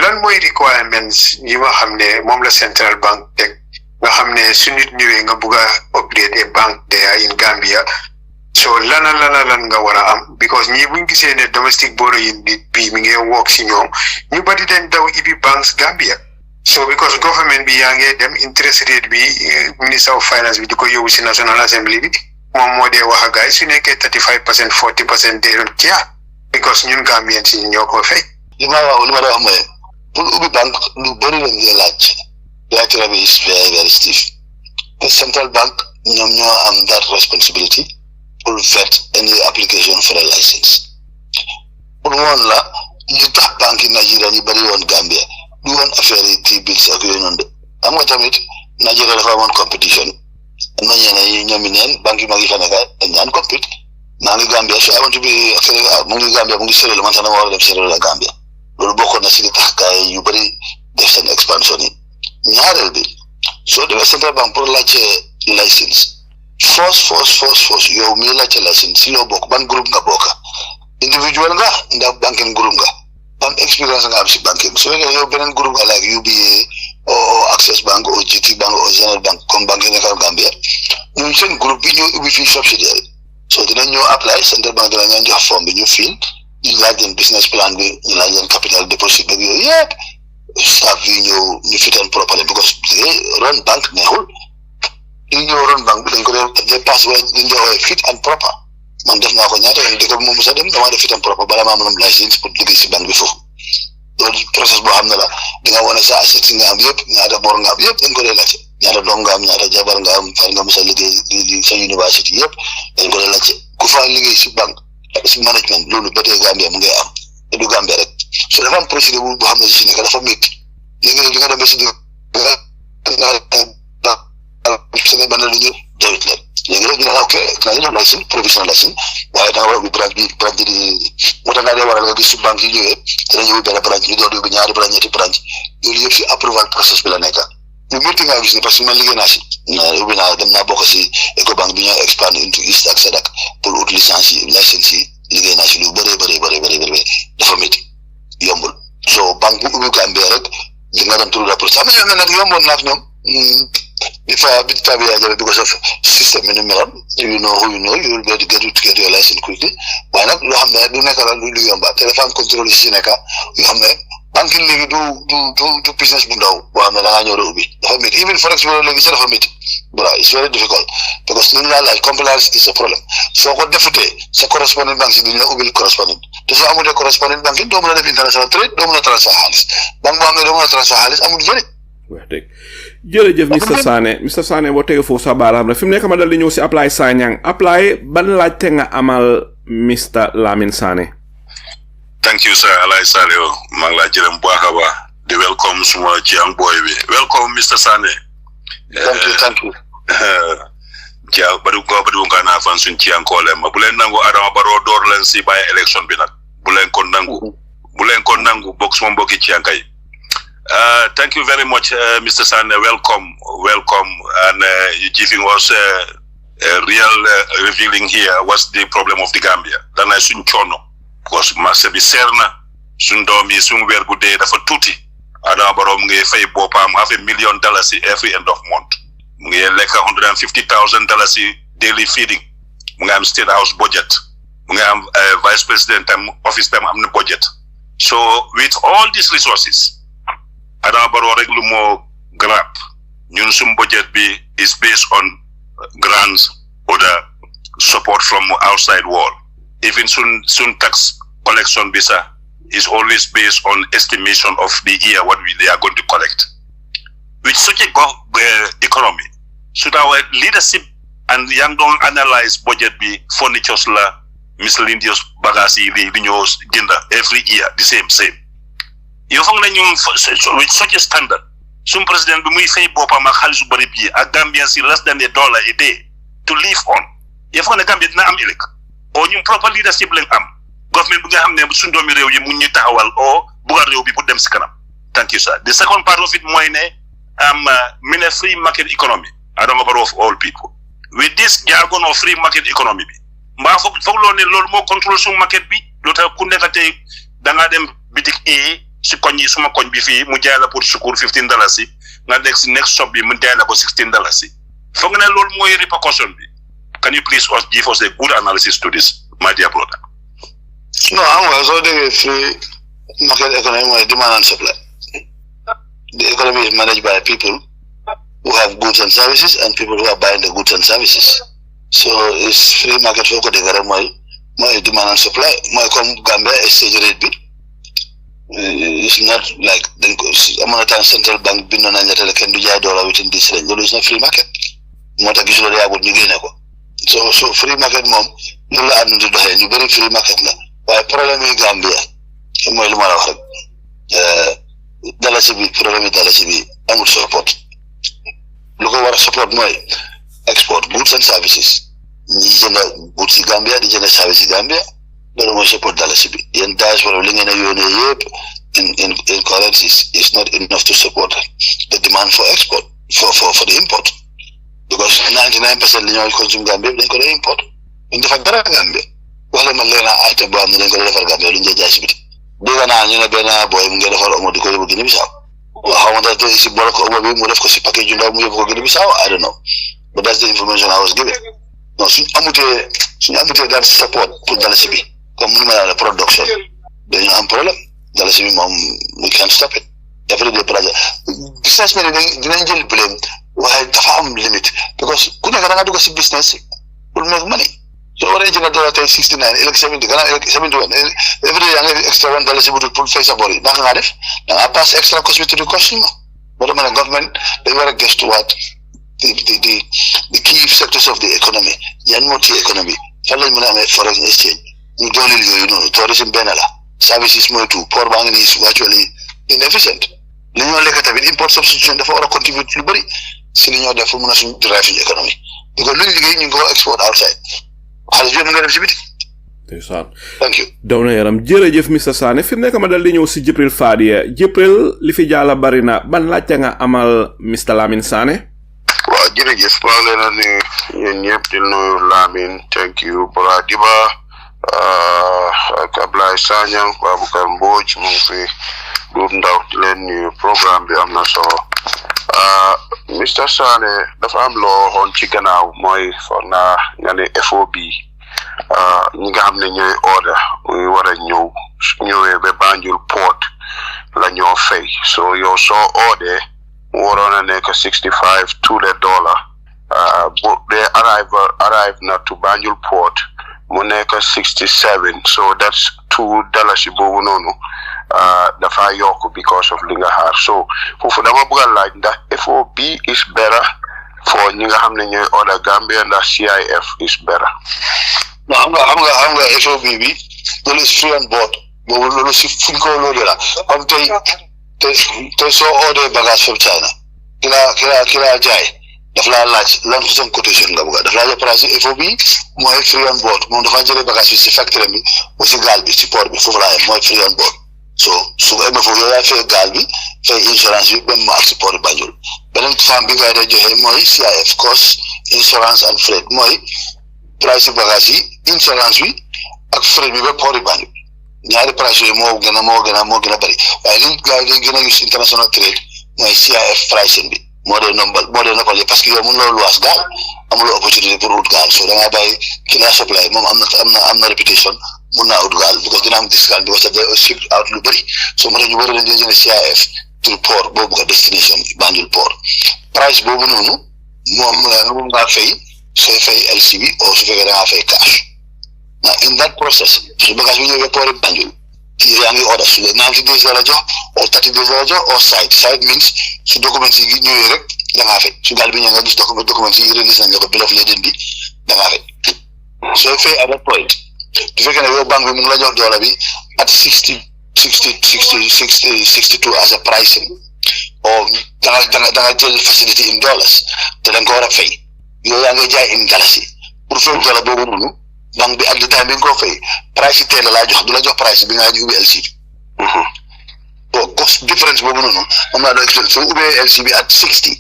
lan mooy requirements yi nga xam ne moom la central bank teg nga xam ne su nit ñëwee nga bëgg a upgrade a bank there in Gambia so lan nga war a am because ñii buñ gisee ne domestic borrowing bi mi ngi work si ñoom ñu bari dañ daw ibi banks Gambia so because government bi yaa ngi dem interest rate bi minister of finance bi di ko yóbbu si national assembly bi moom moo dee wax a gaay su nekkee 35% 40% they don't care because ñun Gambian si ñoo ko fay. li ma wax mooy pour ubbi banque lu bëri lañ lay laaj bi is very very stiff the central bank ñoom ñoo am that responsibility pour vet any application for a license pour woon la ñu tax banque yi Nigeria ñu bëri woon Gambia du woon affaire yi T-bills ak yooyu noonu de xam nga tamit Nigeria dafa amoon competition am na ñeneen yi ñoom neen banque yi mag yi fa nekk dañ daan compete maa ngi Gambia su amoon bi mu ngi Gambia mu ngi Sierra Leone man sax dama war a dem Sierra Leone Gambia loolu bokkoon na si li tax gars yi yu bëri def seen expansion yi ñaareel bi soo demee central bank pour laajte license force yow mii laajte license si loo bokk ban groupe nga bokka individual nga ndax banking groupe nga ban expérience nga am si banking su fekkee yow beneen groupe nga like UBA o Access Bank o GT Bank o General Bank comme banque yi nekkal Gambia ñun seen groupe bi ñoo ubbi fii subsidiary so dinañ ñoo apply central bank dina ñoo jox forme bi ñu fill ñu laaj leen business plan bi ñu laaj leen capital deposit bi yooyu yëpp staff yi ñëw ñu fitan properly because run bank neexul li ñëw run bank bi dañ ko def pass waaye dañ joxe fit and proper man def naa ko ñaata yoon dëkk bi moom musa dem damaa def fit and proper bala maa mën license pour liggéey si banque bi foofu loolu process boo xam ne la di nga wane sa asset nga am yëpp ñaata bor nga am yëpp dañ ko dee laajte ñaata doom nga am ñaata jabar nga am far nga musa liggéey sa university yëpp dañ ko dee laajte ku fa liggéey si banque si management loolu ba tey Gambia mu ngi am te du Gambia rek so dafa am procédure boo xam ne si nekk dafa métti léegi di nga dem ba si sene ban la ñu dawit leen léegi rek ñu ne ok naa jox license provisional license waaye da nga war a ubbi branche bi moo tax naa dee waral nga gis su banque yi ñëwee danañu ubbi benn branche ñu door di ubbi ñaari branche ñetti branche loolu yëpp si approval process bi la nekk lu métti ngaa gis ne parce que man liggéey naa si ubbi naa dem naa bokk si Ecobank bi ñoo expand into East ak Sadak pour ut licence yi liggéey naa si lu bëree dafa métti yombul so banque bu ubbi Gambia rek di nga dem turu rapport am na ñoo xam ne nag yomboon naak ñoom bi tabi yaa jabe because of système bi ni meloon you know who you know you will be able to get your license quickly waaye nag loo xam ne du nekk la lu yomba te dafa am contrôle si nekk yoo xam ne banque léegi du business bu ndaw boo xam ne da ngaa ñëw ubbi dafa métti even forex bi léegi sax dafa métti voilà it's very difficult because lu ñu laa laaj compliance is a problem soo ko defutee sa correspondent banque si duñ la ubbil correspondent te soo amutee correspondent banque yi doo mën a def international trade doo mën a transfer xaalis banque boo xam ne doo mën a transfer xaalis amul njëriñ. wax dëgg jërëjëf Mr Sanneh boo tege foofu sa baaraam la fi mu nekk ma dal di ñëw si apply Sanyang apply ban laajte nga amal Mr Lamin Sanneh. Thank you, sir. Alay Saleo. Mangla Jerem Bwahaba. The welcome suma Chiang boy. Welcome, Mr. Sanneh. Thank you. Badu ngana fan sun Chiang kole ma bulen nango adama baro door len si by election bi nak bulen kon nangu box mo mbokki ci yankay. Thank you very much, Mr. Sanneh. Welcome, and you're giving us real revealing here what's the problem of the Gambia. Dan ay suñ chono because marché bi serna suñ domi suñ wer bu dé dafa tuti. Adama Barrow mu ngi fay bopam $500,000 every end of month. Mu ngi lek $150,000 daily feeding. Mu ngi am state house budget. Mu ngi am vice president am office tam am na budget. So with all these resources, Adama Barrow rek lu mo grab ñun sum budget bi is based on grants or the support from outside world. Even soon tax collection visa is always based on estimation of the year what they are going to collect. With such a economy, should our leadership and young don't analyze budget be furnitures la miscellaneous bagasi li ñoo jënda every year the same. You found with such a standard, some president be muy fay bopam ak xaliss bari bi ak Gambian si less than $1 a day to live on. You found the Gambia dina am elek. O ñu proper leadership lañ am. Government bi nga xamne suñ doomi rew yi mu ñu taxawal o bugar rew bi bu dem ci kanam. Thank you, sir. The second part of it moy ne am free market economy. Adama Barrow of all people. With this jargon of free market economy bi. Mba fokk lo ne lool mo control sun market bi. Lo tax ku nekk tay da nga dem bitik si koñ yi suma koñ bi fi mu jaay la pour sukur $15 nga nek si next shop bi mu jaay la ko $16 foog ne lool moy repercussion bi. Can you please give us a good analysis to this, my dear brother? No, I'm also the free market economy, demand and supply. The economy is managed by people who have goods and services and people who are buying the goods and services. So it's free market for the my demand and supply. My Gambia exchange rate bi. It's not like the central bank bin on and can do $1 within this range. There is no free market. So free market mom, you add into the hand, you very free market. Why problem in Gambia? Dalasi problem Dalasi, I would support. Look what support my export goods and services. Goods in Gambia, the general service in Gambia. But we support Dalasi. And that's what we're in currencies is not enough to support the demand for export, for the import. Because 99% of consume Gambia, they could import. In the fact that Gambia, well, I'm going to item bomb, they're going to have Gambia in the Jasmine. They're going to boy, I'm going to follow the Korean Guinea Bissau. How that is a block over would have cost a package in Guinea Bissau? I don't know. But that's the information I was given. No, I'm with that support to Dalasi. Communal production. Then you have a problem. Dalasi, we can't stop it. Every day, businessmen didn't blame. Why the farm limit? Because couldn't do business will make money. So original $69, 70, 71. Every day extra $1 would put face about it. Now I pass extra cost to the customer. But the government they were against what the key sectors of the economy, the multi economy, foreign exchange, tourism benala, services more too, poor banking is virtually inefficient. Import substitution therefore contribute to the body. Senior therefore drive the economy. Because you go export outside. Thank you. Dawna yaram jërëjëf Mr. Sanneh fi nekk ma dal di ñëw si Jibril Fadia. Jibril li fi jaala bari na ban laajte nga amal Mr. Lamin Sanneh? Waaw jërëjëf maa ngi leen di yéen ñëpp di nuyu Lamin, thank you Bala Diba ak Ablaye Sanyang, Baboucar Mbodj mu ngi fi Doudou Ndaw di leen nuyu programme bi am na solo. Mr. Sanneh dafa am loo waxoon ci gannaaw mooy foog naa nga ne FOB ñi nga xam ne ñooy order muy war a ñëwee ba Banjul port la ñoo fay so yow soo ordee mu waroon a nekk $65 to the dollar but they arrive na to Banjul port mu nekk 67 so that's $2 boobu noonu dafa yokk because of li nga xaar so foofu dama bëgg a laaj ndax FOB is better for ñi nga xam ne ñooy order Gambia ndax CIF is better. No, I'm going FOB bi loolu is free on board boobu loolu si fuñ ko loolu la comme tey soo order bagage from China ki la jaay daf laa laaj lan façon quotation nga bëgg daf laa jox price FOB mooy free on board moom dafa jëlee bagage bi si factory bi ou si gaal bi si port bi foofu laa mooy free on board so su ko foofu yow yaa fay gaal bi fay insurance bi ba mu ak si port Banjul beneen femme bi ngay joxe mooy CIF cost insurance and freight mooy price bagage yi insurance bi ak freight bi ba port Banjul ñaari price yooyu moo gën a bëri waaye li gars yi gën a use international trade mooy CIF pricing bi moo dee noppal parce que yow mën loo luwaas gaal amuloo opportunité pour ut gaal so da ngaa bàyyi ki la supply moom am na reputation mun naa ut gaal because dina am discount because day ship out lu bëri so moo tax ñu bëri dañ dee jënd CIF through port boobu nga destination Banjul port price boobu noonu moom ngaa fay sooy fay LC bi ou su fekkee da ngaa fay cash now in that process su bagage bi ñëwee port Banjul yaa ngi order su dee 90 days la jox or 30 days la jox or side means su documents yi ñëwee rek da ngaa fay su gaal bi ñëwee nga gis documents yi release nañ ko bill of lading bi da ngaa fay sooy fay at that point du fekkee ne yow banque bi mu ngi la jox dollar bi at 62 as a pricing or da nga jël facility in dollars te da nga ko war a fay yow yaa ngi jaay in dalasi pour fay dollar boobu noonu banque bi at the time bi nga ko fay price yi teel laa jox du la jox price bi nga ubbi LC bi so cost difference boobu noonu moom laa doon expliqué soo ubbee LC bi at 60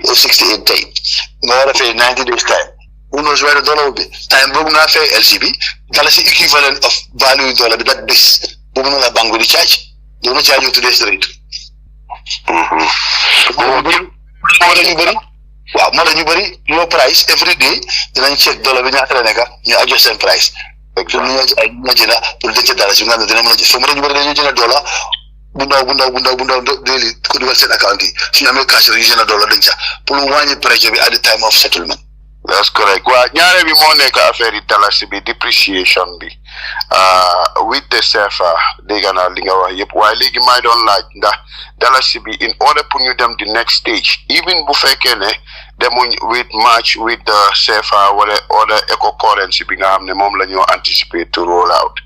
or 68 tey nga war a fay 90 days time who knows where the dollar will be time boobu nga fay LC bi dalasi equivalent of value dollar bi that base boobu noonu la banque bi di charge doo na charge you today's rate waaw moo tax ñu bëri low price every day dinañ check dollar bi ñaata la nekk ñu adjust seen price pour ñu jënd pour denc dara si nga xam ne dina mën a jël foo moo tax ñu bëri dañuy jënd dollar bu ndaw daily ko dugal seen account yi suñu amee cash rek ñu jënd dollar denc pour mu wàññi pressure bi at the time of settlement. That's correct. Well, ñaare bi moo nekk affaire yi dalasi bi depreciation bi with the CFA dégg naa li nga wax yëpp waaye léegi may doon laaj ndax dalasi bi in order pour ñu dem the next stage even bu fekkee ne demuñ with match with the CFA wala other eco currency bi nga xam ne moom la ñoo anticipate to roll out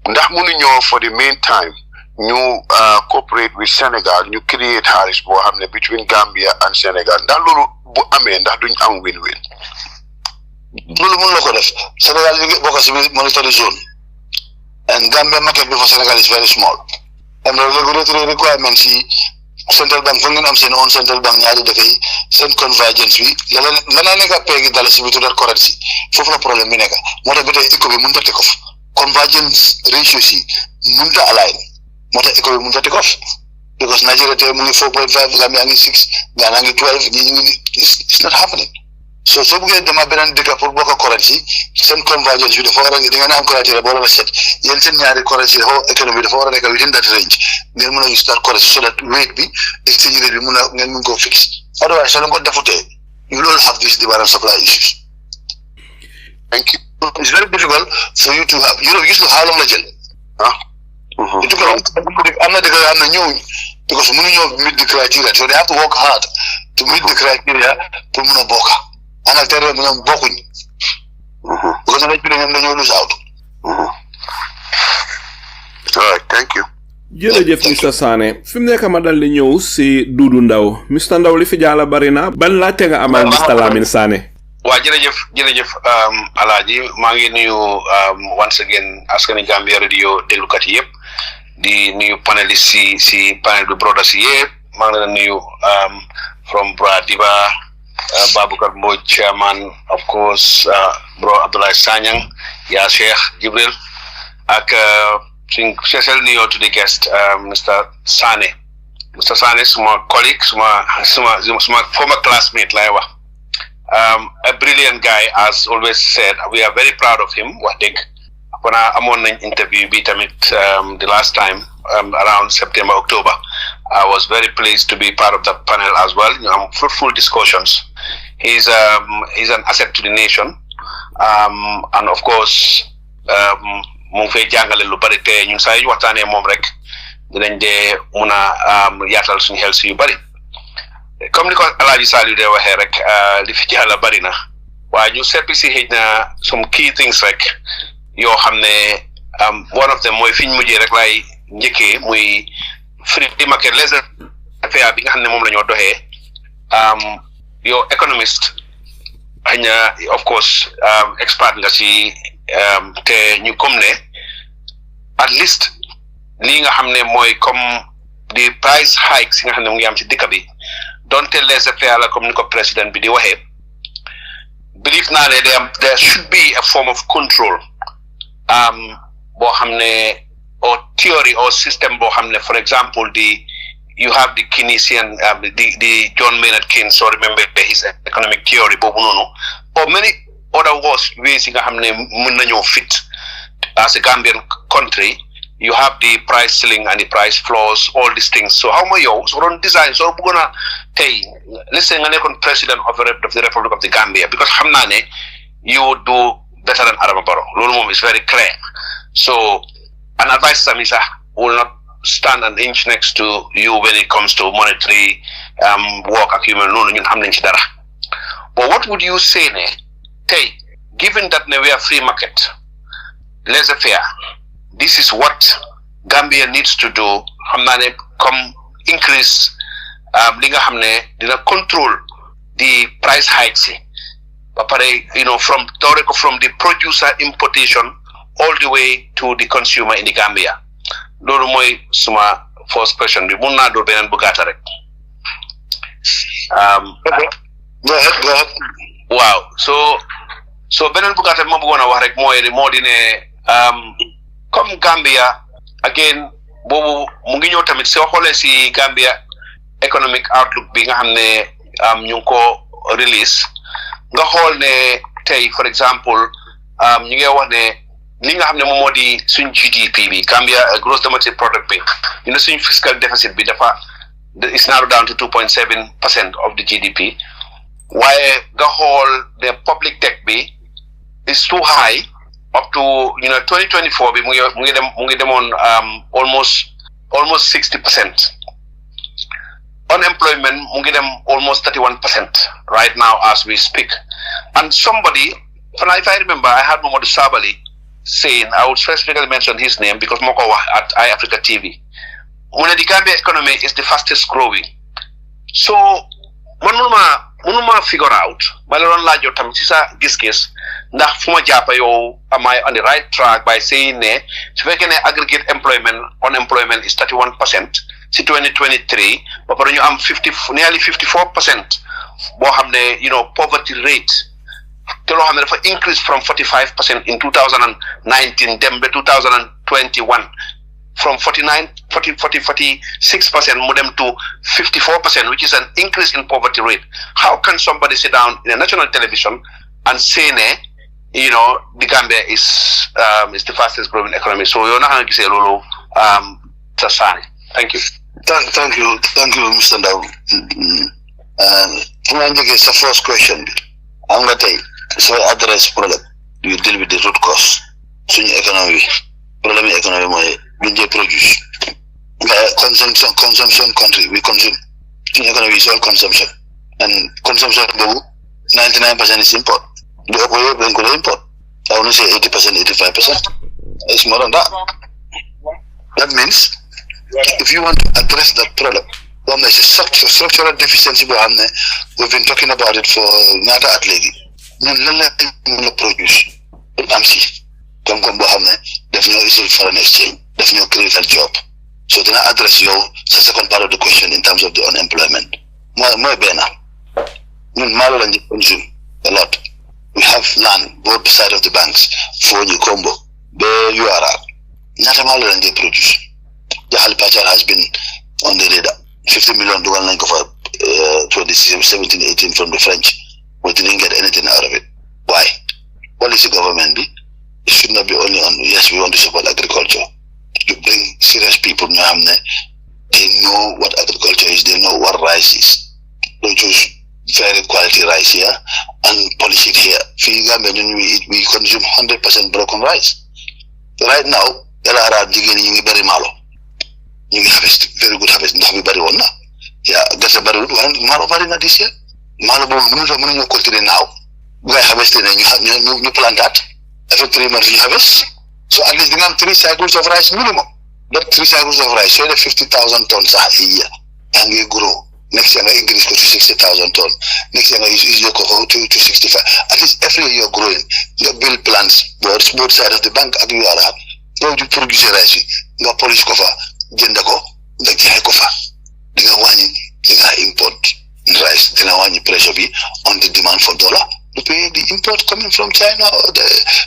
ndax mënuñoo for the meantime ñu cooperate with Senegal ñu create xaalis boo xam ne between Gambia and Senegal ndax loolu bu amee ndax duñ am win-win. loolu mën na ko def Senegal yi ngi bokk si monetary zone and Gambia market bi for Senegal is very small and the regulatory requirements yi central bank foog ngeen am seen own central bank ñaari dëkk yi seen convergence bi la nekk peegi dalasi bi tuddee currency foofu la problème bi nekk moo tax ba tey éco bi mënut a take off convergence ratios yi mënut a align moo tax éco bi mënut a take off because Nigeria tey mu ngi 4.5 Gambia ngi 6 Ghana ngi 12 ñi ngi it's not happening so soo bëggee dama beneen dëkk pour bokk currency seen convergence bi dafa war a da ngeen am criteria boo la set yéen seen ñaari currency dafa économie dafa war a nekk within that range ngeen mën a use that currency so that weight bi exchange rate bi ngeen mun koo fix otherwise soo leen ko defutee you will all have this demand and supply issues. Thank you. It's very difficult for you to have gis nga how long la jël it took a long time am na dëkk yoo xam ne ñëwuñ because mënuñoo meet the criteria so they have to work hard to meet the criteria pour mun a bokk Angleterre bi ñoom bokkuñ because ñoom dañoo lose out. All right, thank you. jërëjëf Mr Sanneh fi mu nekk ma dal di ñëw si Dudu Ndaw Mr Ndaw li fi jaala bari na ban laajte nga amal Mr Lamin Sanneh. waa jërëjëf Alaaji maa ngi nuyu once again askani Gambia radio déglukat yi yëpp di nuyu paneliste si panel bi brothers yi yëpp maa ngi leen nuyu from Bra Diba Baboucar Mbodj chairman of course bro Abdoulaye Sanyang yaa Cheikh Jibril ak suñ special nuyoo to the guest Mr Sanneh suma colleague suma former classmate lay wax a brilliant guy as always said we are very proud of him wax dëgg kon amoon nañ interview bi tamit the last time around September October I was very pleased to be part of that panel as well fruitful discussions he's an asset to the nation and of course mu ngi fay jàngale lu bari te ñun saa yu waxtaanee moom rek dinañ dee mun a yaatal suñu xel si yu bari comme ni ko Alaaji Saliou de waxee rek li fi jàll bari na waaye ñu seppi si xëj na some key things rek yoo xam ne one of them mooy fi ñu mujjee rek laay njëkkee muy free market laissez-faire bi nga xam ne moom la ñoo doxee your economist of course expert nga si te ñu comme ne at least li nga xam ne mooy comme the price hikes nga xam ne mu ngi am si dëkk bi donte laissez-faire la comme ni ko président bi di waxee believe naa ne there should be a form of control boo xam ne or theory or system boo xam ne for example you have the Keynesian the John Maynard Keynes, so remember his economic theory boobu noonu or many other ways yi nga xam ne mën nañoo fit as a Gambian country. You have the price ceiling and the price floors, all these things. So how much you so on design? So we're gonna say, listen, I'm the president of the Republic of the Gambia because Hamnane, you would do better than Adama Barrow. Lulumum is very clear. So an advice Samisa will not stand an inch next to you when it comes to monetary work acumen. But what would you say, ne? Hey, given that we are free market, laissez-faire. This is what Gambia needs to do. Hamnane come increase linga hamne dina control the price hikes. From the producer importation all the way to the consumer in the Gambia. Lolu moy suma first question bi mun na do benen bugata rek. Go ahead. Wow. So benen bugata mo bëggona wax rek moy di ne comme Gambia again boobu mu ngi ñëw tamit soo xoolee si Gambia economic outlook bi nga xam ne ñu ngi ko release nga xool ne tey for example ñu ngi wax ne li nga xam ne moom moo di suñ GDP bi Gambia gross domestic product bi ñu ne suñ fiscal deficit bi dafa is now down to 2.7% of the GDP waaye nga xool the public debt bi is too high up to 2024 bi mu ngi demoon almost 60%. Unemployment mu ngi dem almost 31% right now as we speak. And somebody, if I remember, I had Momodu Sabali saying, I would specifically mention his name because Moko at iAfrica TV. When the Gambia economy is the fastest growing. So mënuma figure out ma la doon laaj yow tamit ci sa gis-gis ndax fu ma jàppa yow am I on the right track by saying ne su fekkee ne aggregate unemployment is 31% ci 2023 ba pare ñu am nearly 54% boo xam ne poverty rate te loo xam ne dafa increase from 45% in 2019 dem ba 2021 from 46% mu dem to 54%, which is an increase in poverty rate. How can somebody sit down in a national television and say, the Gambia is the fastest growing economy? So you're not going to say, Lolo, Sanneh. Thank you. Thank you, Mr. Ndaw. It's the first question. I'm going to address problem. You deal with the root cause. So economy, problem in economy, produce. Consumption country, we consume. Economy is all consumption. And consumption, 99% is import. The upper import. I want to say 80%, 85%. It's more than that. That means, if you want to address that problem, there's a structural deficiency. We've been talking about it for another athlete. No produce. MC. There's no issue foreign exchange. There's no create a job. So then I address the second part of the question in terms of the unemployment. More better. We consume a lot. We have land both sides of the banks for New Combo. There you are. Not a matter than they produce. The Halipachar has been on the radar. 50 million dual link of 2017-18 from the French. We didn't get anything out of it. Why? What is the government be? It should not be only on, yes, we want to support agriculture. To bring serious people, they know what agriculture is, they know what rice is. Don't choose very quality rice here and polish it here. We consume 100% broken rice. Right now, there are very malo. You harvest, very good harvest. Yeah, that's a very good one. Malo marina this year. Malo no cultivate now. We harvest it and you plant that. Every 3 months you harvest. So at least they have 3 cycles of rice minimum. That 3 cycles of rice, so 50,000 tons a year. And we grow Next year, I increase to 60,000 tons. Next year, I use your cocoa to 65. At least every year you're growing. You build plants, both sides of the bank, and you are you produce rice. You polish cover, gender go, the high cover. You import rice, then I want you pressure be on the demand for dollar to pay the import coming from China or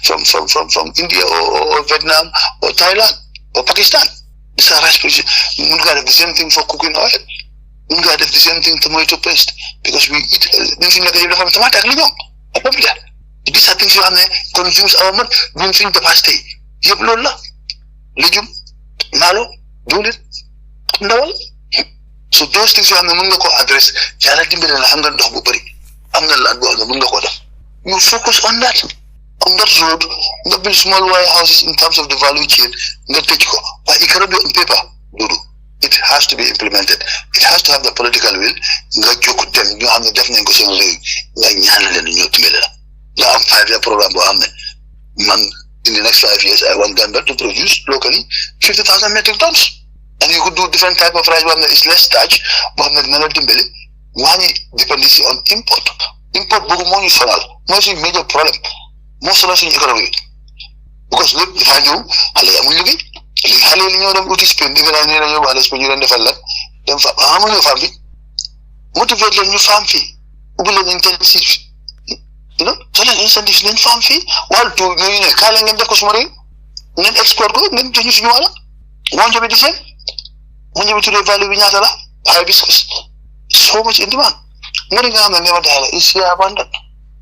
from India or Vietnam or Thailand or Pakistan. This is rice production. You got the same thing for cooking oil. You got the same thing tomato paste because we eat anything that you have tomato. These are things you have consumes our money. We think the past day. You have lola, legume, malo, do it. So those things you have the mungo address. You focus on that. On that road, you build small warehouses in terms of the value chain. But it cannot be on paper. It has to be implemented. It has to have the political will. You have the definite negotiation. You have 5-year program. In the next 5 years, I want Gambia to produce locally 50,000 metric tons. And you could do different type of rice. One is less starch, one is dependency on import. Import money for all. Most major problem. Most of us in economy. Because look, if I knew, motivate them new farm fee. Intensive. You know, so the incentives in farm fee. While to calling in the cosmary, then export go, then to use one. One job is the same. When you to the value in Yazala, hibiscus. So much in demand. Nothing never die is here abundant.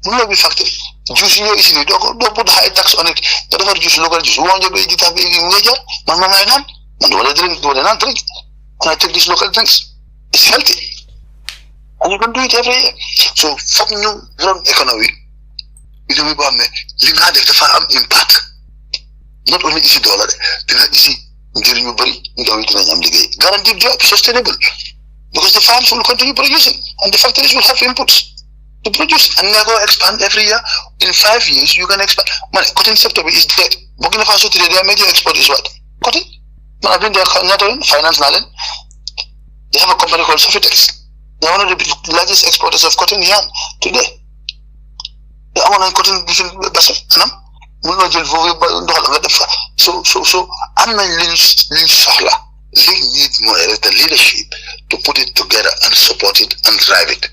No be factory. Juice in your easily don't put high tax on it. The other juice local juice. One job is it major, Mama and what I drink, what I not drink. And I take these local drinks. It's healthy. And you can do it every year. So from new run economy, you know the farm impact. Not only is it dollar, guaranteed job, sustainable. Because the farms will continue producing and the factories will have inputs to produce and they go expand every year. In 5 years, you can expand. Cotton sector is dead. Burkina Faso today, their major export is what? Cotton. I've been there, finance knowledge. They have a company called Sofitex. They're one of the largest exporters of cotton yarn today. They are one of the cotton So I'm not they need more the leadership to put it together and support it and drive it.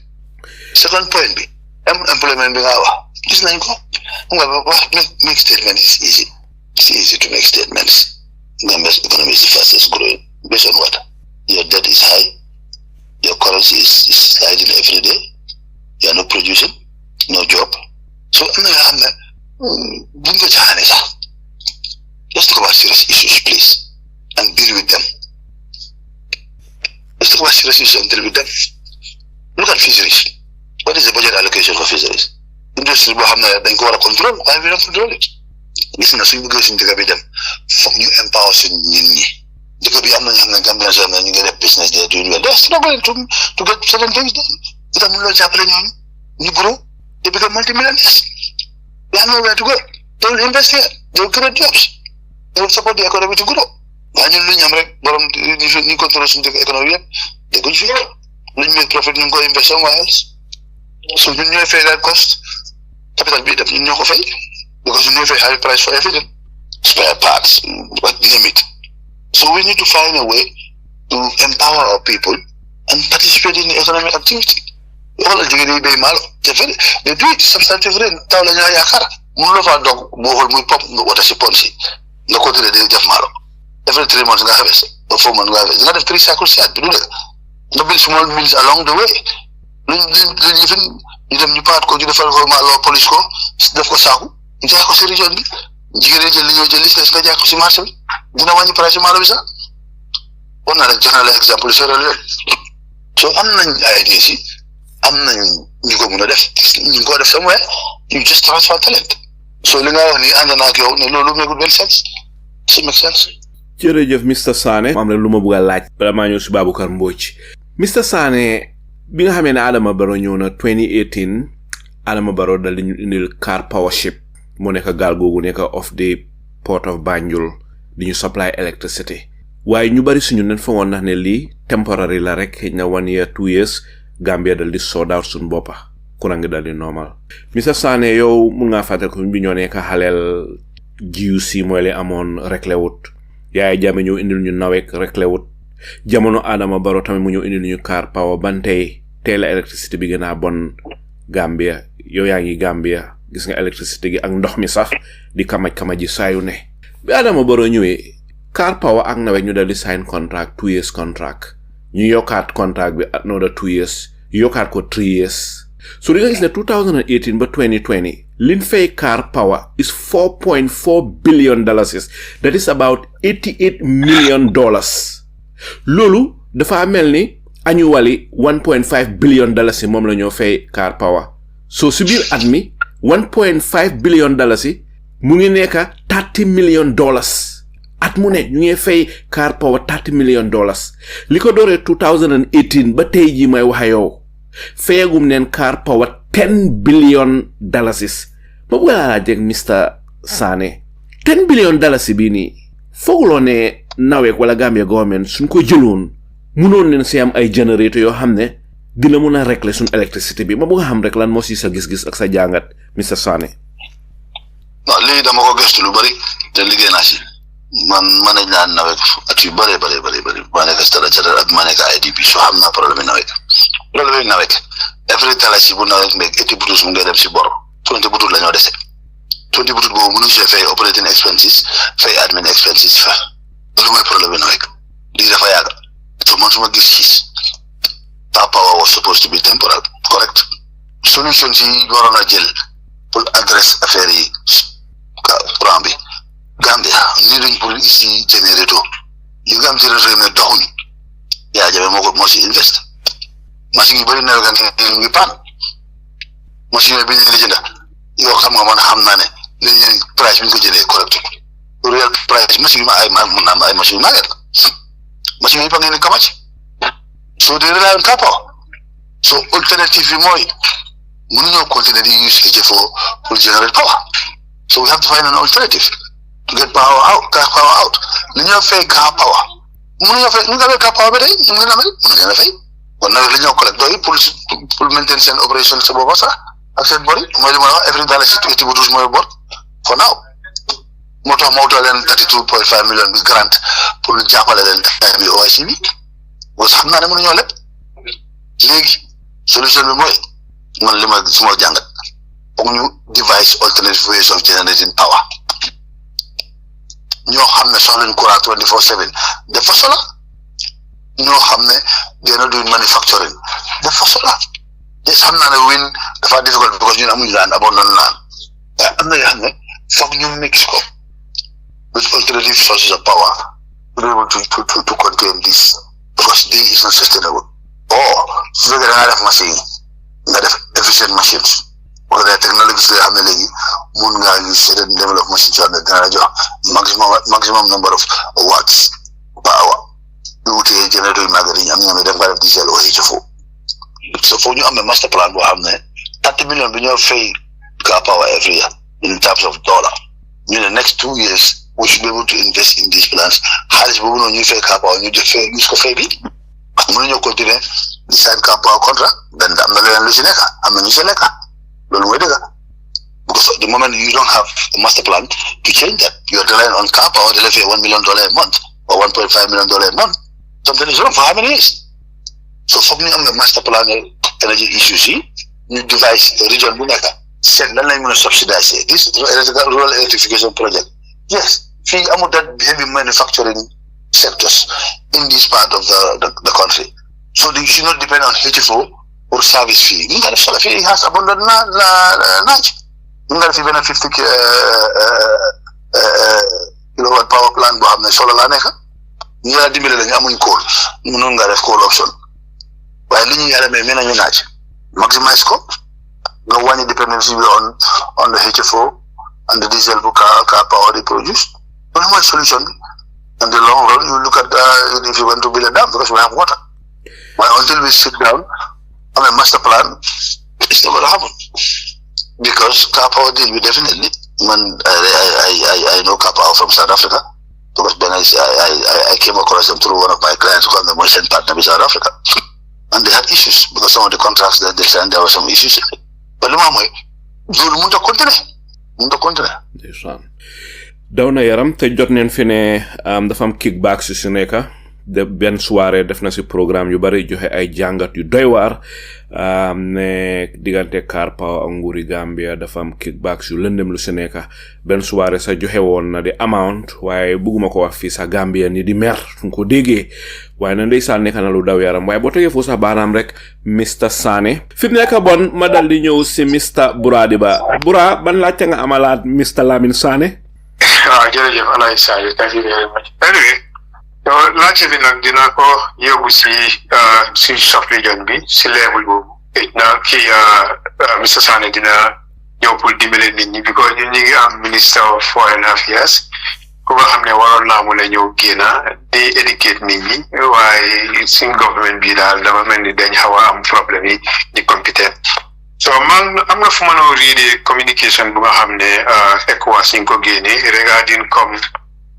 Second point be employment being our this is make statement is easy. It's easy to make statements. Gambia's economy is the fastest growing. Based on what? Your debt is high, your currency is sliding every day, you are not producing, no job. So let's talk about serious issues, please, and deal with them. Let's talk about serious issues and deal with them. Look at fisheries. What is the budget allocation for fisheries? Industry will have control. Why we don't control it? Listen, as we go into them, from you empower they could be Gambians and you get a business they're doing well. They're struggling to get certain things done. You grow, they become multimillionaires. They have nowhere to go. They will invest here. They will create jobs. They will support the economy to grow. When you control the economy, they go to when you make profit, you go invest somewhere else. So you know if that cost, capital build up, you know because you know if high price for everything. Spare parts, but limit. So we need to find a way to empower our people and participate in the economic activity. All the they do it substantively. Every 3 months, or 4 months, you have 3 cycles to do that. You build small mills along the way. You part go to the law police co, stuff Kosaku, Jacosi region, Jigaja, Jelis, Jacosi Marshall, Dinawani Price Maravisa. One other general example is so I'm not idea. I'm not you go to somewhere, you just transfer talent. So Linga and no make good sense. Does it make sense? Jërëjëf Mr Sanneh am na lu ma bëgg a laaj bala maa ñëw si Baboucarr Mbodj Mr Sanneh bi nga xamee ne Adama Barrow ñëw na 2018 Adama Barrow dal di ñu indil car power ship mu nekk gaal googu nekk off the port of Banjul di ñu supply electricity waaye ñu bari suñu nen fa woon nax ne lii temporary la rek xëy na 1 year 2 years Gambia dal di sort out suñ boppa kurang dal di normal. Mr. Sanneh yow mu nga fàttali ko bi ñoo nekk xaleel GUC mooy li amoon réglé wut Yaya Jammeh ñëw indil ñu nawek réglé wut jamono Adama Barrow tamit mu ñëw indil ñu car power ban tey la électricité bi gën a bon Gambia yow yaa ngi Gambia gis nga électricité gi ak ndox mi sax di kamaj ji saayu ne bi Adama Barrow ñëwee car power ak nawek ñu dal di sign contract 2 years contract ñu yokkaat contract bi another 2 years yokkaat ko 3 years so di nga gis ne 2018 ba 2020 lin fay car power is $4.4 billion. That is about $88 million. Loolu dafa mel ni annually $1.5 billion moom la ñoo fay car power. So si biir at mi $1.5 billion mu ngi nekk $30 million. At mu ne ñu ngi fay car power $30 million. Li ko dooree 2018 ba tey jii may wax yow fayagum neen car power $10 billion. Ma bëgg laa jeg Mr. Sanneh $10 billion bii nii fooguloo ne nawek wala Gambia government suñ ko jëloon munoon leen si am ay generator yoo xam ne dina mun a régler suñ électricité bi ma bëgg a xam rek lan moo si sa gis-gis ak sa jàngat Mr. Sanneh. non lii dama ko gëstu lu bari te liggéey naa si man manage naa nawek at yu bari maa nekk Secretariat ak maa nekk IDP soo xam naa problème nawek every dalasi bu nawek mbéeg 80 butus mu ngay dem si bor 20 butul la ñoo dese 20 butul boobu mënuñ see fay operating expenses fay admin expenses fa loolu mooy problème bi nawek lii dafa yàgg so man suma gis power was supposed to be temporal correct solution si waroon a jël pour address affaire yi courant bi Gambia nii duñ pour ici générateur yu nga am générateur yi ne doxuñ Yaya Jammeh moo si invest machine yu bëri nawet nga ngi paan machine bi ñu leen di jënda yow xam nga man xam naa ne li ñu leen price bi ñu ko jëlee correct real price machine yi mun naa am ay machine yu màgget machine yi ba ngeen di kamaj so they rely on car power so alternative bi mooy mënuñoo continuer di use HFO pour generate power so we have to find an alternative to get car power out li ñoo fay car power mënuñoo fay ñu nga fay car power ba tey ñu ngi leen a may mënuñu leen a fay kon nawet li ñoo collecte doy pour maintain seen opération sa booba sax ak seen bor yi mooy li ma wax every dollar si 80 butus mooy bor for now moo tax ma wutal leen 32.5 million bi grant pour jàppale leen time bi OIC bi parce que xam naa ne mënuñoo lépp léegi solution bi mooy man li ma suma jàngat foog ñu devise alternative ways of generating power ñoo xam ne soxlañ courant 24/7 dafa sola ñoo xam ne dina doing manufacturing dafa sola yes xam naa ne win dafa difficult because ñun amuñu laan abandon laan waaye am na yoo xam ne foog ñu mix ko with alternative sources of power to be able to contain this because this is not sustainable su fekkee da ngaa def machine nga def efficient machines wala des technologies yoo xam ne léegi mun ngaa use certain level of machines yoo xam ne dina la jox maximum number of watts per hour ñu wutee générateur yu màgget yi ñu am ñoom def nga def diesel oo HFO so foofu ñu am master plan boo xam ne 30 million bi ñoo fay car power every year in terms of dollar ñu ne next 2 years we should be able to invest in these plans xaalis boobu noonu ñuy fay car power ñu def fay use ko fay bi mënuñoo continuer di sign car power contract dan am na leneen lu si nekk am na ñu si nekk loolu mooy dëgg because at the moment you don't have a master plan to change that you are relying on car power they pay $1 million a month or $1.5 million a month something is wrong for how many years so foog ñu am na master plan energy issues yi ñu devise region bu nekk seet lan lañ mën a subsidize this rural electrification project yes fii amul that heavy manufacturing sectors in this part of the country so they should not depend on HFO or service fee ñu nga def solar fee has abundant naaj ñu nga def benn 50 kilowatt power plant boo xam ne solar laa nekk ñu yàlla dimbale la ñu amuñ coal mënoon nga def coal option waaye li ñu yàlla mais nañu naaj maximize ko nga wàññi dependency bi on the HFO and the diesel bu car power they produce loolu mooy solution bi in the long run you look at if you want to build a dam because we have water but until we sit down on a master plan it's not going to happen because car power deal we definitely I know car power from South Africa because then I came across them through one of my clients who are the most partner in South Africa. And they had issues because some of the contracts that they signed, there were some issues. But the moment, you want to continue. This one. Daw na yaram te jot neen fi ne dafa am kickback si Senegal de benn soirée def na si programme yu bari joxe ay jàngat yu doy waar ne diggante Car Power ak nguuri Gambia dafa am kickback yu lëndëm lu Senegal benn soirée sa joxe woon na di amount waaye bugguma ko wax fii sa Gambia ni di mer fu ko déggee waaye na ndeysaan nekk na lu daw yaram waaye boo tegee foofu sax baanaam rek Mr Sanneh fi mu nekk bon ma dal di ñëw si Mr Buradiba Bura ban laajte nga amalaat Mr Lamin Sanneh. Jërëjëf Alay Sadio, thank you very much. Anyway, laajte bi nag dina ko yóbbu si sub-region bi si level boobu. Na kii Mr Sanneh dina ñëw pour dimbale nit ñi because ñun ñu ngi am Minister of Foreign Affairs ku nga xam ne waroon naa mun a ñëw génna di éducate nit ñi waaye suñ government bi daal dafa mel ni dañ xaw a am problème yi di compétent. So man am na fu ma noo read communication bu nga xam ne ECOWAS ñu ko génne regarding comme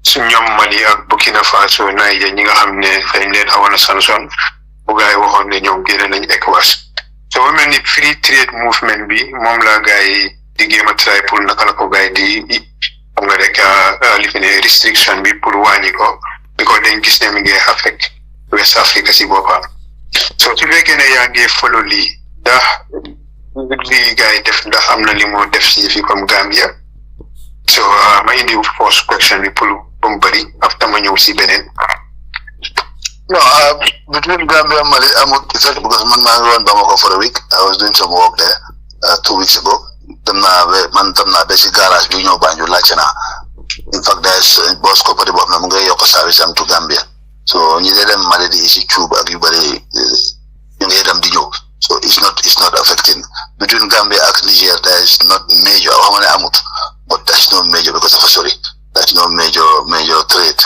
su ñoom Mali ak Burkina Faso Niger ñi nga xam ne dañ leen xawoon a sanction bu gaay waxoon ne ñoom génne nañ ECOWAS. So bu mel ni free trade movement bi moom la gaay di géem a try pour naka la ko gaay di xam nga rek li fi ne restriction bi pour wàññi ko because dañ gis ne mi ngi affect West Africa si boppam. So su fekkee ne yaa ngi follow lii ndax lii gars yi def ndax am na li moo def si fi comme Gambia so ma indi first question bi pour ba mu bëri after ma ñëw si beneen. No, between Gambia and Mali, I'm effect because man Bamako for a week. I was doing some work there 2 weeks ago. Tamna basic garage bi ñoo Banjul laajte na. In fact, there's boss company boobu na mu ngi yokk service am to Gambia. So ñi dee dem Mali di isi cuub ak yu bëri ñu ngi dem di ñëw. So it's not affecting. Between Gambia and Niger, there is not major. But there's no major because of there's no major trade.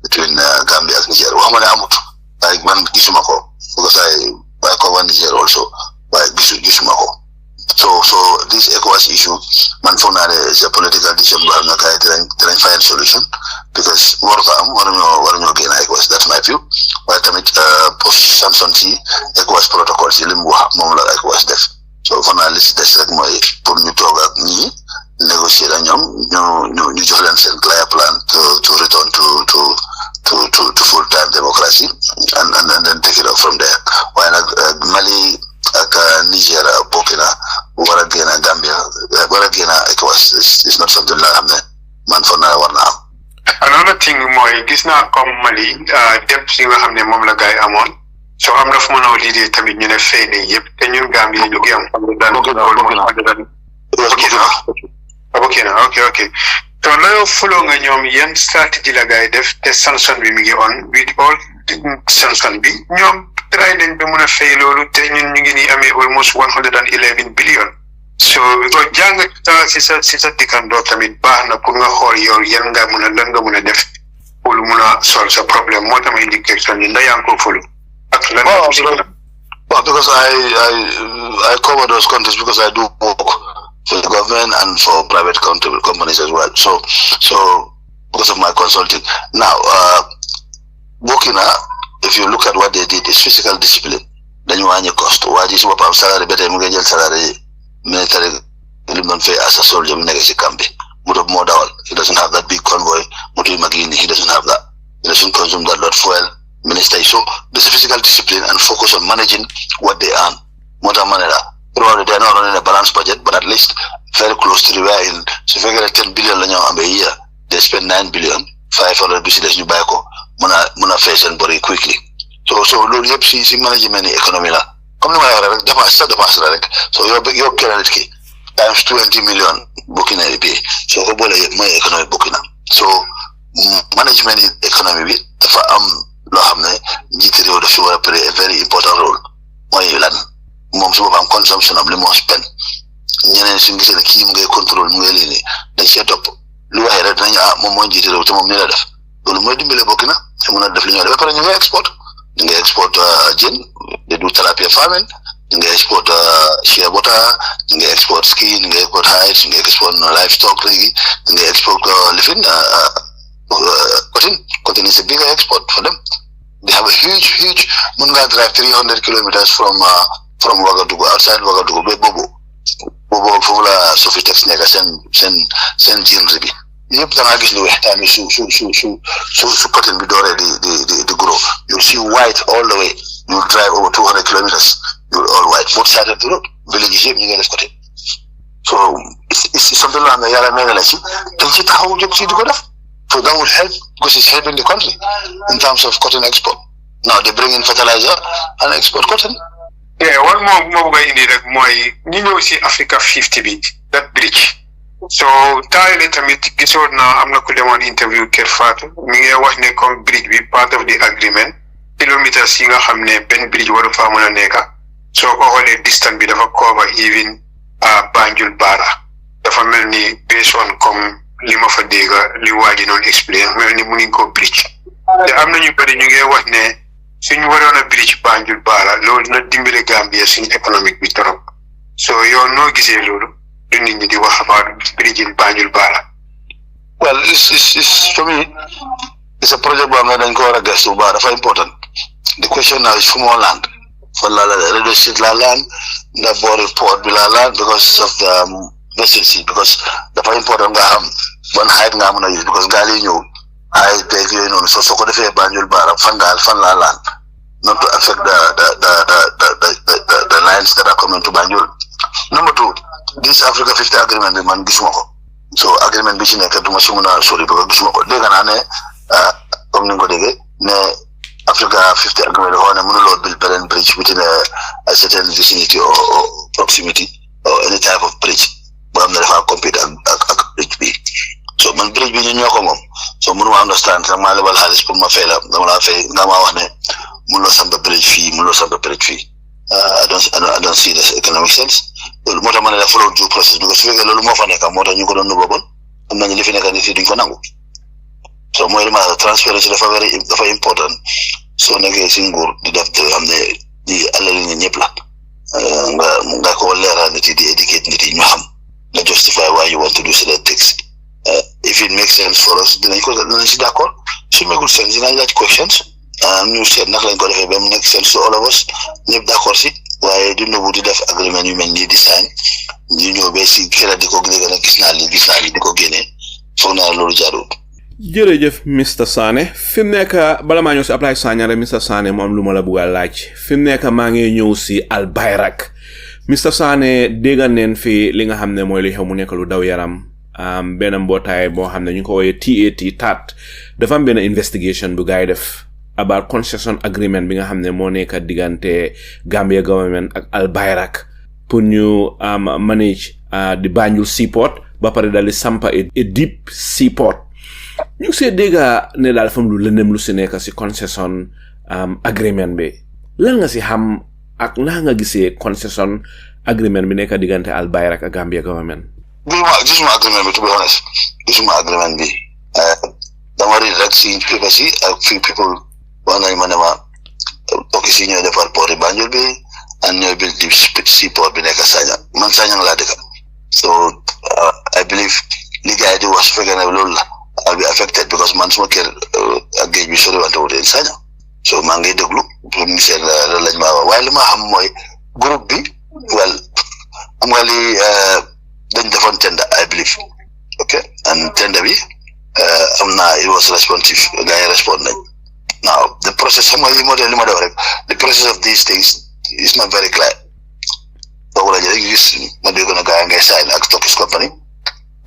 Between Gambia and Niger. Like man gisumako because I cover Niger also. But gisumako. So this ECOWAS issue, man is a political decision. We have trying to find a solution because what gain ECOWAS. That's my view. But post Samson T ECOWAS protocol si limbu mom la ECOWAS def. So for now let's des rek moy pour ñu toog ak ñi négocier ak ñom ñu jox leen seen clear plan to return to full time democracy and then take it up from there. Why not Mali ak Niger Burkina wara gëna Gambia wara gëna ECOWAS is not something la xamne man for now war na am. Another thing mooy gis naa comme Mali debt yi nga xam ne moom la gars yi amoon so am na fu ma noo liggéey tamit ñu ne fay nañ yëpp te ñun Gambie ñu ngi am Burkina ok so loolu fuloo nga ñoom yan stratégie la gars yi def te sanction bi mi ngi on with all sanction bi ñoom try nañ ba mun a fay loolu te ñun ñu ngi nii amee almost 111 billion so ko jàng si sa dikkandoo tamit baax na pour nga xool yow yan nga mun a lan nga mun a def pour mun a solve sa problème moo tax ma indi question yi ndax yaa ngi ko fulu ak lan well, because I cover those countries because I do work for the government and for private companies as well. So because of my consulting. Now, Burkina, if you look at what they did, it's physical discipline. Then you want your cost. Why this what I'm salary better than salary military as a soldier in Kambi. He doesn't have that big convoy. He doesn't have that. He doesn't consume that lot of fuel. Minister, so there's a physical discipline and focus on managing what they earn. Probably they're not running a balanced budget, but at least very close to the way in. So if you get 10 billion a year, they spend 9 billion, 500 business new bike, muna face and body quickly. So look, you see management economy la. Come to my so you're carrying times 20 million Burkina pay. So my economy Burkina. So management economy loo xam ne njiiti réew dafa war a play a very important role mooy lan moom su boobaa consumption am li moo spend ñeneen suñu gisee ne kii mu ngay contrôle mu ngay lii dañ see topp lu waxee rek dinañu moom mooy njiiti réew te moom ni la def loolu mooy dimbale Burkina te mën a def li ñoo def ba pare ñu ngay export jën they do tilapia farming ñu ngi export shea butter, ñu ngi export skin, ñu ngi export hides, ñu ngi export livestock léegi, ñu ngi export lifin cotton is a bigger export for them. They have a huge mun nga drive 300 kilometers from Ouagadougou, outside Ouagadougou ba Bobo foofu la Sofitex nekk seen jeans bi yëpp da nga gis lu weex tamit su cotton bi dooree di grow. You see white all the way. You drive over 200 kilometers. You're all white. Both sides of the road. Villages yëpp ñu ngi def cotton. So it's something la yàlla may na la ci dañ ci taxaw jóg ci di ko def. So that would help because it's helping the country in terms of cotton export. Now they bring in fertilizer and export cotton. Yeah, one more way in it, you know, see Africa 50 bit, that bridge. So, later, I'm not going to interview Kerfat. Me was ne come bridge be part of the agreement. Kilometers singa hamne ben bridge waru famuna neka. So, all a distance bit of a cover even Banjul Bara. The family based on come Lima Fadega, Liwadi non explain, Melni Muninko bridge. The amna you put in was ne. Suñu waroon a bridge Banjul Bara loolu na dimbale Gambia suñu économique bi trop so yow noo gisee loolu du nit ñi di wax about bridge in Banjul Bara. Well, it's for me it's a project boo xam ne dañ ko war a gëstu bu baax dafa important. The question now is fu moo land fan la radio state la land ndax boori port bi la land because of the vacancy because dafa important nga xam ban height nga mën a use because gaal yi ñëw I beg you know so ko defee Banjul Bara fan la land not to affect the lines that are coming to Banjul. Number 2, this Africa 50 agreement bi man gisuma ko so agreement bi ci nekk duma ci mën a sori because gisuma ko dégg naa ne comme ni nga ko déggee ne Africa 50 agreement xoo ne mënuloo build beneen bridge within a certain vicinity or proximity or any type of bridge boo xam ne dafa compete ak bridge bi. So man bridge bi ñu ñoo ko moom so mënuma understand sax maa lebal xaalis pour ma fay la dama laa fay nga ma wax ne mënuloo samp bridge fii mënuloo samp bridge fii I don't see this economic sense loolu moo tax ma ne la follow due process because su fekkee loolu moo fa nekk moo tax ñu ko doon nëbba bon am nañu li fi nekk nit yi duñ ko nangu so mooy li ma transparency dafa important soo nekkee si nguur di def te xam ne di alali nit ñëpp la nga ko leeral nit yi di educate nit yi ñu xam nga justify why you want to do certain things. If it makes sense for us, then dinañ si d'accord. Su make good sense, dinañ laaj questions. Ñu seet naka lañ ko defee ba mu make sense to all of us. Ñëpp d'accord si waaye du nëbbu di def agreement yu mel nii di sign ñu ñëw ba si xelal di ko léegi nag gis naa lii di ko génnee foog naa loolu jaarul. jërëjëf Mr Sanneh fi mu nekk bala maa ñëw si Ablaye Sagnare Mr Sanneh moom lu ma la bëgg a laaj fi mu nekk maa ngi ñëw si Al Bayrak Mr Sanneh dégg neen fi li nga xam ne mooy li xew mu nekk lu daw yaram. Benn mbootaay boo xam ne ñu ko wooyee TAT dafa am benn investigation bu gaay def about concession agreement bi nga xam ne moo nekk diggante Gambia government ak Al Bayrak pour ñu manage di Banjul seaport ba pare daal di sampa a deep seaport ñu see dégga ne daal fam lu lëndëm lu si nekk si concession agreement bi lan nga si xam ak naa nga gisee concession agreement bi nekk diggante Al Bayrak ak Gambia government. Gisuma agreement bi to be honest gisuma agreement bi dama read rek si paper si ak few people wax nañ ma ne ma okki si ñooy defar port Banjul bi and ñooy build deep seaport bi nekk Sanyang man Sanyang laa dëkk so I believe li gars yi di wax su fekkee ne loolu la I'll be affected because man suma kër ak géej bi sori wante wute Sanyang so maa ngi déglu pour ñu seet loolu lañ ma wax waaye li ma xam mooy groupe bi well am nga li dañ defoon tender I believe okay and tender bi it was responsive gars yi respond nañ now the process xam nga li moo tax li ma def rek the process of these things is not very clear boobu la jël gis ma dégg na gars yi ngay sign ak Turkish company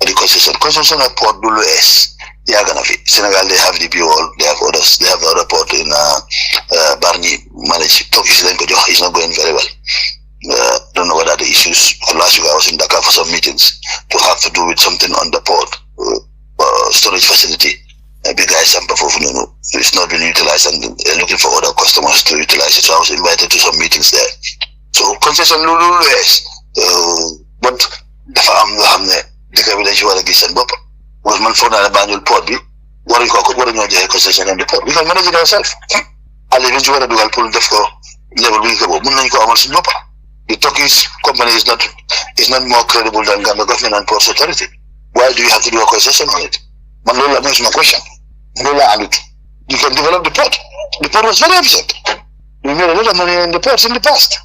di concession ak port du lu ees yàgg na fi Senegal they have the BOL they have others they have other port in Bargny manage Turkish lañ ko jox is not going very well. Don't know what are the issues. Last week I was in Dakar for some meetings to have to do with something on the port storage facility. Big guys, it's not being utilized and they're looking for other customers to utilize it. So I was invited to some meetings there. So concession yes, but the farm the village were a decent bop. Was man for the Banjul port be? What you call concession on the port? We can manage it ourselves. I live in Juara Dual Pool Defco level we go. Munanko Amas Nopa. The Turkish company is not more credible than Gambia government and Ports Authority. Why do you have to do a concession on it? Manola knows my question. Manola and it. You can develop the port. The port was very efficient. We made a lot of money in the ports in the past.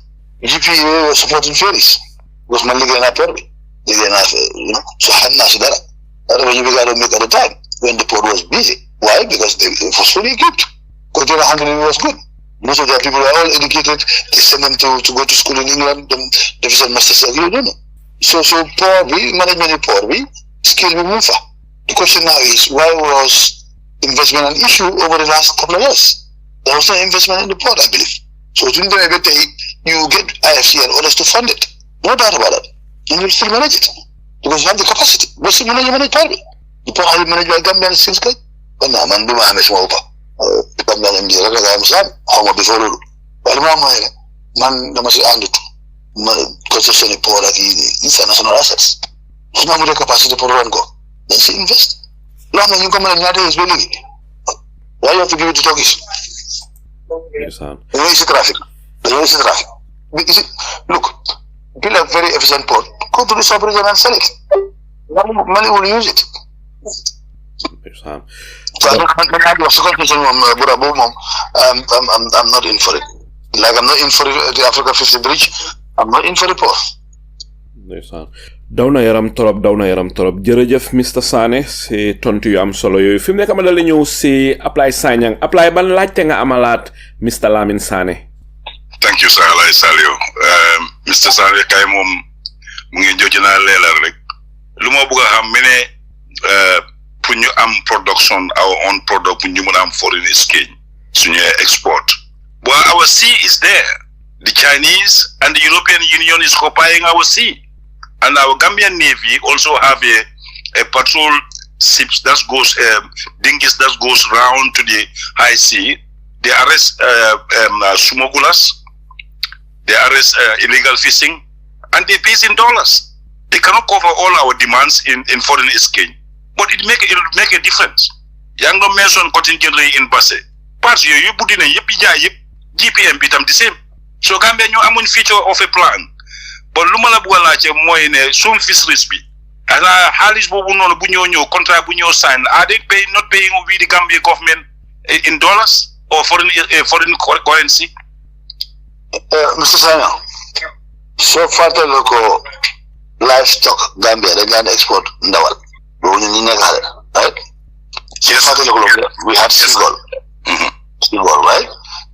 GPA was supporting ferries. Was Maligana Port. So Hanna Sidara. That was you got to make at the time when the port was busy. Why? Because it was fully equipped. Container handling was good. Most of the people are all educated. They send them to go to school in England. They visit masters degree. You don't know. So poor we management poor we skill we move. The question now is why was investment an issue over the last couple of years? There was no investment in the port, I believe. So you get IFC and others to fund it. No doubt about it. And you still manage it because you have the capacity. But still manage power. The power has been managed by Gambian since good. But now man do my small power. Gambian MD how much before but man the must and concession power like it's national assets. So now the capacity for run go. Then she invest. Now when you come and is willing. Why you have to give it to Turkish? Yes, the way is traffic. Look, build a very efficient port. Go to the sub-region and sell it. Money will use it. Yes, So I'm not in for it. Like I'm not in for the Africa 50 bridge. I'm not in for the port. ndeysaan daw na yaram torop jërëjëf Mr Sanneh si tontu yu am solo yooyu fi mu nekk ma dala ñëw si apply Sanyang apply ban laajte nga amalaat Mr Lamin Sanneh. Thank you sir Alay Salio. Mr Sanneh kay moom mu ngi joji naa leelal rek lu ma bëgg a xam mu ne pour ñu am production our own product pour ñu mën a am foreign exchange suñu export. Well, our sea is there. The Chinese and the European Union is occupying our sea. And our Gambian Navy also have a patrol ships that goes, dinghies that goes round to the high sea. They arrest smugglers, they arrest illegal fishing, and they pay in dollars. They cannot cover all our demands in foreign exchange. But it will make a difference. Yang no mention contingent in Basse. Parts you put in a GPM bitam the same. So Gambia ñu amuñ feature of a plan. But luma la bëgg laajte mooy ne some fisheries bi ala xaalis boobu noonu bu ñëw contrat bu ñëw sign are they not paying we the Gambia government in dollars or foreign currency? Mr. Sanneh, so far the local livestock Gambia they can export ndawal. Right? Yes. We had Senegal. Senegal, right?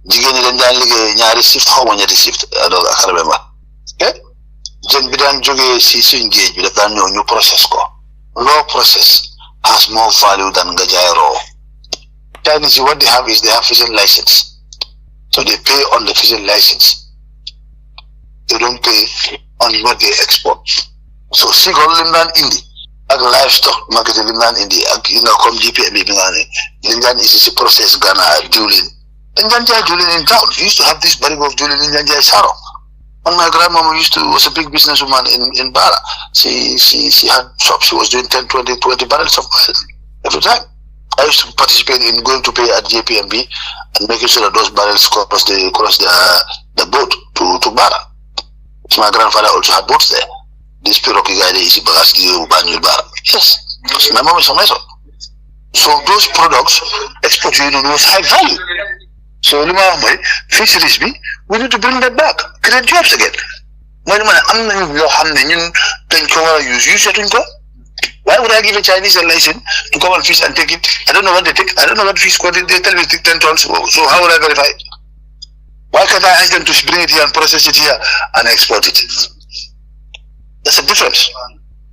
Jigéen ñi dañ daan liggéey ñaari shift xaw ma ñetti shift donc ak remember jën bi daan jógee si suñ géej bi daf daan ñëw ñu process ko raw process has more value than nga jaay raw. Chinese what they have is they have fishing license, so they pay on the fishing license, they don't pay on what they export. So Senegal lim daan indi ak livestock market lim daan indi ak comme GPM bi nga ne lim daan isi si process Ghana diwlin. In Janjai Julin in town, we used to have this barrel of Julin in Janjai Saro. And my grandmama was a big businesswoman in Bara. She had shops, she was doing 10, 20 barrels of oil every time. I used to participate in going to pay at JPMB and making sure that those barrels cross the boat to Bara. So my grandfather also had boats there. This Piroki guy, the Bagaski, Banyul Bara. Yes, because my mom is from Meso. So those products, export to Union was high value. So fisheries we need to bring that back, create jobs again. Why would I give a Chinese a license to come and fish and take it? I don't know what they take. I don't know what fish quantity they tell me take 10 tons. So how would I verify it? Why can't I ask them to bring it here and process it here and export it? That's a difference.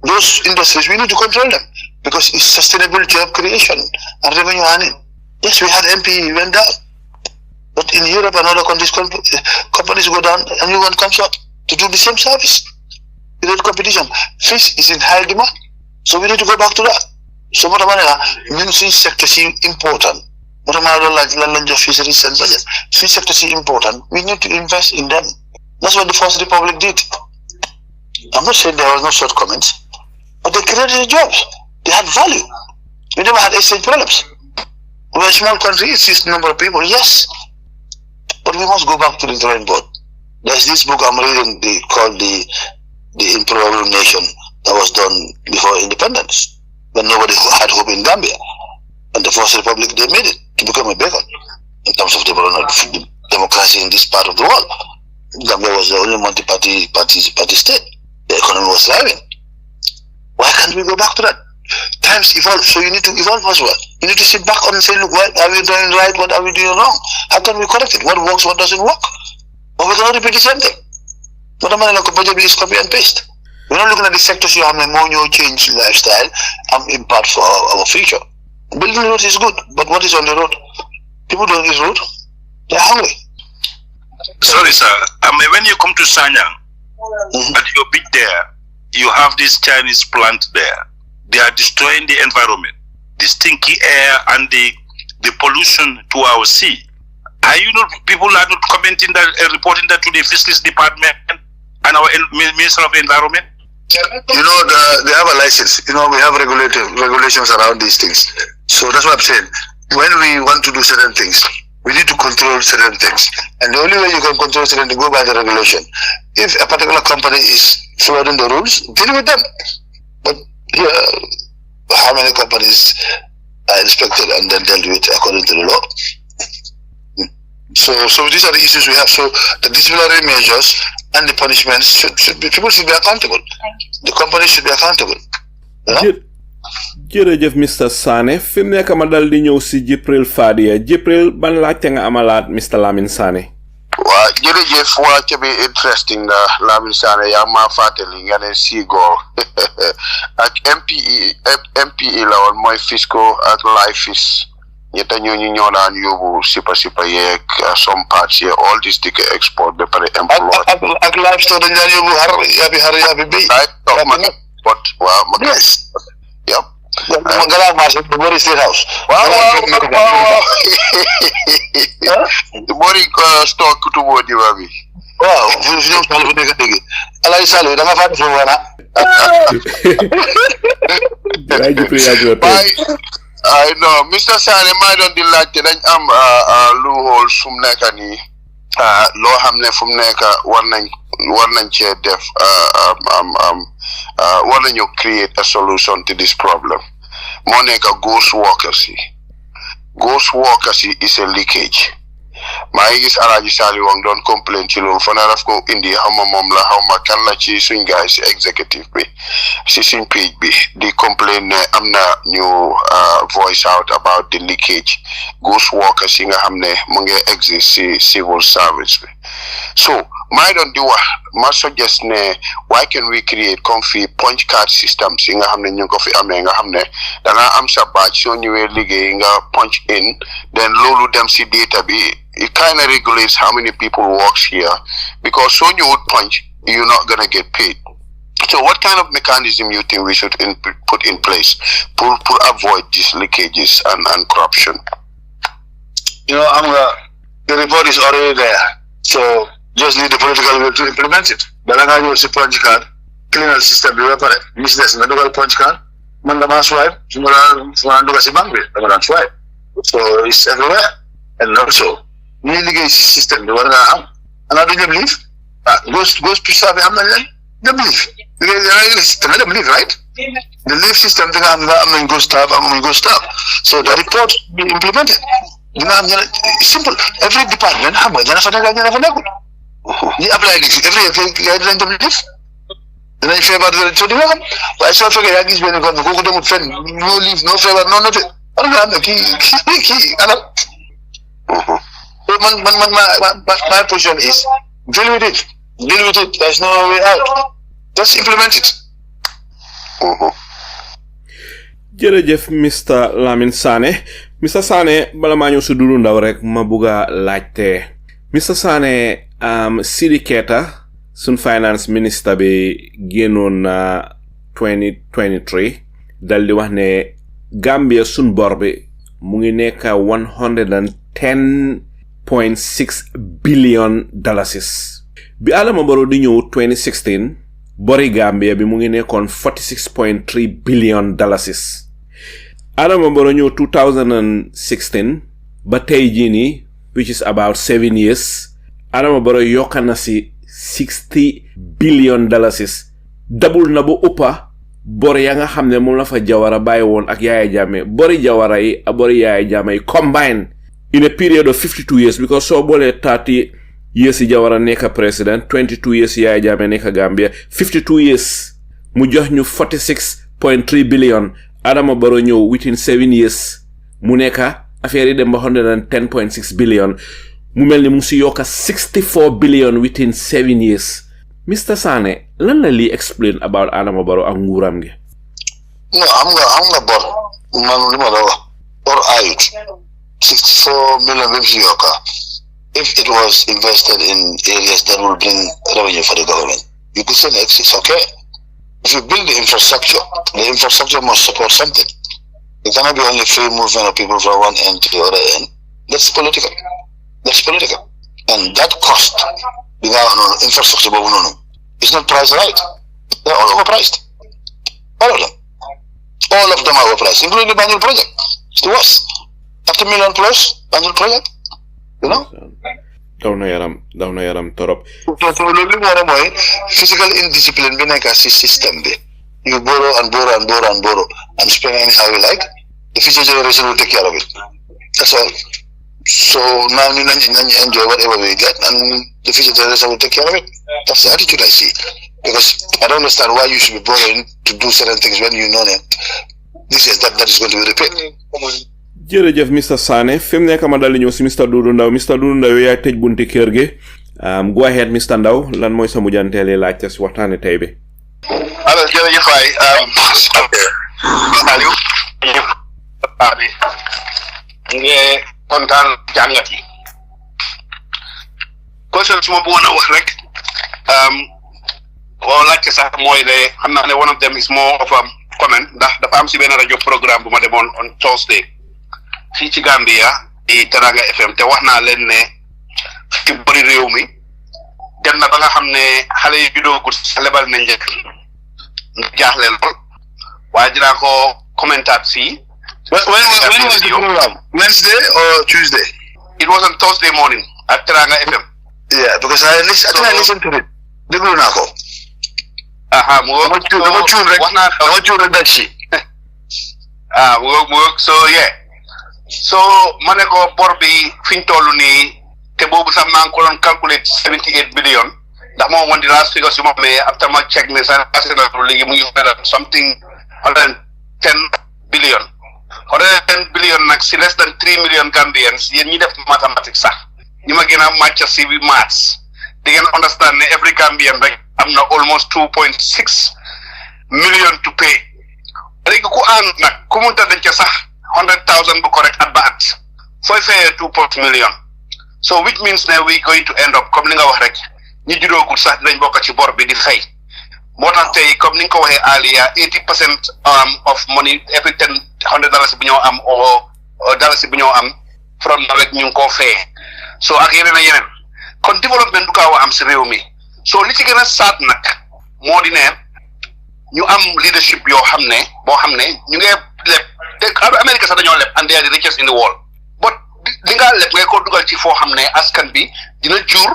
Those industries we need to control them because it's sustainable job creation and revenue earning. Yes, we had MP went down. But in Europe and other countries, companies go down and new one comes up to do the same service. Without competition, fish is in high demand. So we need to go back to that. So what fish sector is important. What fisheries and budget. Fish sector is important. We need to invest in them. That's what the First Republic did. I'm not saying there was no shortcomings, but they created jobs. They had value. We never had exchange problems. We're a small country, it's just a number of people, yes. But we must go back to the drawing board. There's this book I'm reading called the Improbable Nation that was done before independence, when nobody had hope in Gambia. And the first republic, they made it to become a beacon in terms of democracy in this part of the world. Gambia was the only multi-party state. The economy was thriving. Why can't we go back to that? Times evolve, so you need to evolve as well. You need to sit back and say, look, what are we doing right? What are we doing wrong? How can we correct it? What works, what doesn't work? Or we cannot repeat the same thing. What am I like is copy and paste? We're not looking at the sectors you have a more change lifestyle and impact for our future. Building roads is good, but what is on the road? People doing this road, they're hungry. Sorry, sir. When you come to Sanyang, at your bit there, you have this Chinese plant there. They are destroying the environment, the stinky air and the pollution to our sea. Are you not, people are not commenting that, reporting that to the fiscal department and our Minister of the Environment? You know, they have a license. You know, we have regulations around these things. So that's what I'm saying. When we want to do certain things, we need to control certain things. And the only way you can control certain things, go by the regulation. If a particular company is following the rules, deal with them. But here, how many companies are inspected and then dealt with according to the law? So these are the issues we have. So the disciplinary measures and the punishments should be, people should be accountable. The company should be accountable. Jërëjëf Mr. Sanneh fi mu nekk ma dal di ñëw si Jibril Fadia Jibril ban laajte nga amalaat Mr. Lamin Sanneh. Waa jërëjëf waa ca bi interesting na Lamin Sanneh yaa ma fàttali nga ne Senegal ak MPE la woon mooy fiscal ak life is ñetta ñooñu ñoo daan yóbbu sipa yeeg some parts here all this di ko export ba pare employ ak livestock dañ daan yóbbu yaabi béy but waaw ma yep Magala marché bu bari state house waaw bari stock kutubo di babi waaw fu ñoom sal fu nekk dégg alay salu da nga fa fu wana I know Mr. Sanneh may doon di laajte dañ am loophole sum nekk nii loo xam ne fu mu nekk war nañ cee def war nañu create a solution to this problem moo nekk ghost workers yi is a leakage maa ngi gis Alaaji Sali Wang doon complain ci loolu fa na daf ko indi xaw ma moom la xaw ma kan la ci suñ gars si executive bi si suñ page bi di complain ne am na ñu voice out about the leakage ghost workers yi nga xam ne mu ngi exist si civil service bi so maa doon di wax ma suggest ne why can we create comme fi punch card system si nga xam ne ñu ko fi amee nga xam ne danga am sa badge soo ñëwee liggéey nga punch in then loolu dem si data bi it kind of regulates how many people works here because so you would punch you're not going to get paid. So what kind of mechanism you think we should put in place to avoid these leakages and corruption? You know, the report is already there, so just need the political will to implement it. Balanga you punch card, criminal system be repare. Business na dugal punch card, mandama swipe, sumara dugal si bank bi, dama swipe. So it's everywhere, and also ni liggéey si système bi war nga am ana du ñëm liif ghost pisa bi am nañ leen dem liif liggéey système dem liif right the leaf system bi nga am nañ ghost staff am nañ ghost staff so the report be implemented dina am simple every department xam nga dana fa nekk dana fa nekkul ñi apply liif every dinañ dem liif dinañ feebar so di nga xam waaye soo fekkee yaa gis benn kon kooku demut fenn no liif no feebar no note war nga xam ne kii ana my position is deal with it. There's no way out. Just implement it. Jërëjëf Mr. Lamin Sanneh Mr. Sanneh bala maa ñëw si dundu ndaw rek ma bugga laajte Mr. Sanneh Sidi Keita sun finance minister bi génnoon na 2023 dal di wax ne Gambia sun bor bi mu ngi nekk 110.6 billion dalasis bi Adama Barrow di ñëw 2016 bori Gambia bi mu ngi nekkoon 46.3 billion dalasis Adama Barrow ñëw 2016 ba tey jii nii which is about 7 years Adama Barrow yokka na si $60 billion double na bu uppa bor ya nga xamne mom la fa Jawara baye won ak Yaya Jammeh bori Jawara yi bori Yaya Jammeh combined in a period of 52 years because so bole 30 years Jawara neka president 22 years Yaya Jammeh neka Gambia 52 years mu jox ñu 46.3 billion Adama Barrow ñew within 7 years mu neka affaire yi dem ba 110.6 billion mu melni mu ci yoka 64 billion within 7 years. Mr. Sanneh, lan la li explain about Adama Barrow ak nguuram gi? No, am nga bor man li ma la wax bor ayut 64 million bim ci yoka if it was invested in areas that will bring revenue for the government you could say it's okay. If you build the infrastructure must support something. It cannot be only free movement of people from one end to the other end. That's political. And that cost, infrastructure, it's not priced right. They're all overpriced. All of them. All of them are overpriced, including the Banknote project. It's the worst. After $1 million plus, Banknote project, you know? Daw na yaram torop. Physical indiscipline bi nekk ci system bi. You borrow and spend anyhow you like. The future generation will take care of it. That's all. So now we enjoy whatever we get, and the future generation will take care of it. That's the attitude I see. Because I don't understand why you should be borrowing to do certain things when you know that that is going to be repaid. Jërëjëf Mr. Sanneh fim nekk ma dal ñëw ci Mr. Doudou Ndaw yaay tëj bunti kër gi go ahead Mr. Ndaw lan mooy sa mujjanteeli laajte ci waxtaane tey bi. Alors jërëjëf waay Aliou ngi kontaan jàngat yi question su ma bëggoon a wax rek laajte sax mooy de xam naa ne one of them is more of a comment ndax dafa am si benn rajo programme bu ma demoon on Thursday fii ci Gambia di Teranga FM te wax naa leen ne ci bëri réew mi dem na ba nga xam ne xale yi judoogul sax lebal nañ njëkk jaaxle lool waaye dinaa ko commentaat fii. When was the program? Wednesday or Tuesday? It was on Thursday morning at Teranga FM. Yeah, because I listened to it. Déglu naa ko. Dama cuun rek that shit. So yeah. So ma ne ko bor bi fi ñu toll nii te boobu sax maa ngi ko doon calculate 78 billion ndax moom woon di last figure su ma amee after ma check ne sax léegi mu ngi something 110 billion 110 billion nag si less than 3 million Gambians yéen ñi def mathematics sax ñi ma gën a màcc si bi maths di ngeen understand ne every Gambian rek am na almost 2.6 million to pay léegi ku ànd nag ku munta denc sax 100,000 bu correct at ba at fooy fayee 2 million so which means ne we going to end up comme li nga wax rek ñi judoogul sax dinañ bokk ci bor bi di fay moo tax tey comme ni nga ko waxee earlier 80% of money every $100 bu ñoo am o dalasi bu ñoo am from na rek ñu ngi koo fayee so ak yeneen kon développement du gaaw a am si réew mi so li ci gën a saat nag moo di ne ñu am leadership boo xam ne ñu ngi leb te America sax dañoo leb and they are the richest in the world but li nga leb ngay ko dugal ci foo xam ne askan bi dina jur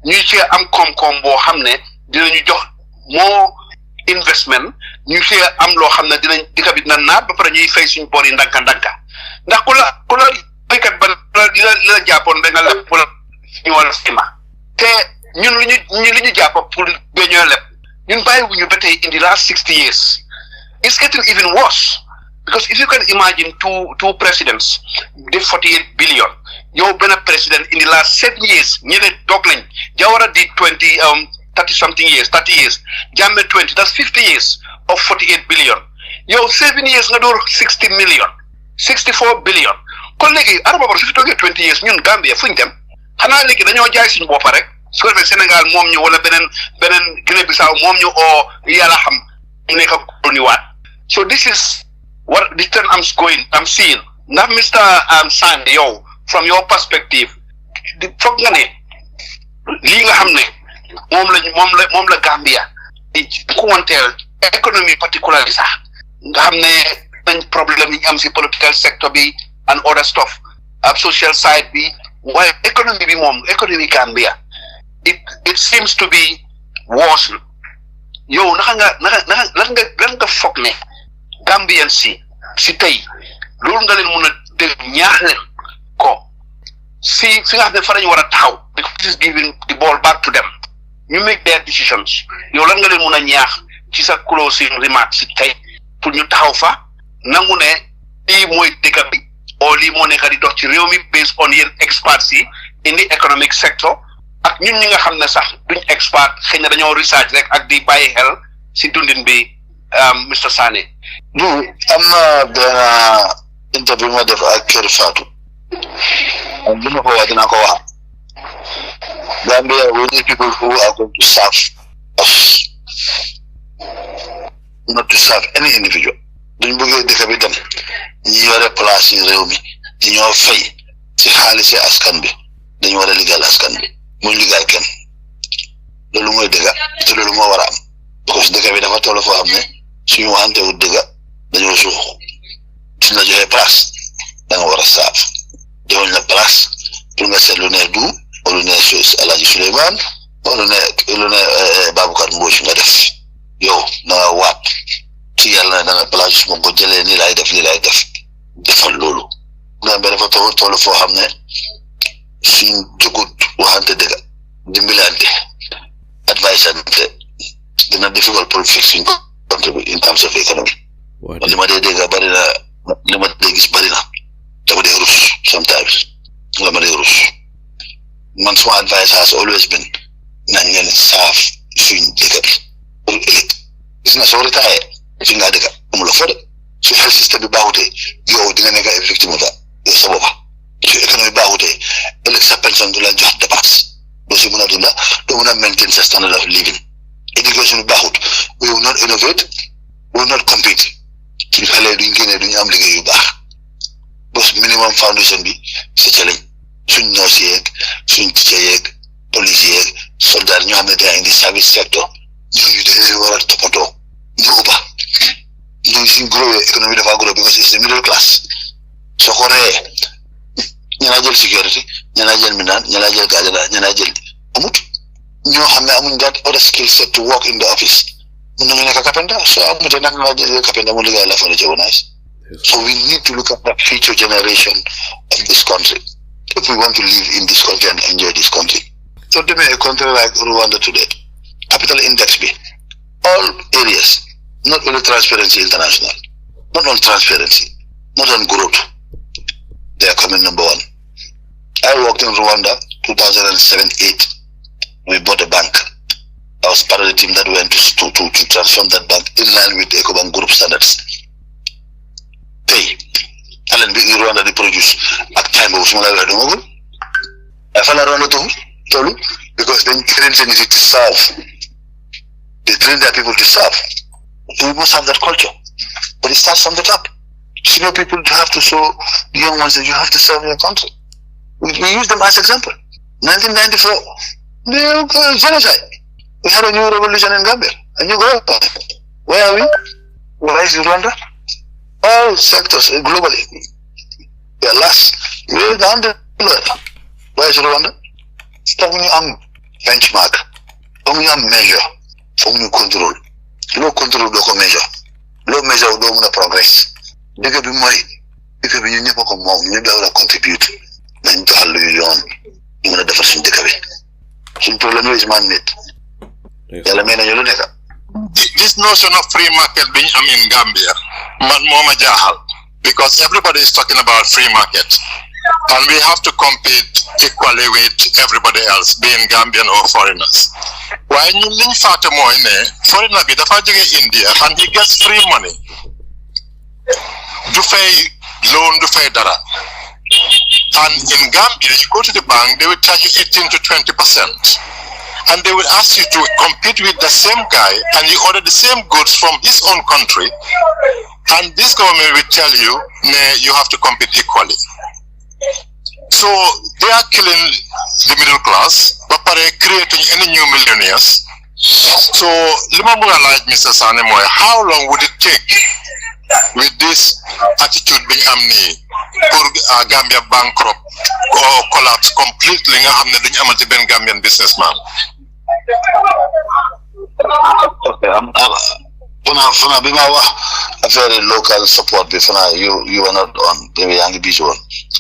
ñuy cee am koom-koom boo xam ne dinañu jox moo investment ñu cee am loo xam ne dinañ dika bi dina naat ba pare ñuy fay suñ bor yi ndanka ndax ku la baykat ba li la jàppoon da nga leb pour ñu wala sima te ñun li ñu jàpp pour ba ñoo leb ñun bàyyiwuñu ba tey in the last 60 years it's getting even worse because if you can imagine two presidents did 48 billion yow benn president in the last 7 years ñeneen toog lañ Jawara did 30 something years 30 years Jammeh 20 that's 50 years of 48 billion yow 7 years nga door 60 million 64 billion kon léegi Adama Barrow su fi toogee 20 years ñun Gambia fuñ dem xanaa léegi dañoo jaay suñu bopp rek su ko defee Sénégal moom ñu wala beneen Guinée Bissau moom ñu oo yàlla xam ñu nekk ak waat so this is what this turn I'm seeing ndax Mr. Sanneh yow from your perspective foog nga ne lii nga xam ne moom la Gambia di ku wanteel économie particularly sax nga xam ne nañ problème yi ñu am si political sector bi and other stuff social side bi waaye économie bi moom économie Gambia it seems to be worse. Yo lan nga foog ne Gambian si tey loolu nga leen mun a dégg ñaax leen ko si fi nga xam ne fa lañu war a taxaw because this is giving the ball back to them ñu make their decisions yow lan nga leen mun a ñaax ci sa closing remarks si tey pour ñu taxaw fa nangu ne lii mooy dëkk bi oo lii moo nekk di dox ci réew mi based on yéen experts yi in the economic sector ak ñun ñi nga xam ne sax duñ expert xëy na dañoo research rek ak di bàyyi xel si dundin bi Mr. Sanneh. am na benn interview ma def ak Kër Fatou li ma ko wax dinaa ko wax Gambia we need people who are going to serve us not to serve any individual duñ bëggee dëkk bi dem ñi yore place yi réew mi ñi ñoo fay ci xaalisi askan bi dañu war a liggéeyal askan bi muy liggéeyal kenn loolu mooy dëgg te loolu moo war a am parce que dëkk bi dafa toll foo xam ne suñu waxante wu dëgg dañoo suux suñ la joxee place da nga war a saaf joxuñ la place pour nga seet lu ne du lu ne Alhaji Souleymane lu ne Baboucar Mbodj nga def yow na nga waat ci yàlla na da nga place su ma ko jëlee nii laay def defal loolu nga dafa toll foo xam ne suñ jógut waxante dëgg dimbalante advice ante dina difficult pour fixing country in terms of economy. li ma dee dégg bari na li ma dee gis bari na dama dee rus sometimes nga ma dee rus man suma advice has always been nañ leen saaf suñ dëkk bi pour ëllëg gis na soo retaaye fi nga dëkk amuloo foo de su health system bi baaxutee yow di nga nekk ay victime ta yow sa boppa su économie baaxutee ëllëg sa personne du la jox dépense doo si mën a dunda doo mën a maintain sa standard of living education bi baaxut we will not innovate we will not compete suñ xale duñ génnee duñu am liggéey yu baax bos minimum foundation bi c'est challenge suñ nurse yeeg suñ teacher yeeg police yeeg soldat ñoo xam ne dañ indi service sector ñooñu dañ leen war a toppatoo ñu ubba ñooñu suñ growee économie dafa grow because it's the middle class soo ko reyee ñanaa jël sécurité ñanaa jël minaan ñanaa jël gardien ñanaa jël amut ñoo xam ne amuñ that other skill set to work in the office mun nañu nekk carpenter soo amutee nag nga jël carpenter mu liggéey la fa la jëwonaay so we need to look at the future generation of this country if we want to live in this country and enjoy this country. So demee a country like Rwanda today capital index bi all areas not only Transparency International not on transparency not on growth they are coming number one. I worked in Rwanda 2007-8. We bought a bank. I was part of the team that went to transform that bank in line with EcoBank group standards. Pay. Talent in Rwanda they produce at time of smaller revenue. I found Rwanda too, because they train to serve. They train their people to serve. We must have that culture. But it starts from the top. Senior people have to show the young ones that you have to serve your country. We use them as example. 1994, the genocide. We had a new revolution in Gambia, a new government. Where are we? Where is Rwanda? All sectors globally. We are last. We are down the road. Where is Rwanda? Stop me on benchmark. Stop me on measure. Stop me control. Low control, low measure. Low measure, low progress. Dëkk bi mooy dëkk bi ñu ñëpp ko moom ñu daw la contribute nañ doxal lu yoon ñu mën a defar suñu dëkk bi suñu problème is man nit yàlla may nañu lu nekk. This notion of free market being in Gambia man moo ma jaaxal because everybody is talking about free market and we have to compete equally with everybody else being Gambian or foreigners. Waaye ñun liñ fàtte mooy ne foreigner bi dafa jóge India and he gets free money. Du fay loan, du fay dara. And in Gambia, you go to the bank, they will charge you 18 to 20%. And they will ask you to compete with the same guy and you order the same goods from his own country. And this government will tell you, nah, you have to compete equally. So they are killing the middle class, but creating any new millionaires. So, like Mr. Sanneh, how long would it take with this attitude being pour Gambia bankrupt or collapse completely nga xamne duñ amati ben Gambian businessman. Okay, Funa bima wax affaire local support bi Funa you are not on maybe yang busy one.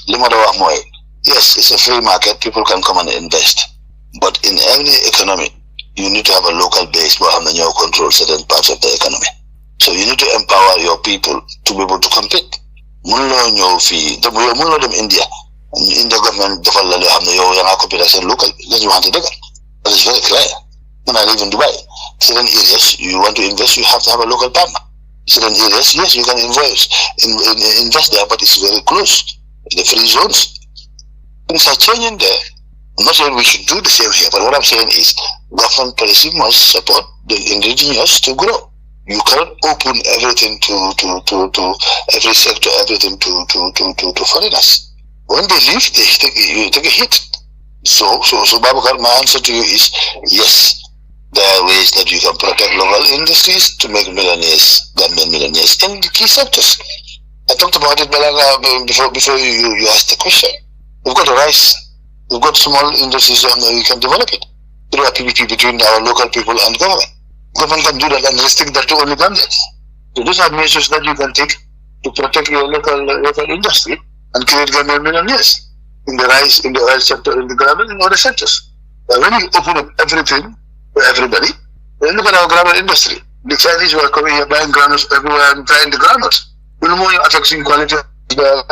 Lima da wax moy yes, it's a free market, people can come and invest. But in any economy, you need to have a local base where you control certain parts of the economy. So you need to empower your people to be able to compete. Mulo them India. In the government local. Then you want to do that. That is very clear. When I live in Dubai, certain areas you want to invest, you have to have a local partner. Certain areas, yes, you can invest there, but it's very close. The free zones. Things are changing there. I'm not saying we should do the same here, but what I'm saying is government policy must support the indigenous to grow. You cannot open everything to every sector, everything to foreigners. When they leave, you take a hit. So Babakar, my answer to you is yes. There are ways that you can protect local industries to make millionaires, Gambian millionaires in the key sectors. I talked about it before you asked the question. We've got rice. We've got small industries and we can develop it through a PPP between our local people and government. Government can do that and restrict that to only Gambians. So these are measures that you can take to protect your local industry and create Gambian millionaires in the rice, in the oil sector, in the gravel, in other sectors. But when you open up everything for everybody, then look at our gravel industry. The Chinese were coming here buying granules everywhere and trying the granules. You know more affecting quality of the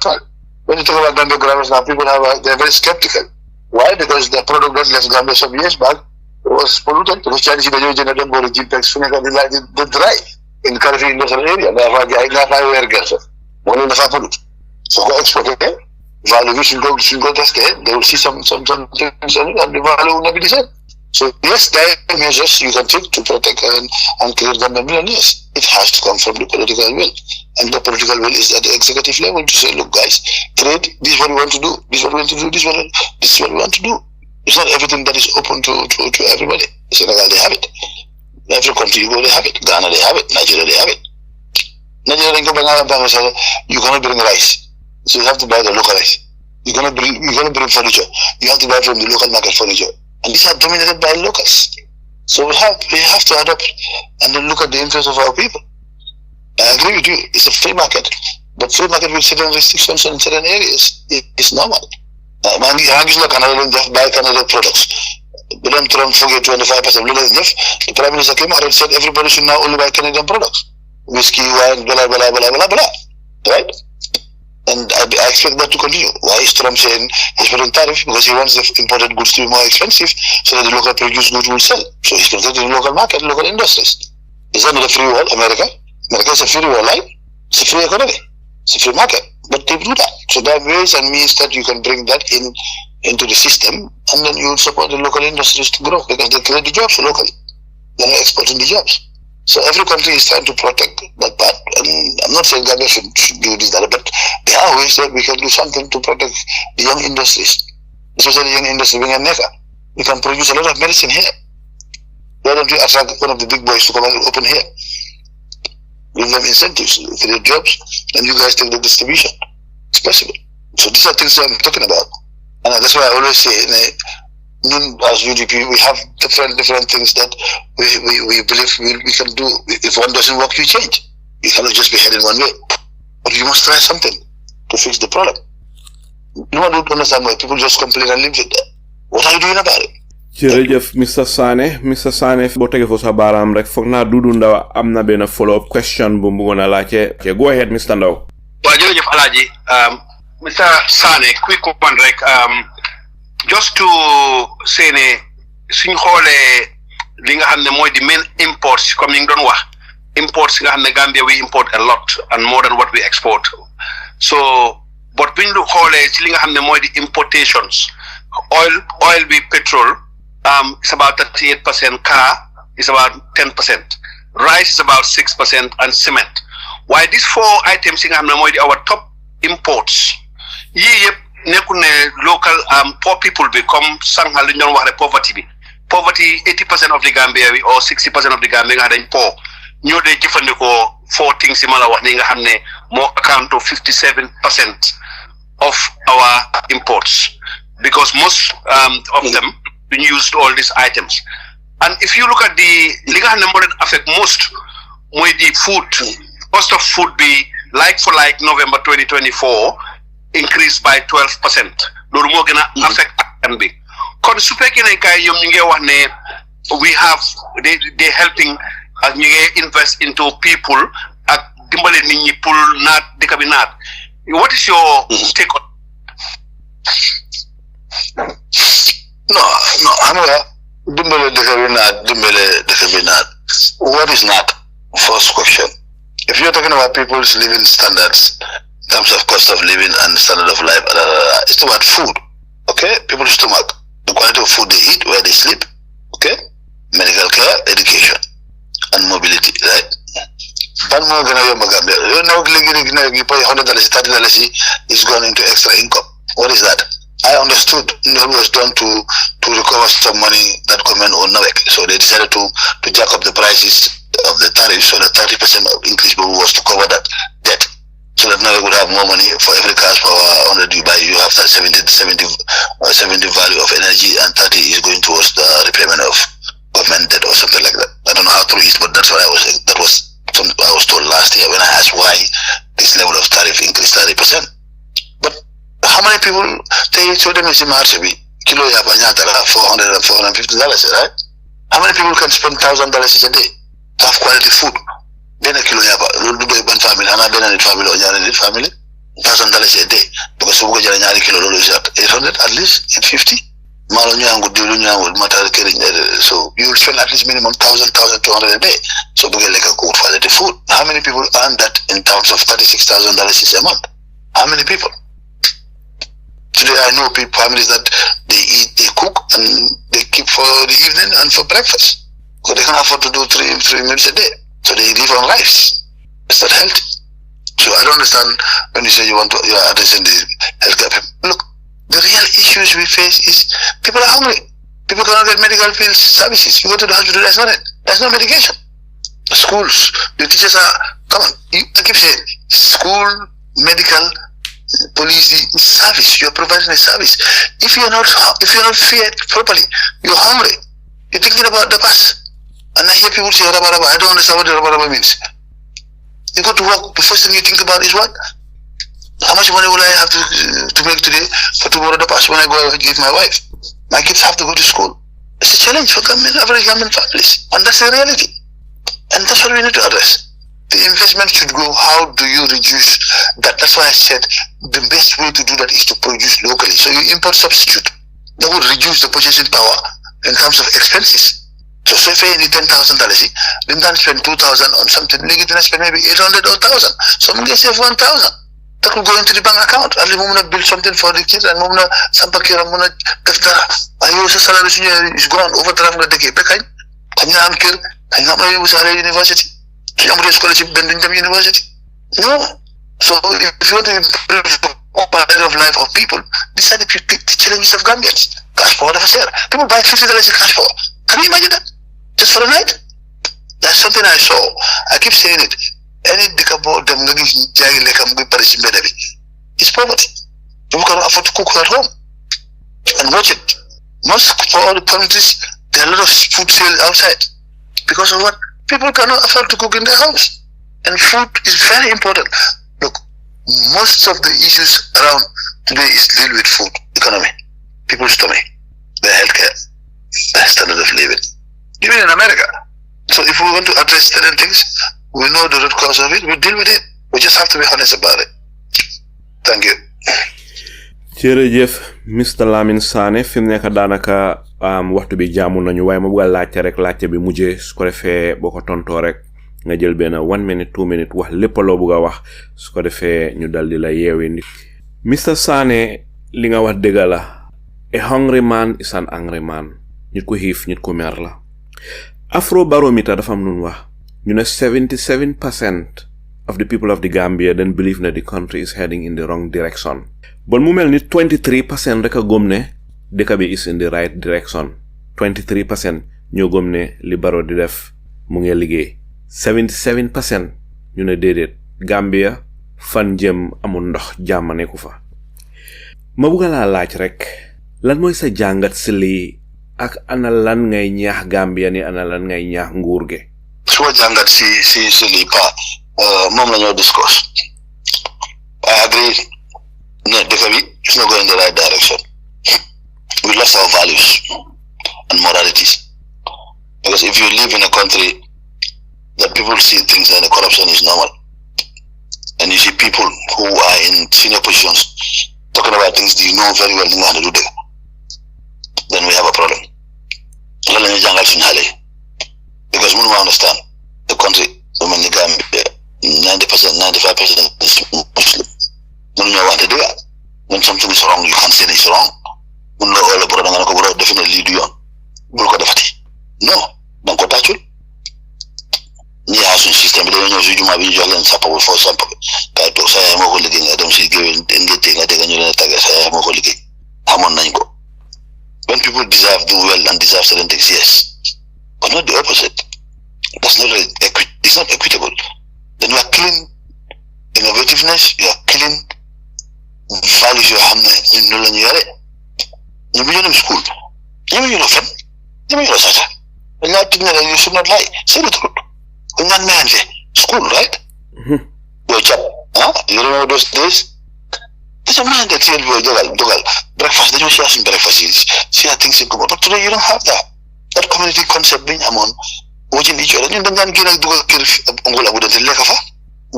soil. When you talk about Gambia granules now, people they're very skeptical. Why? Because the product that left Gambia some years back was polluted. Because Chinese generated more GPEX, Senegal, they dry in the Caribbean industrial area. So go export it. Value should go test it. They will see some things on it and the value will not be the same. So yes, there are measures you can take to protect and create Gambian millionaires. It has to come from the political will. And the political will is at the executive level to say, look guys, create, this is what we want to do, this is what we want to do, this is what we want to do. It's not everything that is open to everybody. Senegal, they have it. Every country you go, they have it. Ghana, they have it. Nigeria, they have it. Nigeria, you cannot bring rice. So you have to buy the local rice. You're gonna bring furniture. You have to buy from the local market furniture. And these are dominated by locals. So we have to adapt and then look at the interests of our people. I agree with you, it's a free market, but free market with certain restrictions in certain areas is normal. Canada don't just buy Canada products. Don't forget 25%. The Prime Minister came out and said everybody should now only buy Canadian products. Whiskey, wine, blah, blah, blah, blah, blah, blah. Right? And I expect that to continue. Why is Trump saying he's putting tariff? Because he wants the imported goods to be more expensive so that the local produced goods will sell. So he's protecting the local market, local industries. Is that not a free world, America? America is a free world, right? It's a free economy. It's a free market. But they do that. So there are ways and means that you can bring that into the system and then you will support the local industries to grow because they create the jobs locally. They're not exporting the jobs. So every country is trying to protect that part. And I'm not saying Gambia should do this, that, but there are ways that we can do something to protect the young industries, especially young industry being a NECA. We can produce a lot of medicine here. Why don't we attract one of the big boys to come and open here? Give them incentives, create jobs, and you guys take the distribution. It's possible. So these are things that I'm talking about. And that's why I always say, as UDP, we have different things that we believe we can do. If one doesn't work, you change. You cannot just be heading one way. But you must try something to fix the problem. No one would understand why people just complain and leave it there. What are you doing about it? jërëjëf Mr. Sanneh boo tege fo sa baaraam rek foog naa Dudu Ndaw am na benn follow up question bu mu bëggoon a laajte. Go ahead Mr. Ndaw. Waaw jërëjëf Alaaji Mr. Sanneh quick one rek just to say ne suñ xoolee li nga xam ne mooy the main imports comme ni nga doon wax imports nga xam ne Gambia we import a lot and more than what we export. So but buñ lu xoolee ci li nga xam ne mooy the importations oil bi petrol is about 38%, car is about 10%, rice is about 6%, and cement. Why these four items in our top imports? Nekune local poor people become poverty. Poverty 80% of the Gambia or 60% of the Gambia are poor. New de jëfandikoo four things similar wax ni nga xamne more account of 57% of our imports, because most of them used all these items. And if you look at the legal number affect most, the food cost of food be like for like November 2024 increased by 12%. Lolu mo gëna affect and be. Kon su fekkee ne kay ñom ñu ngi wax ne we have they helping ak ñu ngi invest into people ak dimbale nit ñi pour naat dëkk bi naat. What is your take on? No, xam nga dimbale dëkk bi naat. What is not? First question. If you're talking about people's living standards, in terms of cost of living and standard of life, it's about food, okay? People's stomach, the quality of food they eat, where they sleep, okay? Medical care, education, and mobility, right? But more than Gambia, you know, you pay $100, $30 is gone into extra income. What is that? I understood it was done to recover some money that government owned Nawek. So they decided to jack up the prices of the tariff, so the 30% of increase was to cover that debt. So that Nawek would have more money for every cash power 100 you buy, you have that 70 value of energy, and 30 is going towards the repayment of government debt or something like that. I don't know how true it is, but that's what I was told last year when I asked why this level of tariff increased 30%. But how many people take them in Marseille? Kilo yaba nyatara $400 and $450, right? How many people can spend $1,000 a day to have quality food? Then a kilo yaba, one family, and a family or family, $1,000 a day. Because we get a kilo is at 800 at least, 850. So you will spend at least minimum $1,200 a day. So we get like a good quality food. How many people earn that in terms of $36,000 a month? How many people? Today I know families that they cook and they keep for the evening and for breakfast. Because they can't afford to do three meals a day. So they live on rice. Is that healthy? So I don't understand when you say you're addressing the healthcare. Look, the real issues we face is people are hungry. People cannot get medical field services. You go to the hospital, there's no medication. Schools, the teachers are, come on, I keep saying, school, medical, police service, you're providing a service. If you're not fed properly, you're hungry. You're thinking about the past. And I hear people say raba raba. I don't understand what the raba raba means. You go to work, the first thing you think about is what? How much money will I have to make today for tomorrow the past when I go and give my wife? My kids have to go to school. It's a challenge for average Gambian families. And that's the reality. And that's what we need to address. The investment should go, how do you reduce that? That's why I said the best way to do that is to produce locally. So you import substitute. That would reduce the purchasing power in terms of expenses. So if you need $10,000, then spend $2,000 on something, you can spend maybe $800 or $1,000. Someone can save $1,000. That will go into the bank account. And we will build something for the kids, and we will Sampakira Muna Kaftara. I use a salary is gone over the decade. Can you unkill? Can you have a university? Scholarship university? No. So if you want to improve the quality of life of people, these are the challenges of Gambians. Cash power of a share. People buy $50 a cash power. Can you imagine that? Just for a night? That's something I saw. I keep saying it. Any decabo them it's poverty. People cannot afford to cook at home. And watch it. Most for all the countries, there are a lot of food sales outside. Because of what? People cannot afford to cook in their house. And food is very important. Look, most of the issues around today is deal with food, economy, people's stomach, their healthcare, their standard of living. Even in America. So if we want to address certain things, we know the root cause of it, we deal with it. We just have to be honest about it. Thank you. jërëjëf Mr Lamin Sanneh fi mu nekk daanaka waxtu bi jaamu nañu waaye ma bëgg a laajte rek laajte bi mujjee su ko defee boo ko tontoo rek nga jël benn 1 minute 2 minute wax lépp loo bëgg a wax su ko defee ñu dal di la yeewi nit. Mr Sanneh li nga wax dëgg la. A hungry man is an angry man. Nit ko xiif nit ko mer la. Afrobarometer dafa am nun wax ñu ne 77% of the people of the Gambia then believe that the country is heading in the wrong direction. But mu mel ni 23% rek a gëm ne dëkk bi is in the right direction. 23% ñoo gëm ne li Barrow di def mu ngi liggéey. 77% ñu ne déedéet Gambia fan jëm amul ndox jàmmane ku fa ma bëgg laa laaj rek lan mooy sa jàngat si lii ak ana lan ngay ñaax Gambia ni ana lan ngay ñaax nguur gi suma jàngat si lii pa moom la ñoo discuss I agree no dëkk bi is not going in the right direction we lost our values and moralities because if you live in a country that people see things and the corruption is normal and you see people who are in senior positions talking about things you know very well how to do that, then we have a problem. Because we don't understand the country, so many Gambia, 90%, 95% is Muslim. We don't want to do that. When something is wrong, you can't say it's wrong. We know all about it, definitely lead you on. No, don't go touch it. Ni asun system de ñoo suñu ma bi jox leen sa pour fo samp kay to sa mo ko liggéey nga dem ci géwél ngété nga dégg ñu leen tagga sa mo ko liggéey amon nañ ko when people deserve do well and deserve certain things yes but not the opposite that's not it's not equitable then you are killing innovativeness you are killing values you have ñu lañu yare ñu bi ñu school ñu ñu fen ñu ñu sata la tinna you should not lie say the truth Unyan man school, right? Your chap, you remember those days? There's a man that tells you dogal breakfast. They don't share some breakfast. Share things in common. But today you don't have that. That community concept being among watching each other. You don't get a dogal kill Angola with the lekafa.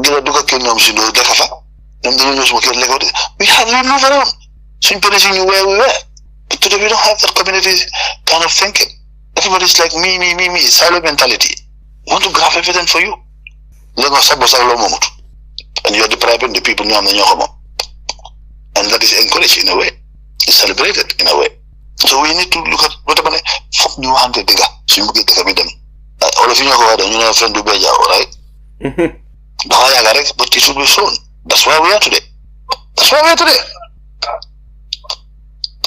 Get a dogal kill no sino lekafa. And then you smoke a lego. We have to move around. Simply seeing where we were. But today we don't have that community kind of thinking. Everybody's like me, silo mentality. Want to grab everything for you. And you are depriving the people and that is encouraged in a way. It's celebrated in a way. So we need to look at what about new hundred digger. So you get the all of you know friend do beja, alright? But it should be shown. That's why we are today.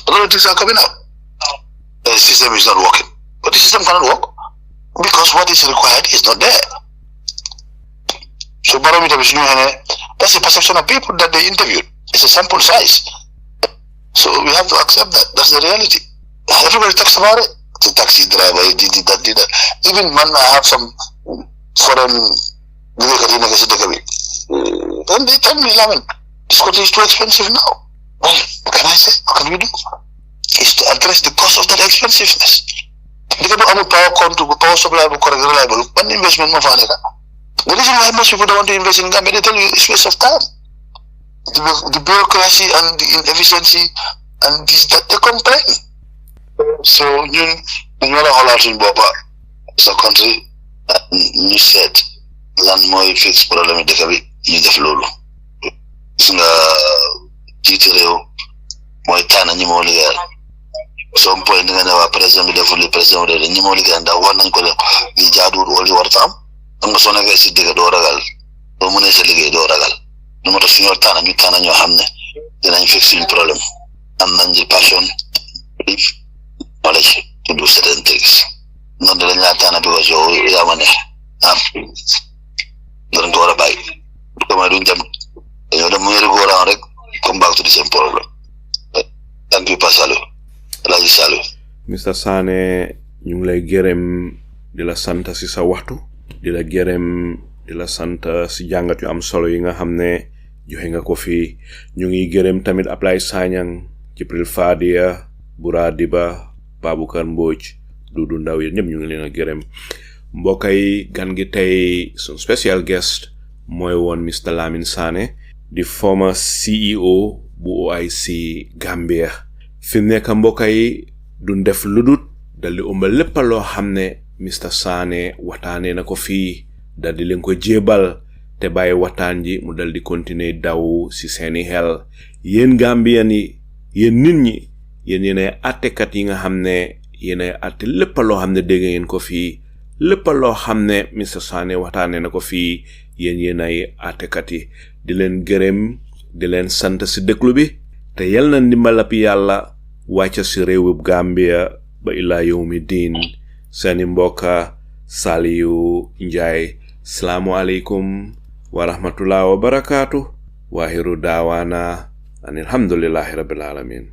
A lot of things are coming out. The system is not working. But the system cannot work. Because what is required is not there. So barometer is that's the perception of people that they interviewed. It's a sample size. So we have to accept that. That's the reality. Everybody talks about it. The taxi driver, he did that. Even man, I have some foreign and they tell me, Lamin, this country is too expensive now. Well, what can I say? What can we do? It's to address the cost of that expensiveness. Because I'm a power control, power supply, reliable. One investment, the reason why most people don't want to invest in Gambia, they tell you it's waste of time. The bureaucracy and the inefficiency and this that they complain. So you know all out in Boba, it's a country you said land more fix problem in the Gabi, you the flow. It's in a detail, more time and you more legal. Some point nga ne wa president bi deful president de ñi mo liggéey ndax war nañ ko def li jaadul wala war tam nga so nekk ci digg do ragal do mu ne ci liggéey do ragal du mo tax suñu tana ñu tana ñoo xamne dinañ fix suñu problème am nañ di passion belief knowledge to do certain things non de la tana because yo ya mané dañ ko wara bay ko ma duñ dem dañu dem mu yëru go rek come back to the same problem. Thank you Pasalo. Mr. Sanneh ñu ngi lay gërëm di la sant si sa waxtu di la gërëm di la sant si jàngat yu am solo yi nga xam ne joxe nga ko fi ñu ngi gërëm tamit Ablaye Sanyang Jibril Fadia Buradiba Babukar Mbodj Dudu Ndaw yi ñëpp ñu ngi leen a gërëm mbokk yi gan gi tey sun special guest mooy woon Mr. Lamin Sanneh di former CEO bu OIC Gambia fi nekk mbokk yi duñ def ludut daldi umbal lépp loo xam ne Mr. Sanneh waxtaanee na ko fii daldi leen ko jébal te bàyyi waxtaan ji mu daldi continuer daw si seeni xel yéen Gambian yi yéen nit ñi yéen yéenay àttekat yi nga xam ne yéenay àtte lépp loo xam ne dégg ngeen ko fii lépp loo xam ne Mr. Sanneh waxtaanee na ko fii yéen yéenay àttekat yi di leen gërëm di leen sant si déglu bi te yal na ndimbalap yàlla wàcca si réewub Gambia ba ila yawmi diin seeni mbokka Saliu Njaay salaamu aleykum wa rahmatullahi wa barakaatu wahiru dawana anilhamdulillahi rabbil alamin.